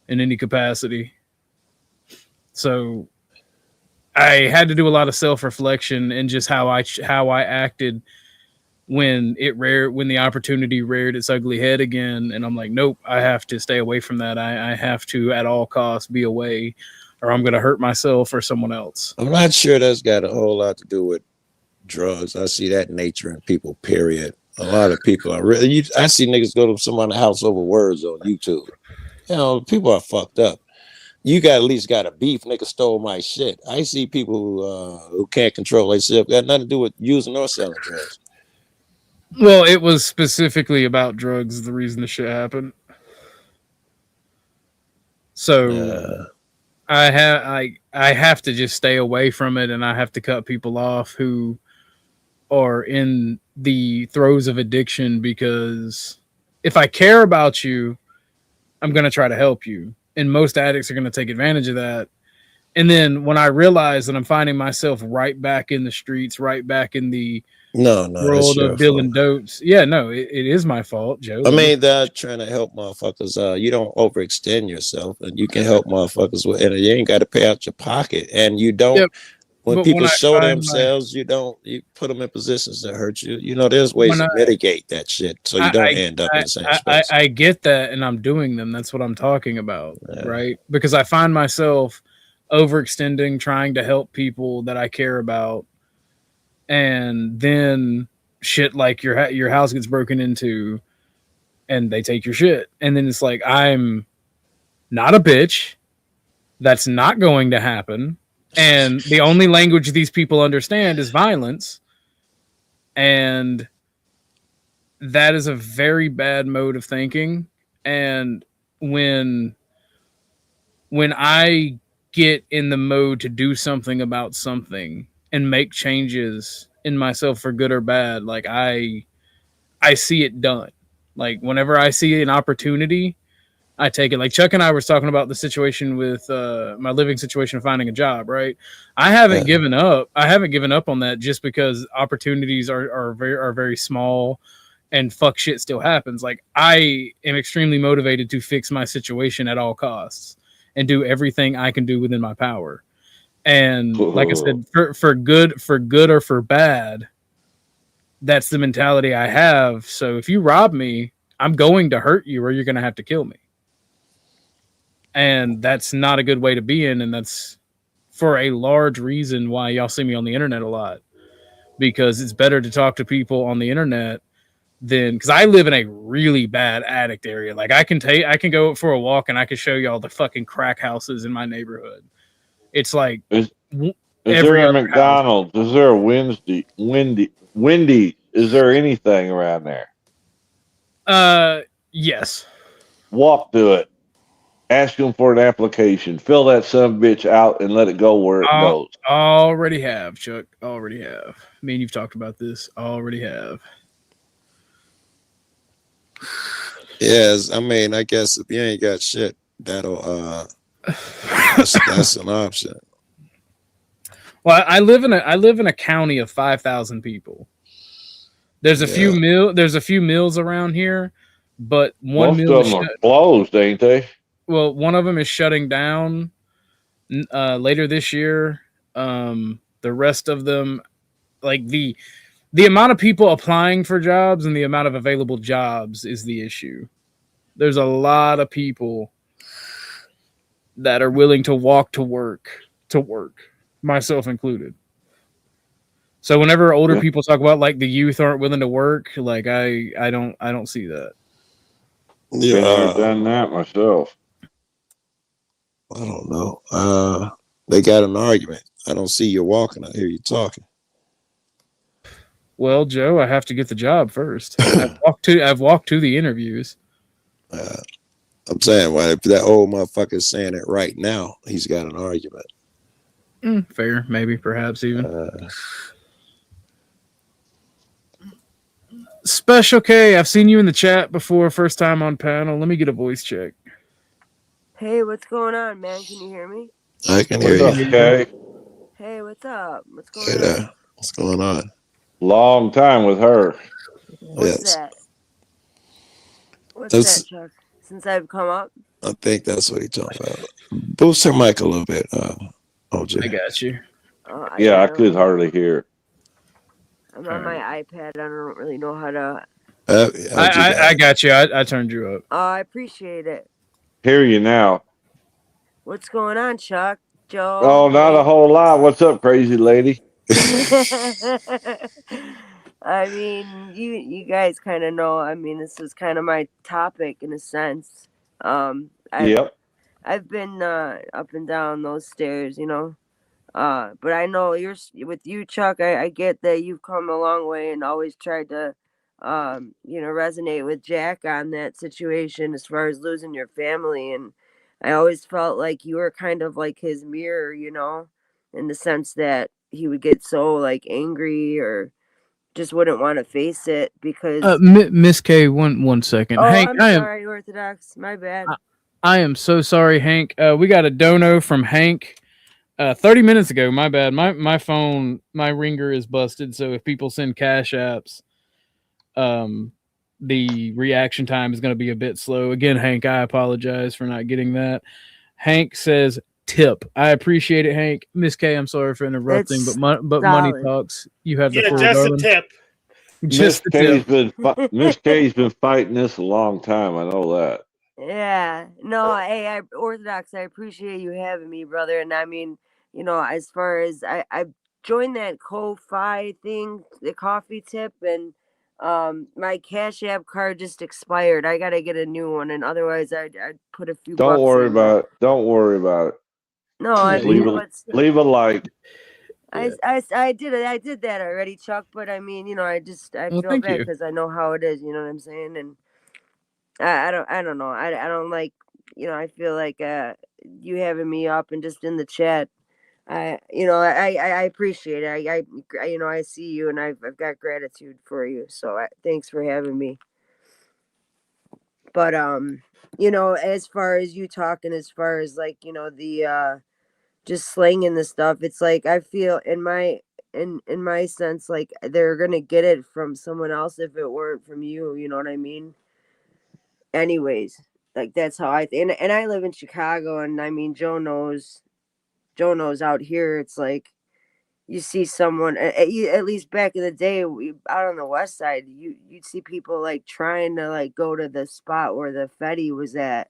Speaker 2: in any capacity. So I had to do a lot of self-reflection and just how I acted when the opportunity reared its ugly head again. And I'm like, nope, I have to stay away from that. I have to at all costs be away, or I'm going to hurt myself or someone else.
Speaker 4: I'm not sure that's got a whole lot to do with drugs. I see that nature in people, period. A lot of people are really, I see niggas go to someone's house over words on YouTube. You know, people are fucked up. You got at least got a beef. Nigga stole my shit. I see people who can't control themselves. Got nothing to do with using or selling drugs.
Speaker 2: Well, it was specifically about drugs. The reason the shit happened. So I have to just stay away from it, and I have to cut people off who are in the throes of addiction, because if I care about you, I'm going to try to help you. And most addicts are going to take advantage of that. And then when I realize that I'm finding myself right back in the streets, right back in the world of dealing dopes. Yeah, no, it is my fault, Joe.
Speaker 4: I mean, they're trying to help motherfuckers. You don't overextend yourself, and you can help motherfuckers with it. You ain't got to pay out your pocket, and you don't. Yep. When people show themselves, you put them in positions that hurt you. You know, there's ways to mitigate that shit so you don't end up in the same space.
Speaker 2: I get that, and I'm doing them. That's what I'm talking about, right? Because I find myself overextending, trying to help people that I care about, and then shit like your house gets broken into, and they take your shit, and then it's like, I'm not a bitch. That's not going to happen. And the only language these people understand is violence. And that is a very bad mode of thinking. And when I get in the mode to do something about something and make changes in myself for good or bad, like I see it done. Like whenever I see an opportunity, I take it. Like Chuck and I was talking about the situation with my living situation of finding a job, right? I haven't given up. I haven't given up on that just because opportunities are very small and fuck shit still happens. Like I am extremely motivated to fix my situation at all costs and do everything I can do within my power. And like I said, for good or for bad, that's the mentality I have. So if you rob me, I'm going to hurt you or you're going to have to kill me. And that's not a good way to be in. And that's for a large reason why y'all see me on the internet a lot, because it's better to talk to people on the internet than, because I live in a really bad addict area. Like I can go for a walk and I can show y'all the fucking crack houses in my neighborhood. It's like,
Speaker 3: is there a McDonald's? House. Is there a Wendy's? Is there anything around
Speaker 2: there? Yes.
Speaker 3: Walk to it. Ask them for an application. Fill that son of a bitch out and let it go where it goes.
Speaker 2: Already have, Chuck. Already have. Me and you've talked about this. Already have.
Speaker 4: Yes, I mean, I guess if you ain't got shit, that'll that's an option.
Speaker 2: Well, I live in a county of 5,000 people. There's a few mills around here, but one mill
Speaker 3: of them are closed, ain't they?
Speaker 2: Well, one of them is shutting down later this year. The rest of them, like the amount of people applying for jobs and the amount of available jobs is the issue. There's a lot of people that are willing to walk to work, myself included. So whenever older people talk about like the youth aren't willing to work, like I don't see that.
Speaker 3: Yeah, I've done that myself.
Speaker 4: I don't know. They got an argument. I don't see you walking. I hear you talking.
Speaker 2: Well, Joe, I have to get the job first. I've walked to the interviews.
Speaker 4: I'm saying, well, if that old motherfucker is saying it right now, he's got an argument.
Speaker 2: Fair, maybe, perhaps even. Special K, I've seen you in the chat before. First time on panel. Let me get a voice check.
Speaker 9: Hey, what's going on, man? Can you hear me?
Speaker 4: I can hear
Speaker 3: What's
Speaker 4: you.
Speaker 3: up, Kay?
Speaker 9: Hey, what's up? What's going
Speaker 4: Hey
Speaker 9: on?
Speaker 4: there. What's going on?
Speaker 3: Long time with her.
Speaker 9: What's
Speaker 4: Yes.
Speaker 9: that? What's
Speaker 4: That's,
Speaker 9: that, Chuck? Since I've come up?
Speaker 4: I think that's what he's talking about. Boost her mic a little bit, OJ.
Speaker 2: I got you.
Speaker 9: Oh,
Speaker 3: Yeah, I
Speaker 9: don't
Speaker 3: could
Speaker 9: know.
Speaker 3: hardly hear.
Speaker 9: I'm on my iPad. I don't really know how to.
Speaker 2: I got you. I turned you up.
Speaker 9: Oh, I appreciate it.
Speaker 3: Hear you now.
Speaker 9: What's going on, Chuck? Joe?
Speaker 3: Oh, not a whole lot. What's up, crazy lady?
Speaker 9: I mean, you guys kind of know. I mean, this is kind of my topic in a sense.
Speaker 3: Yep.
Speaker 9: I've been up and down those stairs, you know. But I know with you, Chuck. I get that you've come a long way and always tried to, resonate with Jack on that situation as far as losing your family. And I always felt like you were kind of like his mirror, you know, in the sense that he would get so like angry or just wouldn't want to face it because.
Speaker 2: Miss K, one second.
Speaker 9: Oh,
Speaker 2: Hank,
Speaker 9: I'm sorry, Orthodox. My bad.
Speaker 2: I am so sorry, Hank. We got a dono from Hank 30 minutes ago. My bad. My phone, my ringer is busted. So if people send cash apps, the reaction time is going to be a bit slow. Again, Hank, I apologize for not getting that. Hank says tip. I appreciate it, Hank. Miss K, I'm sorry for interrupting,
Speaker 9: It's
Speaker 2: but money
Speaker 9: solid.
Speaker 2: talks. You have the
Speaker 5: Yeah,
Speaker 2: floor,
Speaker 5: just a
Speaker 2: darling.
Speaker 5: tip.
Speaker 2: Just the tip.
Speaker 3: Miss K's been fighting this a long time. I know that.
Speaker 9: Yeah, no, hey, Orthodox, I appreciate you having me, brother. And I mean, you know, as far as I joined that Ko-Fi thing, the coffee tip, and my Cash App card just expired. I gotta get a new one, and otherwise I'd put a few
Speaker 3: Don't
Speaker 9: bucks
Speaker 3: worry
Speaker 9: in there.
Speaker 3: about it. Don't worry about it.
Speaker 9: No, I
Speaker 3: Just
Speaker 9: mean,
Speaker 3: leave a like.
Speaker 9: I did that already, Chuck. But I mean, you know, I
Speaker 2: Well,
Speaker 9: feel
Speaker 2: thank
Speaker 9: bad
Speaker 2: you.
Speaker 9: because I know how it is. You know what I'm saying? And I don't know. I don't like, you know, I feel like you having me up and just in the chat. I appreciate it. I you know, I see you and I've got gratitude for you. So thanks for having me. But you know, as far as you talking, as far as like, you know, the just slanging the stuff, it's like I feel in my sense like they're gonna get it from someone else if it weren't from you. You know what I mean? Anyways, like that's how and I live in Chicago, and I mean Joe knows out here it's like you see someone at least back in the day out on the west side you'd see people like trying to like go to the spot where the Fetty was at,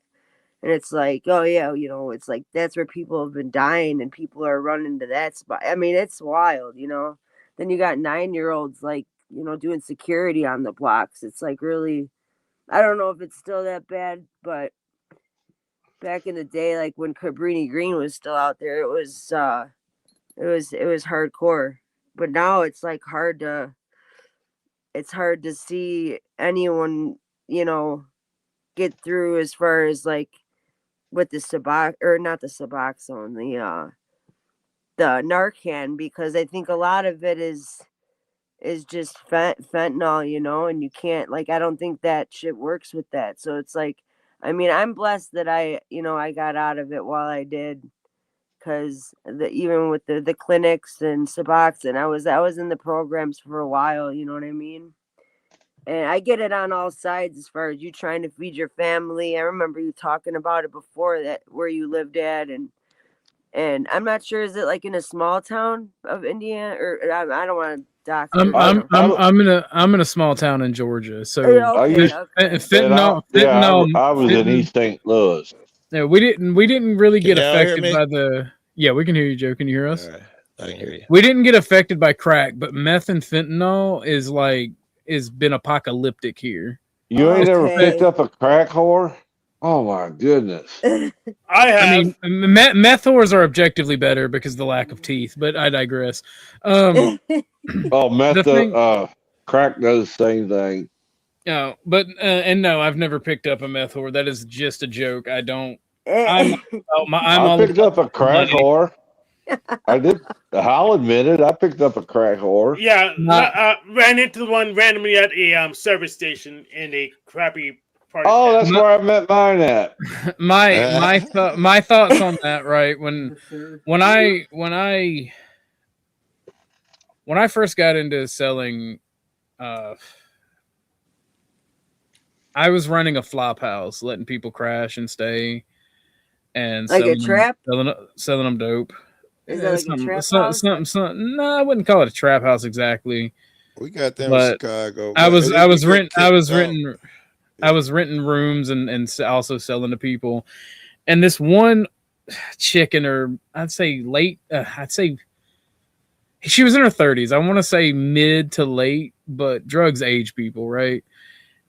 Speaker 9: and it's like, oh yeah, you know, it's like that's where people have been dying and people are running to that spot. I mean, it's wild, you know. Then you got 9-year-olds like, you know, doing security on the blocks. It's like really, I don't know if it's still that bad, but back in the day, like when Cabrini Green was still out there, it was hardcore. But now it's like hard to see anyone, you know, get through as far as like with the not the Suboxone, the Narcan, because I think a lot of it is just fentanyl, you know, and you can't, like, I don't think that shit works with that. So it's like, I mean, I'm blessed that I got out of it while I did, because even with the clinics and Suboxone, I was in the programs for a while, you know what I mean? And I get it on all sides as far as you trying to feed your family. I remember you talking about it before, that where you lived at, and I'm not sure, is it like in a small town of Indiana, or I don't want to dox.
Speaker 2: I'm in a small town in Georgia, so fentanyl.
Speaker 3: I was in East St. Louis.
Speaker 2: No, we didn't really get
Speaker 4: Can y'all hear
Speaker 2: affected
Speaker 4: me?
Speaker 2: by the. Yeah, we can hear you, Joe. Can you hear us?
Speaker 4: All right. I can hear you.
Speaker 2: We didn't get affected by crack, but meth and fentanyl is been apocalyptic here.
Speaker 3: You ain't ever picked up a crack whore? Oh my goodness!
Speaker 5: I have.
Speaker 2: I mean, meth whores are objectively better because of the lack of teeth, but I digress.
Speaker 3: Oh, crack does the same thing.
Speaker 2: No, but and no, I've never picked up a meth whore. That is just a joke. I don't. I
Speaker 3: picked up a crack whore. I did. I'll admit it. I picked up a crack whore.
Speaker 5: Yeah, ran into one randomly at a service station in a crappy part of
Speaker 3: Oh,
Speaker 5: town.
Speaker 3: that's where I met mine at.
Speaker 2: My thoughts on that, right? When I first got into selling, I was running a flop house, letting people crash and stay, and
Speaker 9: Like a trap?
Speaker 2: selling them dope.
Speaker 9: Is that like a trap house?
Speaker 2: Something. No, I wouldn't call it a trap house exactly.
Speaker 4: We got them in
Speaker 2: But
Speaker 4: Chicago.
Speaker 2: I was renting
Speaker 4: Yeah.
Speaker 2: rooms and also selling to people. And this one chick in her, I'd say she was in her 30s. I want to say mid to late, but drugs age people, right?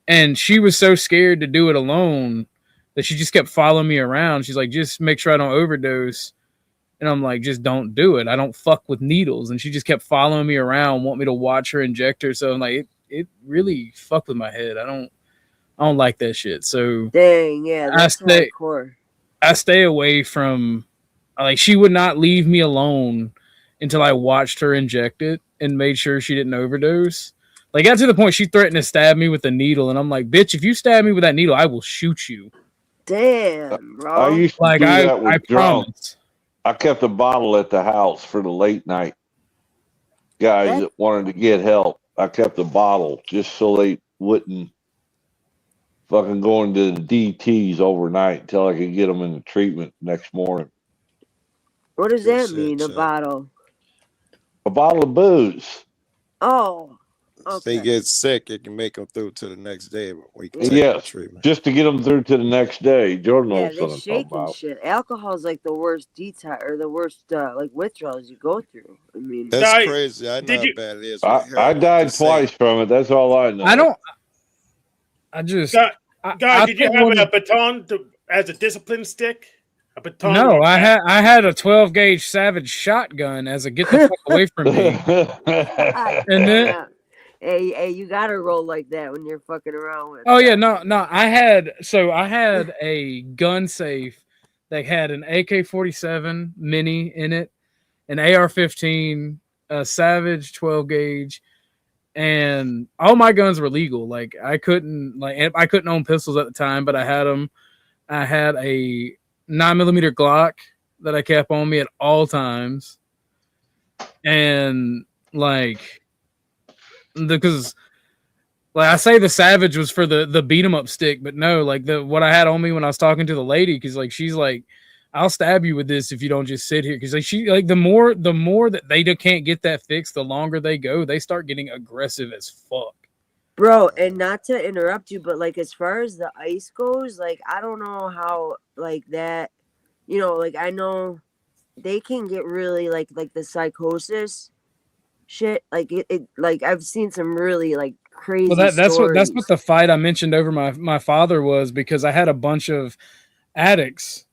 Speaker 2: And she was so scared to do it alone that she just kept following me around. She's like, just make sure I don't overdose. And I'm like, just don't do it. I don't fuck with needles. And she just kept following me around, want me to watch her inject her. So I'm like, it really fucked with my head. I don't like that shit. So
Speaker 9: Dang, yeah, that's hardcore.
Speaker 2: I stay away from, like, she would not leave me alone until I watched her inject it and made sure she didn't overdose. Like, got to the point she threatened to stab me with a needle, and I'm like, bitch, if you stab me with that needle, I will shoot you.
Speaker 9: Damn, bro.
Speaker 3: I used to
Speaker 2: Like,
Speaker 3: do that with
Speaker 2: I
Speaker 3: drunk.
Speaker 2: promise.
Speaker 3: I kept a bottle at the house for the late night guys that wanted to get help. I kept a bottle just so they wouldn't fucking go into the DTs overnight until I could get them into treatment next morning.
Speaker 9: What does that mean, a bottle?
Speaker 3: A bottle of booze.
Speaker 9: Oh,
Speaker 4: If they get sick, it can make them through to the next day. We can take
Speaker 3: Yes,
Speaker 4: treatment.
Speaker 3: just to get them through to the next day. Jordan
Speaker 9: yeah,
Speaker 3: knows
Speaker 9: they
Speaker 3: what I'm
Speaker 9: shake
Speaker 3: talking
Speaker 9: and
Speaker 3: about.
Speaker 9: shit. Alcohol is like the worst detox or the worst like withdrawals you go through. I mean,
Speaker 4: That's crazy. I know how bad it is.
Speaker 3: I died twice from it. That's all I know.
Speaker 5: Guy, did you have a baton as a discipline stick? A baton?
Speaker 2: No, I had a 12 gauge Savage shotgun as a get the fuck away from me. And then,
Speaker 9: hey, you gotta roll like that when you're fucking around with.
Speaker 2: oh yeah, no, I had a gun safe that had an AK-47 mini in it, an AR-15, a Savage 12 gauge, and all my guns were legal. Like I couldn't own pistols at the time, but I had them. I had a 9mm Glock that I kept on me at all times, and because I say the Savage was for the beat 'em up stick, but no, like what I had on me when I was talking to the lady, because like she's like, I'll stab you with this if you don't just sit here, because like the more that they can't get that fixed, the longer they go, they start getting aggressive as fuck.
Speaker 9: Bro, and not to interrupt you, but like as far as the ice goes, like I don't know how like that, like I know they can get really like the psychosis shit. Like it like I've seen some really like crazy
Speaker 2: that's
Speaker 9: stories.
Speaker 2: what the fight I mentioned over my father was, because I had a bunch of addicts,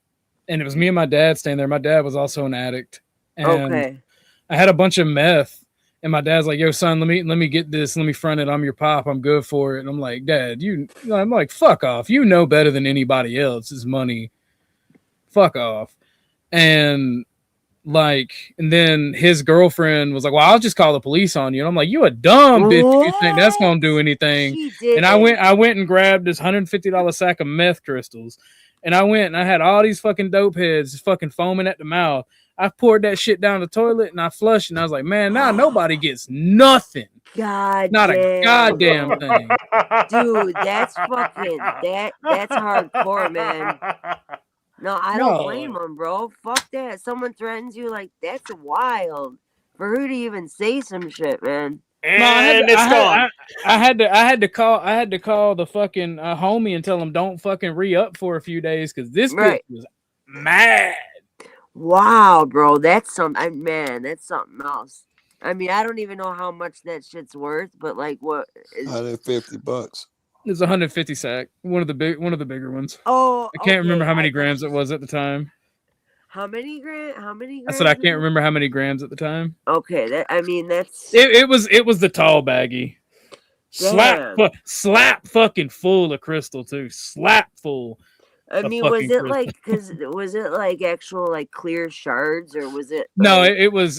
Speaker 2: and it was me and my dad staying there. My dad was also an addict, and I had a bunch of meth. And my dad's like, yo, son, let me get this. Let me front it. I'm your pop. I'm good for it. And I'm like, Dad, I'm like, fuck off. You know better than anybody else. It's money. Fuck off. And then his girlfriend was like, well, I'll just call the police on you. And I'm like, you a dumb bitch if you think that's going to do anything. And I went and grabbed this $150 sack of meth crystals. And I went and I had all these fucking dope heads fucking foaming at the mouth. I poured that shit down the toilet and I flushed, and I was like, man, now nobody gets nothing. Not a goddamn thing.
Speaker 9: Dude, that's fucking that's hardcore, man. No, I don't blame them, bro. Fuck that. Someone threatens you, like, that's wild. For who to even say some shit, man.
Speaker 5: And it's gone.
Speaker 2: I had to call the fucking homie and tell him don't fucking re-up for a few days, because this bitch was mad.
Speaker 9: Wow, bro, that's something else. I mean, I don't even know how much that shit's worth, but like, what is
Speaker 4: $150?
Speaker 2: It's 150 sack, one of the bigger ones.
Speaker 9: Oh,
Speaker 2: I can't remember how many grams it was at the time.
Speaker 9: How many grams?
Speaker 2: I said I can't remember how many grams at the time.
Speaker 9: Okay, that's
Speaker 2: it was the tall baggie. Slap fucking full of crystal too. Slap full.
Speaker 9: I mean, was it like actual like clear shards, or was it?
Speaker 2: No, it was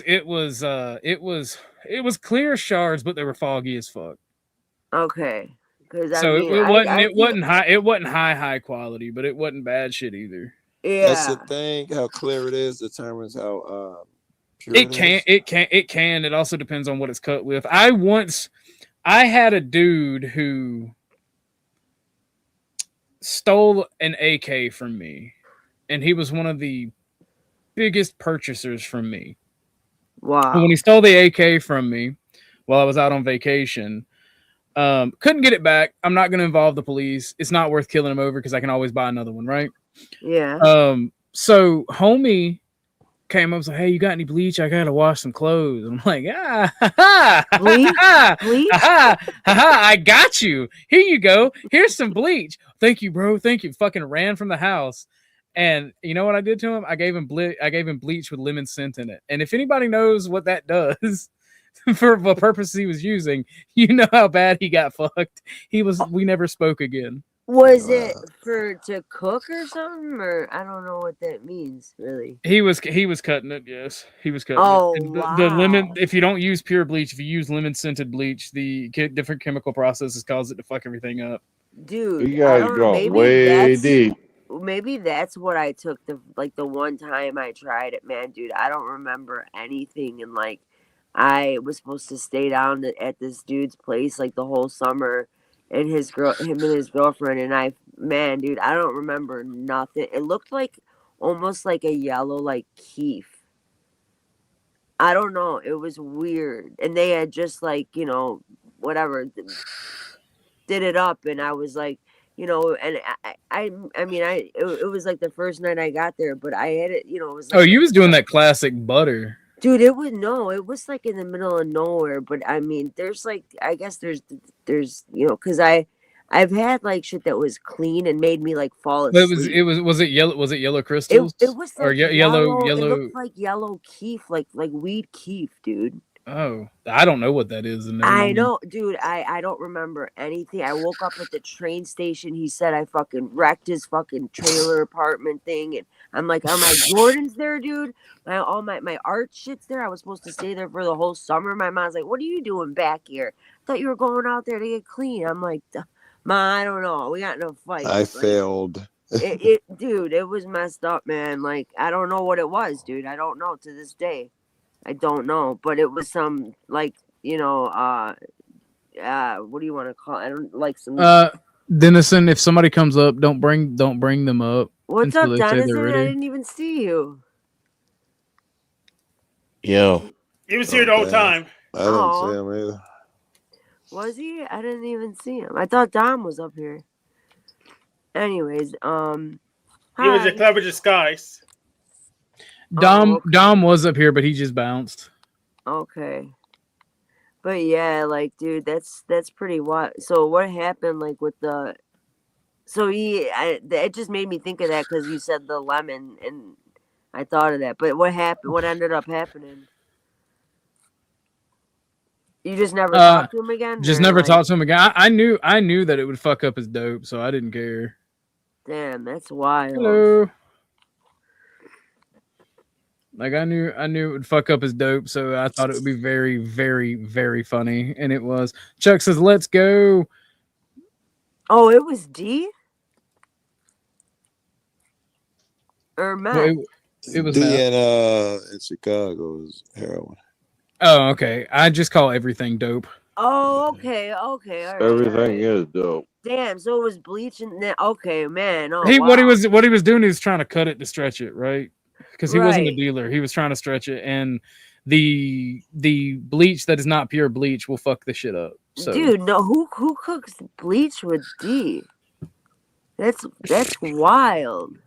Speaker 2: clear shards, but they were foggy as fuck.
Speaker 9: Okay, Because I
Speaker 2: So
Speaker 9: mean,
Speaker 2: it wasn't high quality, but it wasn't bad shit either.
Speaker 4: That's the
Speaker 9: yeah.
Speaker 4: thing. How clear it is determines how pure it is.
Speaker 2: It can. It also depends on what it's cut with. I had a dude who stole an AK from me, and he was one of the biggest purchasers from me.
Speaker 9: Wow.
Speaker 2: And when he stole the AK from me while I was out on vacation, couldn't get it back. I'm not going to involve the police. It's not worth killing him over because I can always buy another one, right?
Speaker 9: Yeah.
Speaker 2: So homie came up and was like, "Hey, you got any bleach? I gotta wash some clothes." I'm like,
Speaker 9: Bleach? Bleach?
Speaker 2: I got you. Here you go. Here's some bleach. Thank you, bro. Thank you. Fucking ran from the house. And you know what I did to him? I gave him bleach with lemon scent in it. And if anybody knows what that does for the purpose he was using, you know how bad he got fucked. We never spoke again.
Speaker 9: Was it to cook or something, or I don't know what that means really.
Speaker 2: He was cutting it. Yes, he was cutting
Speaker 9: Oh,
Speaker 2: it.
Speaker 9: wow.
Speaker 2: The lemon. If you don't use pure bleach, if you use lemon scented bleach, the different chemical processes cause it to fuck everything up.
Speaker 9: Dude,
Speaker 3: You guys go way deep.
Speaker 9: Maybe that's what I took the one time I tried it, man, dude. I don't remember anything, and like I was supposed to stay down at this dude's place like the whole summer, and him and his girlfriend, and man, dude, I don't remember nothing. It looked like almost like a yellow like keef. I don't know. It was weird, and they had just like whatever did it up, and I was like. And it was like the first night I got there, but I had it, it was like,
Speaker 2: you was doing that classic butter.
Speaker 9: Dude, it was like in the middle of nowhere, but I mean, there's like, I guess there's, cause I've had like shit that was clean and made me like fall asleep.
Speaker 2: Was it yellow crystals?
Speaker 9: It was like
Speaker 2: or yellow.
Speaker 9: It looked like yellow keef, like weed keef, dude.
Speaker 2: Oh, I don't know what that is.
Speaker 9: I know, dude. I don't remember anything. I woke up at the train station. He said I fucking wrecked his fucking trailer apartment thing, and I'm like, are my Jordans there, dude? My art shit's there. I was supposed to stay there for the whole summer. My mom's like, what are you doing back here? I thought you were going out there to get clean. I'm like, Ma, I don't know. We got no fight.
Speaker 4: I failed.
Speaker 9: Dude, it was messed up, man. Like, I don't know what it was, dude. I don't know to this day. I don't know, but it was some like what do you want to call it? I don't like some
Speaker 2: Denison. If somebody comes up, don't bring them up.
Speaker 9: What's up, Denison? I didn't even see you.
Speaker 4: Yo,
Speaker 5: he was here the whole time.
Speaker 4: I didn't see him either.
Speaker 9: Was he? I didn't even see him. I thought Dom was up here. Anyways,
Speaker 5: he was a clever disguise.
Speaker 2: Dom was up here, but he just bounced.
Speaker 9: Okay. But yeah, like, dude, that's pretty wild. So what happened, like, with the... So it just made me think of that because you said the lemon, and I thought of that. But what happened? What ended up happening? You just never talked to him again?
Speaker 2: Just never talked to him again. I knew that it would fuck up his dope, so I didn't care.
Speaker 9: Damn, that's wild.
Speaker 2: Hello. Like I knew it would fuck up his dope, so I thought it would be very, very, very funny, and it was. Chuck says, "Let's go."
Speaker 9: Oh, it was D or Matt?
Speaker 2: Well, it was
Speaker 4: D
Speaker 2: Matt.
Speaker 4: in Chicago is heroin.
Speaker 2: Oh, okay. I just call everything dope.
Speaker 9: Oh, okay. All right,
Speaker 3: Everything is dope.
Speaker 9: Damn, so it was bleaching. Okay, man. Oh,
Speaker 2: What he was doing, he was trying to cut it to stretch it, right? Because he wasn't a dealer. He was trying to stretch it, and the bleach that is not pure bleach will fuck the shit up. So.
Speaker 9: Dude, no, who cooks bleach with D? That's wild.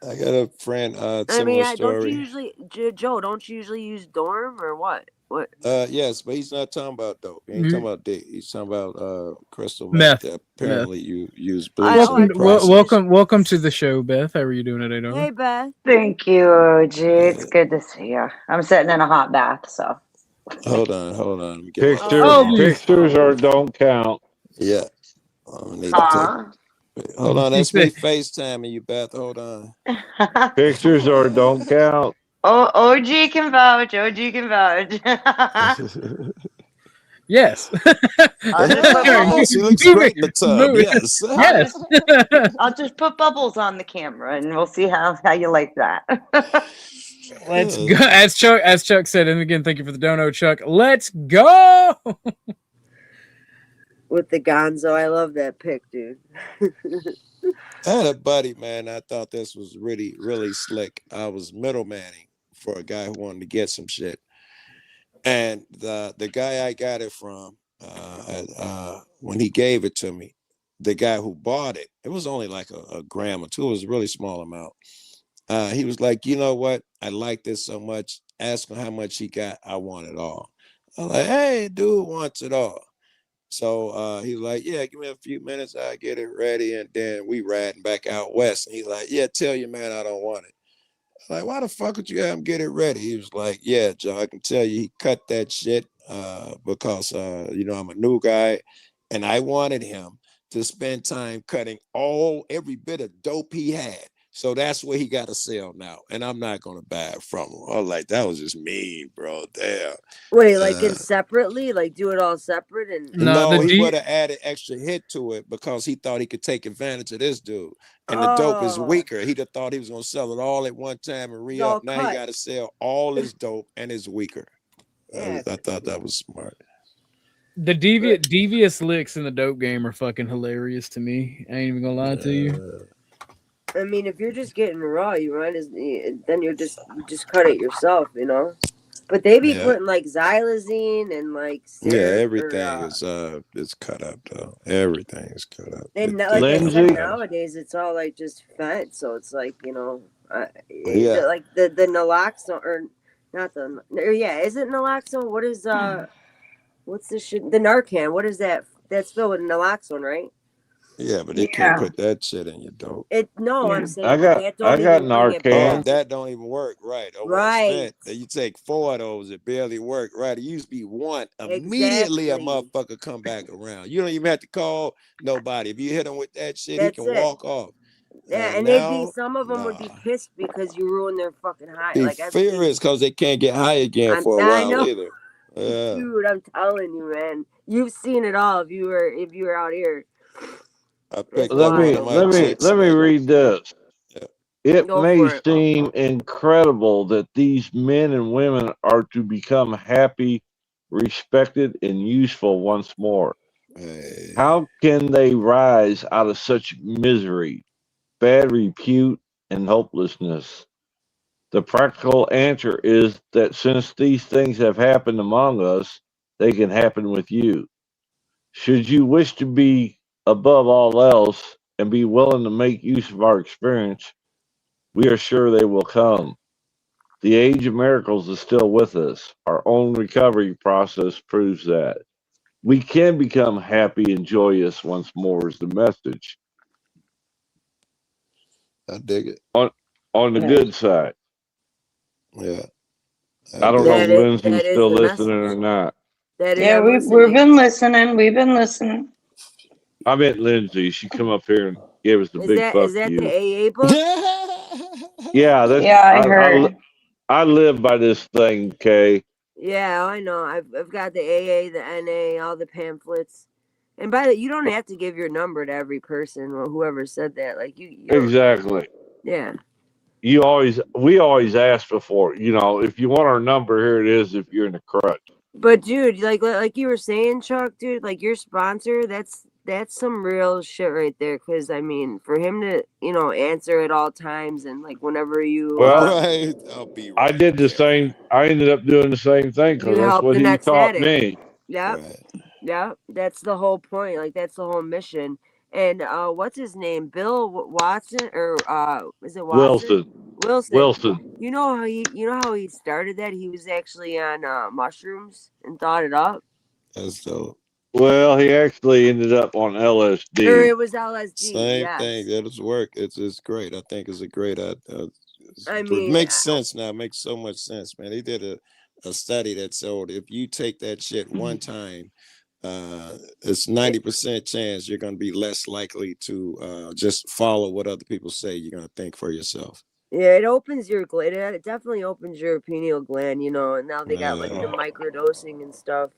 Speaker 4: I got a friend.
Speaker 9: I mean,
Speaker 4: story.
Speaker 9: don't you usually, Joe? Don't you usually use Dorm or what? What?
Speaker 4: Yes, but he's not talking about dope. He ain't talking about D. He's talking about crystal
Speaker 2: meth.
Speaker 4: Apparently, you use bleach.
Speaker 2: Welcome to the show, Beth. How are you doing today, darling?
Speaker 9: Hey, Beth.
Speaker 10: Thank you, G. It's good to see you. I'm sitting in a hot bath, so.
Speaker 4: Hold on.
Speaker 3: Pictures or don't count.
Speaker 4: Yeah. Hold on, that's me FaceTiming you, Beth. Hold on.
Speaker 3: Pictures or don't count.
Speaker 10: OG can vouch.
Speaker 2: Yes.
Speaker 10: I'll just put
Speaker 2: Sure,
Speaker 10: bubbles.
Speaker 4: She looks
Speaker 2: move
Speaker 4: great
Speaker 2: it,
Speaker 4: in the tub.
Speaker 2: move it.
Speaker 4: Yes.
Speaker 2: Yes.
Speaker 10: I'll just put bubbles on the camera, and we'll see how you like that.
Speaker 2: Let's go. As Chuck said, and again, thank you for the dono, Chuck. Let's go.
Speaker 9: With the Gonzo, I love that pick, dude.
Speaker 4: I had a buddy, man. I thought this was really, really slick. I was middlemaning for a guy who wanted to get some shit. And the guy I got it from, when he gave it to me, the guy who bought it, it was only like a gram or two. It was a really small amount. He was like, you know what? I like this so much. Ask him how much he got. I want it all. I'm like, hey, dude wants it all. So he was like, yeah, give me a few minutes. I'll get it ready. And then we riding back out west. And he's like, yeah, tell your man I don't want it. I'm like, why the fuck would you have him get it ready? He was like, yeah, Joe, I can tell you he cut that shit because, I'm a new guy. And I wanted him to spend time cutting every bit of dope he had. So that's where he got to sell now. And I'm not going to buy it from him. I was like, that was just mean, bro. Damn.
Speaker 9: Wait, like in separately? Like do it all separate? And
Speaker 4: No, he would have added extra hit to it because he thought he could take advantage of this dude. And the dope is weaker. He'd have thought he was going to sell it all at one time and re-up. Now he got to sell all his dope and it's weaker. I thought that was smart.
Speaker 2: The devious licks in the dope game are fucking hilarious to me. I ain't even gonna lie to you.
Speaker 9: I mean, if you're just getting raw, then you just cut it yourself, you know. But they be putting like xylazine and like
Speaker 4: everything is cut up though. Everything is cut up.
Speaker 9: And like I said, nowadays it's all like just fent, so it's like like the naloxone or not is it naloxone? What is what's the shit? The Narcan? What is that? That's filled with naloxone, right?
Speaker 4: Yeah, but they can't put that shit in your dope.
Speaker 9: I'm saying
Speaker 3: I got Narcan.
Speaker 4: Oh, that don't even work, right? Right. You take 4 of those, it barely work, right? It used to be one. Immediately a motherfucker come back around. You don't even have to call nobody. If you hit him with that shit, he can walk off.
Speaker 9: Yeah, and some of them would be pissed because you ruined their fucking high.
Speaker 4: Like furious because they can't get high again for a while either.
Speaker 9: Dude, I'm telling you, man. You've seen it all if you were out here.
Speaker 3: Let me read this. It may seem incredible that these men and women are to become happy, respected, and useful once more. How can they rise out of such misery, bad repute, and hopelessness? The practical answer is that since these things have happened among us, they can happen with you. Should you wish to be above all else and be willing to make use of our experience, we are sure they will come. The age of miracles is still with us. Our own recovery process proves that. We can become happy and joyous once more is the message.
Speaker 4: I dig it.
Speaker 3: On the good side.
Speaker 4: Yeah.
Speaker 3: I don't know if Lindsay's still listening or not.
Speaker 10: We've been listening. We've been listening.
Speaker 3: I meant Lindsay. She come up here and gave us the big fuck
Speaker 9: Is that
Speaker 3: you.
Speaker 9: the AA book?
Speaker 3: Yeah,
Speaker 10: I heard.
Speaker 3: I live by this thing, Kay.
Speaker 9: Yeah, I know. I've got the AA, the NA, all the pamphlets. And by the you don't have to give your number to every person or whoever said that. Like you
Speaker 3: Exactly.
Speaker 9: Yeah.
Speaker 3: We always ask before, if you want our number, here it is if you're in a crutch.
Speaker 9: But dude, like you were saying, Chuck, dude, like your sponsor, that's some real shit right there. Because I mean, for him to answer at all times and like whenever you
Speaker 3: I did the same. I ended up doing the same thing because that's what he taught me.
Speaker 9: Yeah, yeah, that's the whole point. Like that's the whole mission. And what's his name? Bill Watson or is it Watson? Wilson. You know how he started that? He was actually on mushrooms and thought it up.
Speaker 4: That's dope.
Speaker 3: Well, he actually ended up on LSD.
Speaker 9: Or it was LSD.
Speaker 4: Same thing. That is work. It's great. I think it's a great. It makes sense now. It makes so much sense, man. They did a study that showed if you take that shit one time, it's 90% chance you're going to be less likely to just follow what other people say. You're going to think for yourself.
Speaker 9: Yeah, it opens your gland. It definitely opens your pineal gland, and now they got like the microdosing and stuff.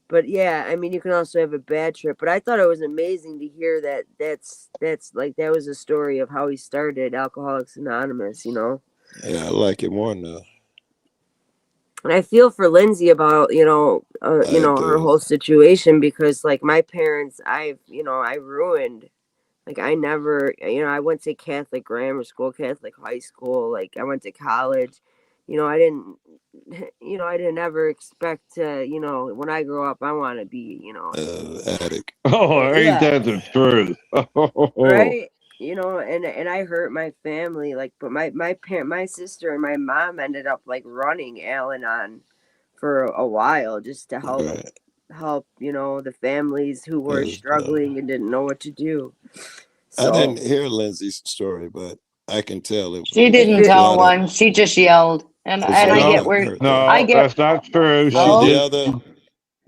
Speaker 9: But But yeah, I mean, you can also have a bad trip. But I thought it was amazing to hear that that's like that was a story of how he started Alcoholics Anonymous, you know.
Speaker 4: Yeah, I like it more now.
Speaker 9: And I feel for Lindsay about,
Speaker 4: I
Speaker 9: her
Speaker 4: do.
Speaker 9: whole situation, because like my parents, I ruined. Like I never, I went to Catholic grammar school, Catholic high school, like I went to college. I didn't, I didn't ever expect to, when I grow up, I want to be,
Speaker 4: Addict.
Speaker 3: Oh, ain't
Speaker 9: yeah,
Speaker 3: that the truth?
Speaker 9: right. And I hurt my family, like, but my sister and my mom ended up like running Al-Anon for a while just to help
Speaker 4: Right.
Speaker 9: the families who were
Speaker 4: Yes,
Speaker 9: struggling and didn't know what to do.
Speaker 4: I didn't
Speaker 9: So
Speaker 4: hear Lindsay's story, but I can tell it
Speaker 10: She
Speaker 9: if
Speaker 10: didn't
Speaker 9: it,
Speaker 4: was a
Speaker 10: tell
Speaker 4: lot of
Speaker 10: one. She just yelled. And
Speaker 4: it's a
Speaker 10: I
Speaker 4: lot
Speaker 10: get
Speaker 3: No,
Speaker 4: of
Speaker 10: where
Speaker 4: hurt there.
Speaker 10: I
Speaker 3: no,
Speaker 10: get
Speaker 3: that's not true. She
Speaker 4: But
Speaker 9: oh,
Speaker 4: the
Speaker 3: did.
Speaker 4: other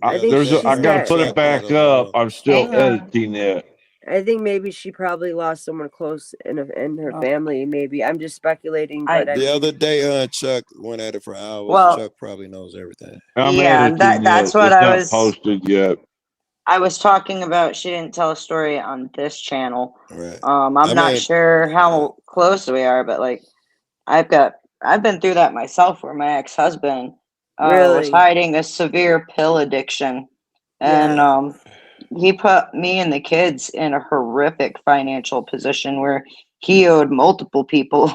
Speaker 9: I think
Speaker 3: I
Speaker 9: she's
Speaker 3: got to
Speaker 9: got.
Speaker 3: put it
Speaker 4: Chuck got
Speaker 3: back
Speaker 4: a
Speaker 3: up.
Speaker 4: little
Speaker 3: I'm still
Speaker 10: hang on.
Speaker 3: editing it.
Speaker 9: I think maybe she probably lost someone close in her
Speaker 10: Oh,
Speaker 9: family. Maybe I'm just speculating,
Speaker 10: I
Speaker 9: but I
Speaker 4: the
Speaker 9: mean,
Speaker 4: other day Chuck went at it for hours.
Speaker 10: well,
Speaker 4: Chuck probably knows everything.
Speaker 3: I'm
Speaker 10: yeah,
Speaker 3: editing
Speaker 10: that's
Speaker 3: it.
Speaker 10: what
Speaker 3: It's not posted yet.
Speaker 10: I was talking about. She didn't tell a story on this channel.
Speaker 4: Right.
Speaker 10: I'm
Speaker 4: I
Speaker 10: not
Speaker 4: mean,
Speaker 10: sure how close we are, but like I've been through that myself, where my ex-husband was
Speaker 9: really,
Speaker 10: hiding a severe pill addiction, and
Speaker 9: yeah,
Speaker 10: he put me and the kids in a horrific financial position where he owed multiple people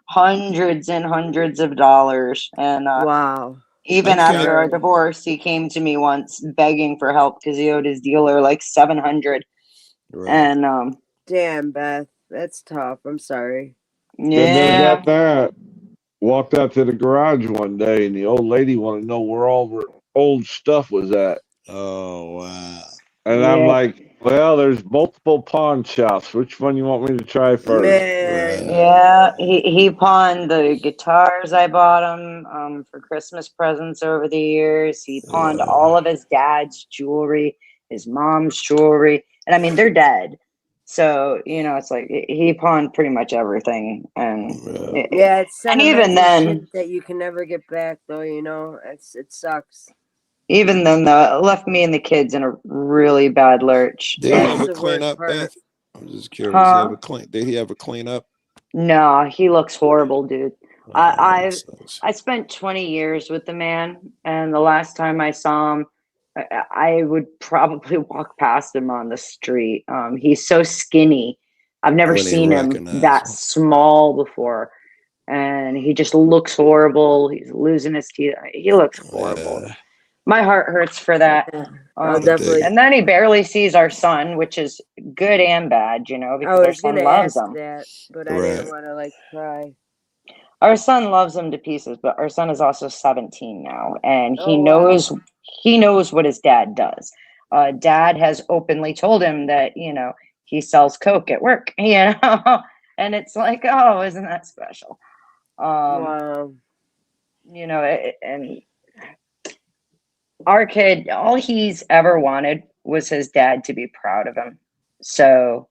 Speaker 10: hundreds and hundreds of dollars. And
Speaker 9: wow,
Speaker 10: even
Speaker 9: I'm
Speaker 10: after our
Speaker 9: sorry.
Speaker 10: divorce, he came to me once begging for help because he owed his dealer like 700.
Speaker 4: right.
Speaker 10: And
Speaker 9: Damn, Beth, that's tough. I'm sorry.
Speaker 3: Then they
Speaker 10: yeah,
Speaker 3: got that. Walked out to the garage one day, and the old lady wanted to know where all her old stuff was at.
Speaker 4: Oh wow.
Speaker 3: And I'm
Speaker 10: yeah,
Speaker 3: like, well, there's multiple pawn shops. Which one you want me to try first?
Speaker 9: Man,
Speaker 4: Right.
Speaker 10: yeah. He pawned the guitars I bought him for Christmas presents over the years. He pawned all of his dad's jewelry, his mom's jewelry, and I mean they're dead. So it's like he pawned pretty much everything, and
Speaker 4: Yeah.
Speaker 9: yeah, it's
Speaker 10: and even
Speaker 9: sentimental shit
Speaker 10: then,
Speaker 9: that you can never get back, though. It sucks.
Speaker 10: though, it left me and the kids in a really bad lurch.
Speaker 4: Did he
Speaker 9: That's
Speaker 4: ever
Speaker 9: the
Speaker 4: clean
Speaker 9: worst
Speaker 4: up,
Speaker 9: part.
Speaker 4: Beth? I'm just curious.
Speaker 10: Huh?
Speaker 4: Did he ever clean up?
Speaker 10: No, he looks horrible, dude.
Speaker 4: That
Speaker 10: I
Speaker 4: sucks.
Speaker 10: I spent 20 years with the man, and the last time I saw him, I would probably walk past him on the street. He's so skinny. I've never
Speaker 4: Wouldn't even
Speaker 10: seen him
Speaker 4: recognize
Speaker 10: that
Speaker 4: him.
Speaker 10: small before, and he just looks horrible. He's losing his teeth. He looks horrible.
Speaker 4: Yeah.
Speaker 10: My heart hurts for that.
Speaker 9: Yeah, I'll
Speaker 4: I dig
Speaker 9: definitely.
Speaker 10: And then he barely sees our son, which is good and bad,
Speaker 9: I
Speaker 10: because our
Speaker 9: was
Speaker 10: son
Speaker 9: gonna
Speaker 10: loves
Speaker 9: ask
Speaker 10: him.
Speaker 9: that, but
Speaker 4: it.
Speaker 9: I didn't
Speaker 4: Right.
Speaker 9: want to like pry.
Speaker 10: Our son loves him to pieces, but our son is also 17 now, and
Speaker 9: Oh wow.
Speaker 10: he knows what his dad does. Dad has openly told him that he sells coke at work, and it's like, oh, isn't that special?
Speaker 9: Wow.
Speaker 10: And our kid, all he's ever wanted was his dad to be proud of him, so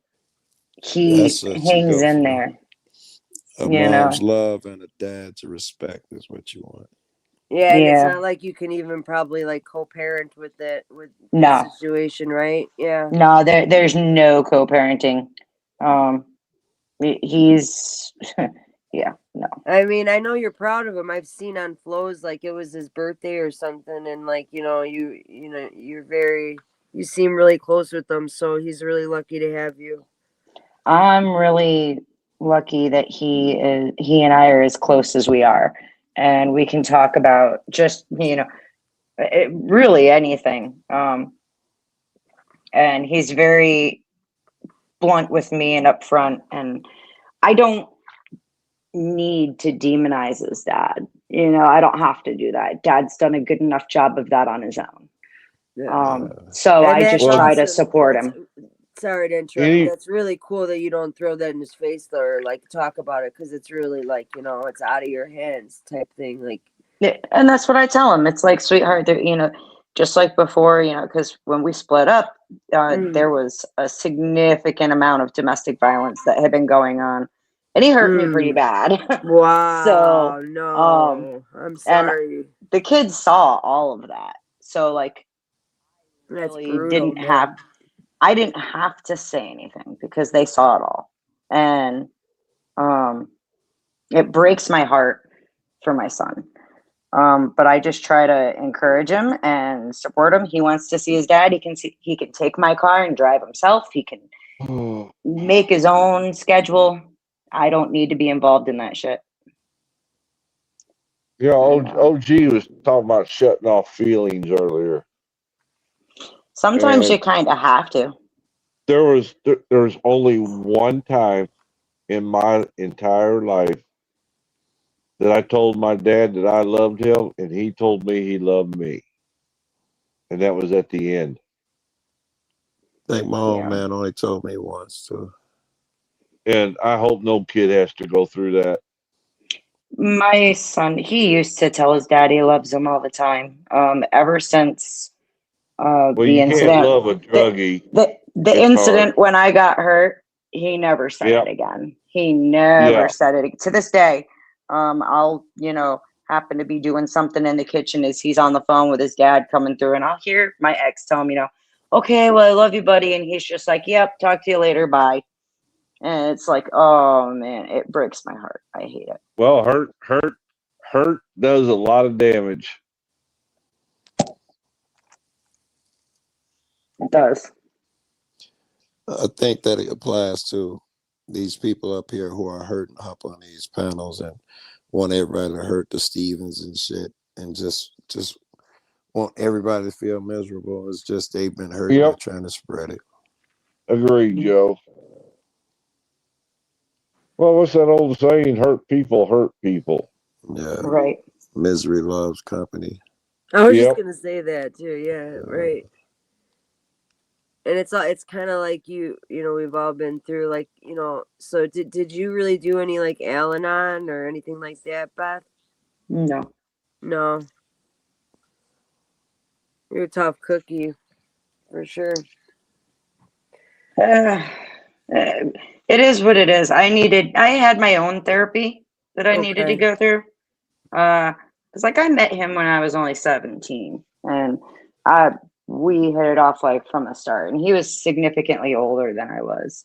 Speaker 10: he
Speaker 4: That's what you
Speaker 10: hangs
Speaker 4: go
Speaker 10: in
Speaker 4: for.
Speaker 10: there.
Speaker 4: A
Speaker 10: You know,
Speaker 4: mom's love and a dad's respect is what you want.
Speaker 9: Yeah, and it's
Speaker 10: yeah.
Speaker 9: not like you can even probably like co-parent with the
Speaker 10: No,
Speaker 9: situation, right? Yeah.
Speaker 10: no, there's no co-parenting. He's yeah, no.
Speaker 9: I mean, I know you're proud of him. I've seen on flows like it was his birthday or something, and like you seem really close with him, so he's really lucky to have you.
Speaker 10: I'm really lucky that he and I are as close as we are, and we can talk about just really anything. And he's very blunt with me and upfront, and I don't need to demonize his dad. I don't have to do that. Dad's done a good enough job of that on his own.
Speaker 9: Yeah.
Speaker 10: So
Speaker 9: And
Speaker 10: I
Speaker 9: that's
Speaker 10: just try to
Speaker 9: awesome.
Speaker 10: support him.
Speaker 9: Sorry to interrupt. That's really cool that you don't throw that in his face though, or like talk about it, because it's really like it's out of your hands type thing. Like,
Speaker 10: And that's what I tell him. It's like, sweetheart, just like before, because when we split up, there was a significant amount of domestic violence that had been going on, and he hurt me pretty bad.
Speaker 9: Wow.
Speaker 10: So,
Speaker 9: no, I'm
Speaker 10: and
Speaker 9: sorry.
Speaker 10: the kids saw all of that. So, like,
Speaker 9: That's
Speaker 10: really
Speaker 9: brutal,
Speaker 10: didn't have.
Speaker 9: man.
Speaker 10: I didn't have to say anything because they saw it all, and it breaks my heart for my son. But I just try to encourage him and support him. He wants to see his dad. He can take my car and drive himself. He can make his own schedule. I don't need to be involved in that shit.
Speaker 3: Yeah,
Speaker 10: And,
Speaker 3: OG was talking about shutting off feelings earlier.
Speaker 10: sometimes
Speaker 3: And
Speaker 10: you kind of have to.
Speaker 3: there was only one time in my entire life that I told my dad that I loved him, and he told me he loved me, and that was at the end.
Speaker 4: I think my old
Speaker 10: Yeah.
Speaker 4: man only told me once too.
Speaker 3: And I hope no kid has to go through that.
Speaker 10: My son, he used to tell his dad he loves him all the time. Ever since
Speaker 3: Well,
Speaker 10: the
Speaker 3: you can't
Speaker 10: incident,
Speaker 3: love a druggie.
Speaker 10: the
Speaker 3: It's
Speaker 10: incident
Speaker 3: hard.
Speaker 10: when I got hurt, he never said
Speaker 3: Yep.
Speaker 10: it again. He never
Speaker 3: Yeah.
Speaker 10: said it to this day. I'll happen to be doing something in the kitchen as he's on the phone with his dad coming through, and I'll hear my ex tell him, okay, well, I love you, buddy, and he's just like, yep, talk to you later, bye. And it's like, oh man, it breaks my heart. I hate it.
Speaker 3: Well, hurt does a lot of damage.
Speaker 10: It does.
Speaker 4: I think that it applies to these people up here who are hurting up on these panels and want everybody to hurt the Stevens and shit, and just want everybody to feel miserable. It's just they've been hurt and they're
Speaker 3: Yep.
Speaker 4: trying to spread it.
Speaker 3: Agreed, Joe. Well, what's that old saying? Hurt people.
Speaker 4: Yeah,
Speaker 10: Right.
Speaker 4: misery loves company.
Speaker 9: I was just
Speaker 3: Yep.
Speaker 9: gonna say that too. Yeah, right. And it's kind of like we've all been through, like, so did you really do any like Al-Anon or anything like that, Beth?
Speaker 10: No.
Speaker 9: No. You're a tough cookie, for sure.
Speaker 10: It is what it is. I had my own therapy that I needed to
Speaker 9: Okay.
Speaker 10: go through. It's like I met him when I was only 17, and we hit it off like from the start, and he was significantly older than I was.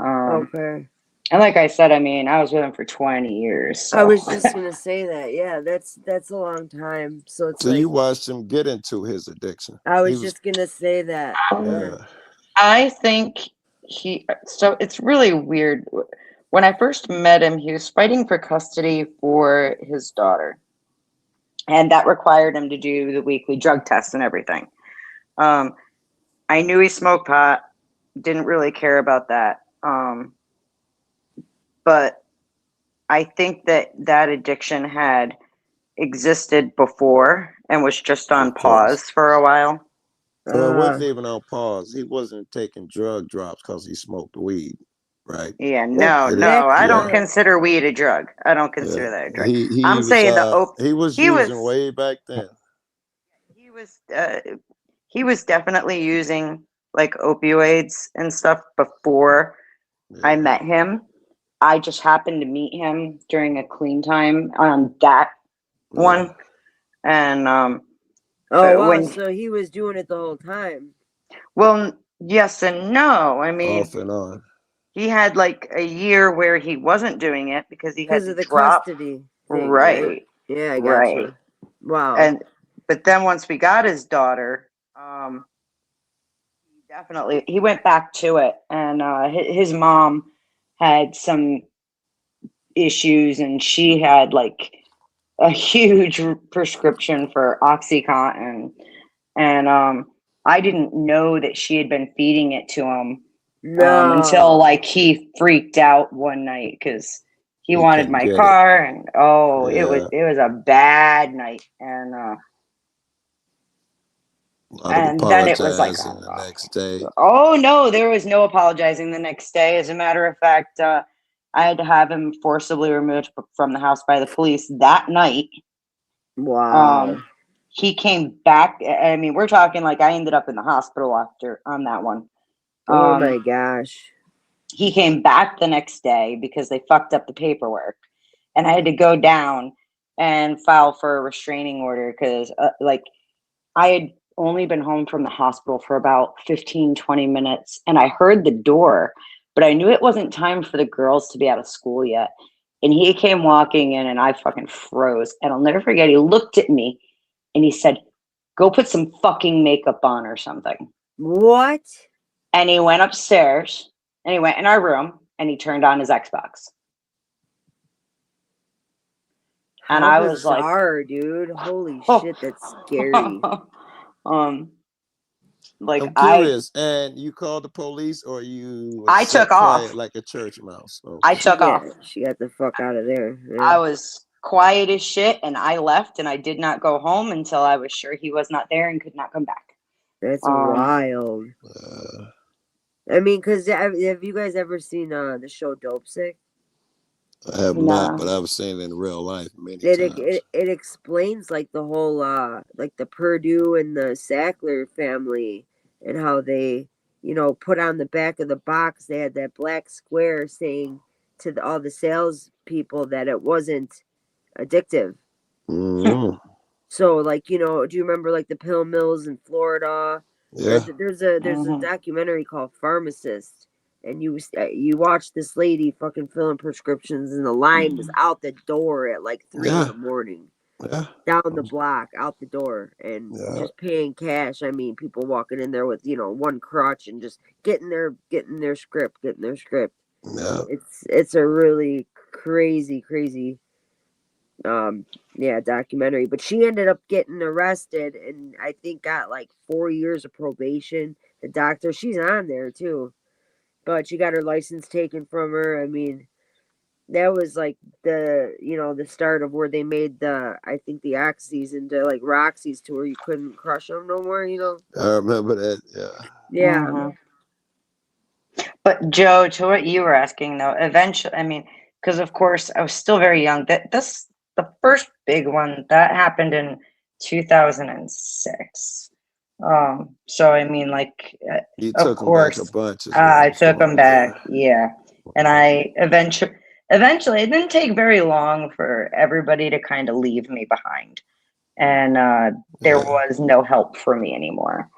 Speaker 9: Okay.
Speaker 10: And like I said, I mean, I was with him for 20 years. So.
Speaker 9: I was just gonna say that. Yeah, that's a long time. So it's
Speaker 4: So
Speaker 9: like
Speaker 4: you watched him get into his addiction.
Speaker 9: I was just gonna say that.
Speaker 4: Yeah.
Speaker 10: I think so it's really weird. When I first met him, he was fighting for custody for his daughter. And that required him to do the weekly drug tests and everything. I knew he smoked pot, didn't really care about that. But I think that addiction had existed before and was just on pause for a while.
Speaker 4: Well, it wasn't even on pause. He wasn't taking drug drops because he smoked weed, right?
Speaker 10: Yeah, no, I don't consider weed a drug. I don't consider that a drug. I'm saying
Speaker 4: he was using way back then.
Speaker 10: He was definitely using like opioids and stuff before I met him. I just happened to meet him during a clean time on that one, and
Speaker 9: oh wow,
Speaker 10: when
Speaker 9: so he was doing it the whole time.
Speaker 10: Well, yes and no. I mean,
Speaker 4: off and on.
Speaker 10: He had like a year where he wasn't doing it because he had to
Speaker 9: of the
Speaker 10: drop.
Speaker 9: custody thing,
Speaker 10: Right.
Speaker 9: Yeah, I gotcha.
Speaker 10: Right.
Speaker 9: Wow.
Speaker 10: But then once we got his daughter, he went back to it, and his mom had some issues, and she had like a huge prescription for OxyContin, and I didn't know that she had been feeding it to him until like he freaked out one night because he wanted my car, and it was a bad night, and then it was like
Speaker 4: the next day.
Speaker 10: Oh no, there was no apologizing the next day. As a matter of fact, I had to have him forcibly removed from the house by the police that night.
Speaker 9: Wow.
Speaker 10: He came back. I mean, we're talking like I ended up in the hospital on that one.
Speaker 9: Oh my gosh.
Speaker 10: He came back the next day because they fucked up the paperwork, and I had to go down and file for a restraining order because only been home from the hospital for about 15, 20 minutes. And I heard the door, but I knew it wasn't time for the girls to be out of school yet. And he came walking in and I fucking froze. And I'll never forget, he looked at me and he said, go put some fucking makeup on or something.
Speaker 9: What?
Speaker 10: And he went upstairs and he went in our room and he turned on his Xbox. And
Speaker 9: How
Speaker 10: I was like,
Speaker 9: bizarre, dude. Holy
Speaker 10: oh.
Speaker 9: shit, that's scary.
Speaker 10: Like
Speaker 4: I'm curious, and you called the police, or you
Speaker 10: I took off
Speaker 4: quiet like a church mouse? Okay.
Speaker 10: I took off.
Speaker 9: She got the fuck out of there. Yeah.
Speaker 10: I was quiet as shit and I left and I did not go home until I was sure he was not there and could not come back.
Speaker 9: That's wild. I mean, because have you guys ever seen the show Dope Sick?
Speaker 4: I have not, but I've seen it in real life many times.
Speaker 9: It explains like the whole like the Purdue and the Sackler family and how they, you know, put on the back of the box, they had that black square saying to all the sales people that it wasn't addictive.
Speaker 4: Mm-hmm.
Speaker 9: So like, you know, do you remember like the pill mills in Florida?
Speaker 4: Yeah.
Speaker 9: There's a documentary called Pharmacist, and you watch this lady fucking filling prescriptions, and the line was out the door at like 3 in the morning.
Speaker 4: Yeah.
Speaker 9: Down the block, out the door, and just paying cash. I mean, people walking in there with, you know, one crutch and just getting their script.
Speaker 4: Yeah.
Speaker 9: It's a really crazy documentary. But she ended up getting arrested and I think got like 4 years of probation. The doctor, she's on there too, but she got her license taken from her. I mean, that was like the start of where they made the oxys into like Roxy's to where you couldn't crush them no more, you know.
Speaker 4: I remember that.
Speaker 9: Yeah.
Speaker 10: But Joe, to what you were asking though, eventually, I mean, because of course I was still very young. This the first big one that happened in 2006. So I mean, like,
Speaker 4: you
Speaker 10: of
Speaker 4: took
Speaker 10: course,
Speaker 4: them back a bunch.
Speaker 10: I took them back, and I eventually, it didn't take very long for everybody to kind of leave me behind, and there was no help for me anymore.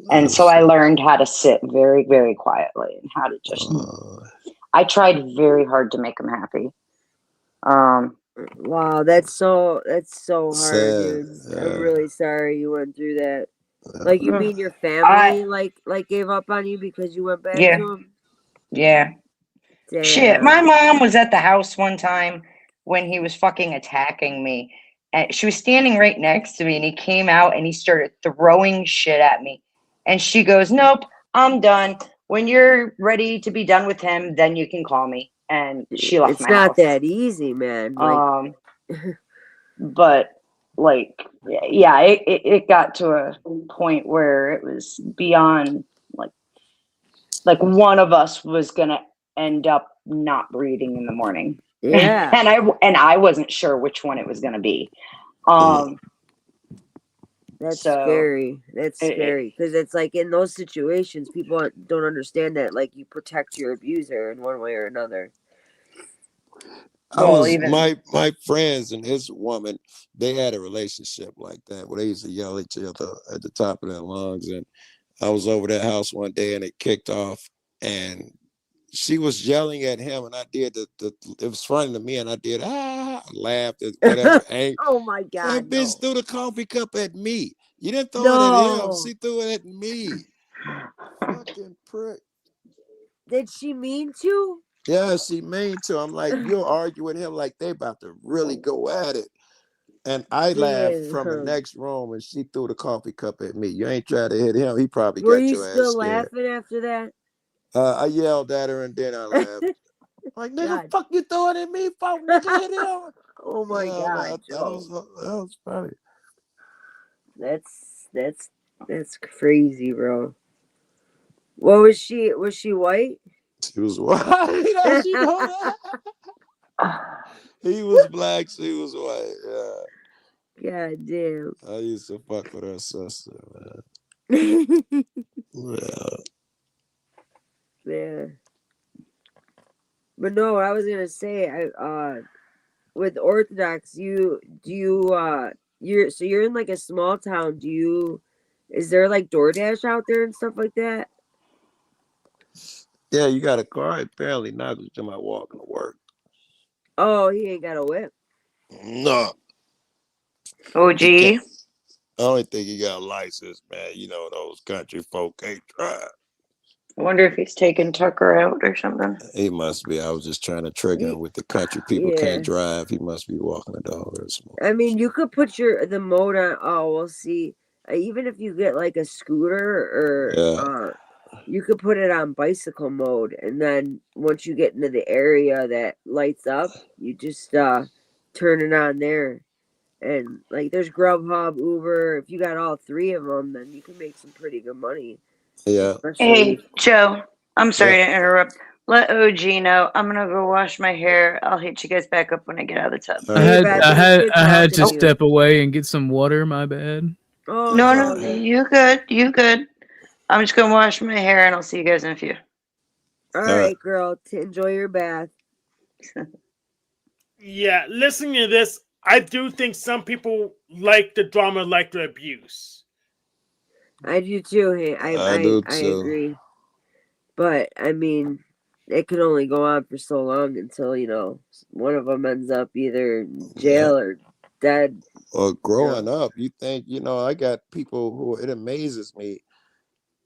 Speaker 10: And so I learned how to sit very, very quietly and how to just. I tried very hard to make them happy.
Speaker 9: Wow, that's so hard,
Speaker 4: sad,
Speaker 9: dude. I'm really sorry you went through that. Like, you mean your family like gave up on you because you went back to them?
Speaker 10: Yeah.
Speaker 9: Damn.
Speaker 10: Shit, my mom was at the house one time when he was fucking attacking me. And she was standing right next to me and he came out and he started throwing shit at me. And she goes, nope, I'm done. When you're ready to be done with him, then you can call me. And she left my house.
Speaker 9: It's not that easy, man. Like,
Speaker 10: but like, yeah, it got to a point where it was beyond like one of us was gonna end up not breathing in the morning.
Speaker 9: Yeah.
Speaker 10: and I wasn't sure which one it was gonna be.
Speaker 9: That's scary. That's scary because it's like in those situations, people don't understand that like you protect your abuser in one way or another.
Speaker 4: My friends and his woman, they had a relationship like that where they used to yell at each other at the top of their lungs. And I was over their house one day and it kicked off and she was yelling at him and I did it was funny to me and I did laughed and whatever.
Speaker 9: Oh my God.
Speaker 4: That bitch threw the coffee cup at me. You didn't throw it at him. She threw it at me. Fucking prick.
Speaker 9: Did she mean to?
Speaker 4: Yeah, she mean to. I'm like, you'll argue with him like they about to really go at it. And I laughed from the next room and she threw the coffee cup at me. You ain't trying to hit him. He probably got your ass scared. Were you
Speaker 9: still laughing after that?
Speaker 4: I yelled at her and then I laughed. Like, nigga, fuck you throwing at me? Fuck, nigga, hit him.
Speaker 9: Oh my God.
Speaker 4: That was funny.
Speaker 9: That's crazy, bro. What was she? Was she white?
Speaker 4: She was white. She know that. He was black. She was white. Yeah.
Speaker 9: God damn.
Speaker 4: I used to fuck with her sister, man.
Speaker 9: Yeah. But no, I was gonna say, with Orthodox, you're in like a small town. Is there like DoorDash out there and stuff like that?
Speaker 4: Yeah, you got a car? Apparently not, because you might walking to work.
Speaker 9: Oh, he ain't got a whip.
Speaker 4: No.
Speaker 10: OG.
Speaker 4: I don't think he got a license, man. You know, those country folk can't drive.
Speaker 10: I wonder if he's taking Tucker out or something.
Speaker 4: He must be. I was just trying to trigger him with the country people can't drive. He must be walking a dog or something.
Speaker 9: I mean, you could put the mode on. Oh, we'll see. Even if you get like a scooter or you could put it on bicycle mode, and then once you get into the area that lights up, you just turn it on there. And like, there's Grubhub, Uber. If you got all three of them, then you can make some pretty good money.
Speaker 4: Yeah.
Speaker 10: Hey, Joe. I'm sorry to interrupt. Let OG know I'm gonna go wash my hair. I'll hit you guys back up when I get out of the tub.
Speaker 2: I had to step away and get some water. My bad.
Speaker 9: Oh,
Speaker 10: no, you good. You good. I'm just gonna wash my hair, and I'll see you guys in a few.
Speaker 9: All right, girl. Enjoy your bath.
Speaker 5: Yeah, listening to this, I do think some people like the drama, like the abuse.
Speaker 9: I do too. Hey, I agree. But I mean, it can only go on for so long until, you know, one of them ends up either in jail or dead.
Speaker 4: Or growing up, you think, you know, I got people who, it amazes me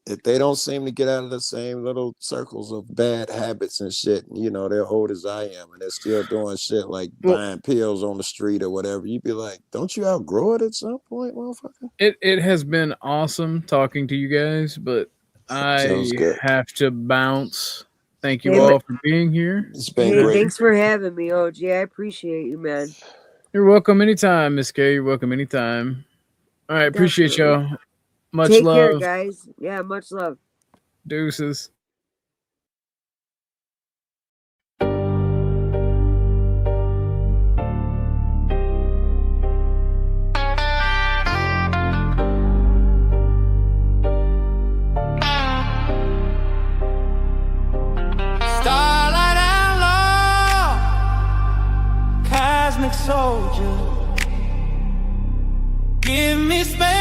Speaker 4: that they don't seem to get out of the same little circles of bad habits and shit. You know, they're old as I am, and they're still doing shit like buying pills on the street or whatever. You'd be like, don't you outgrow it at some point, motherfucker?
Speaker 2: It has been awesome talking to you guys, but I have to bounce. Thank you all for being here.
Speaker 4: It's been great.
Speaker 9: Thanks for having me, OG. I appreciate you, man.
Speaker 2: You're welcome anytime, Miss K. You're welcome anytime. All right, appreciate y'all. Much
Speaker 9: Take
Speaker 2: love.
Speaker 9: care, guys. Yeah, much love.
Speaker 2: Deuces.
Speaker 1: Starlight outlaw, cosmic soldier. Give me space.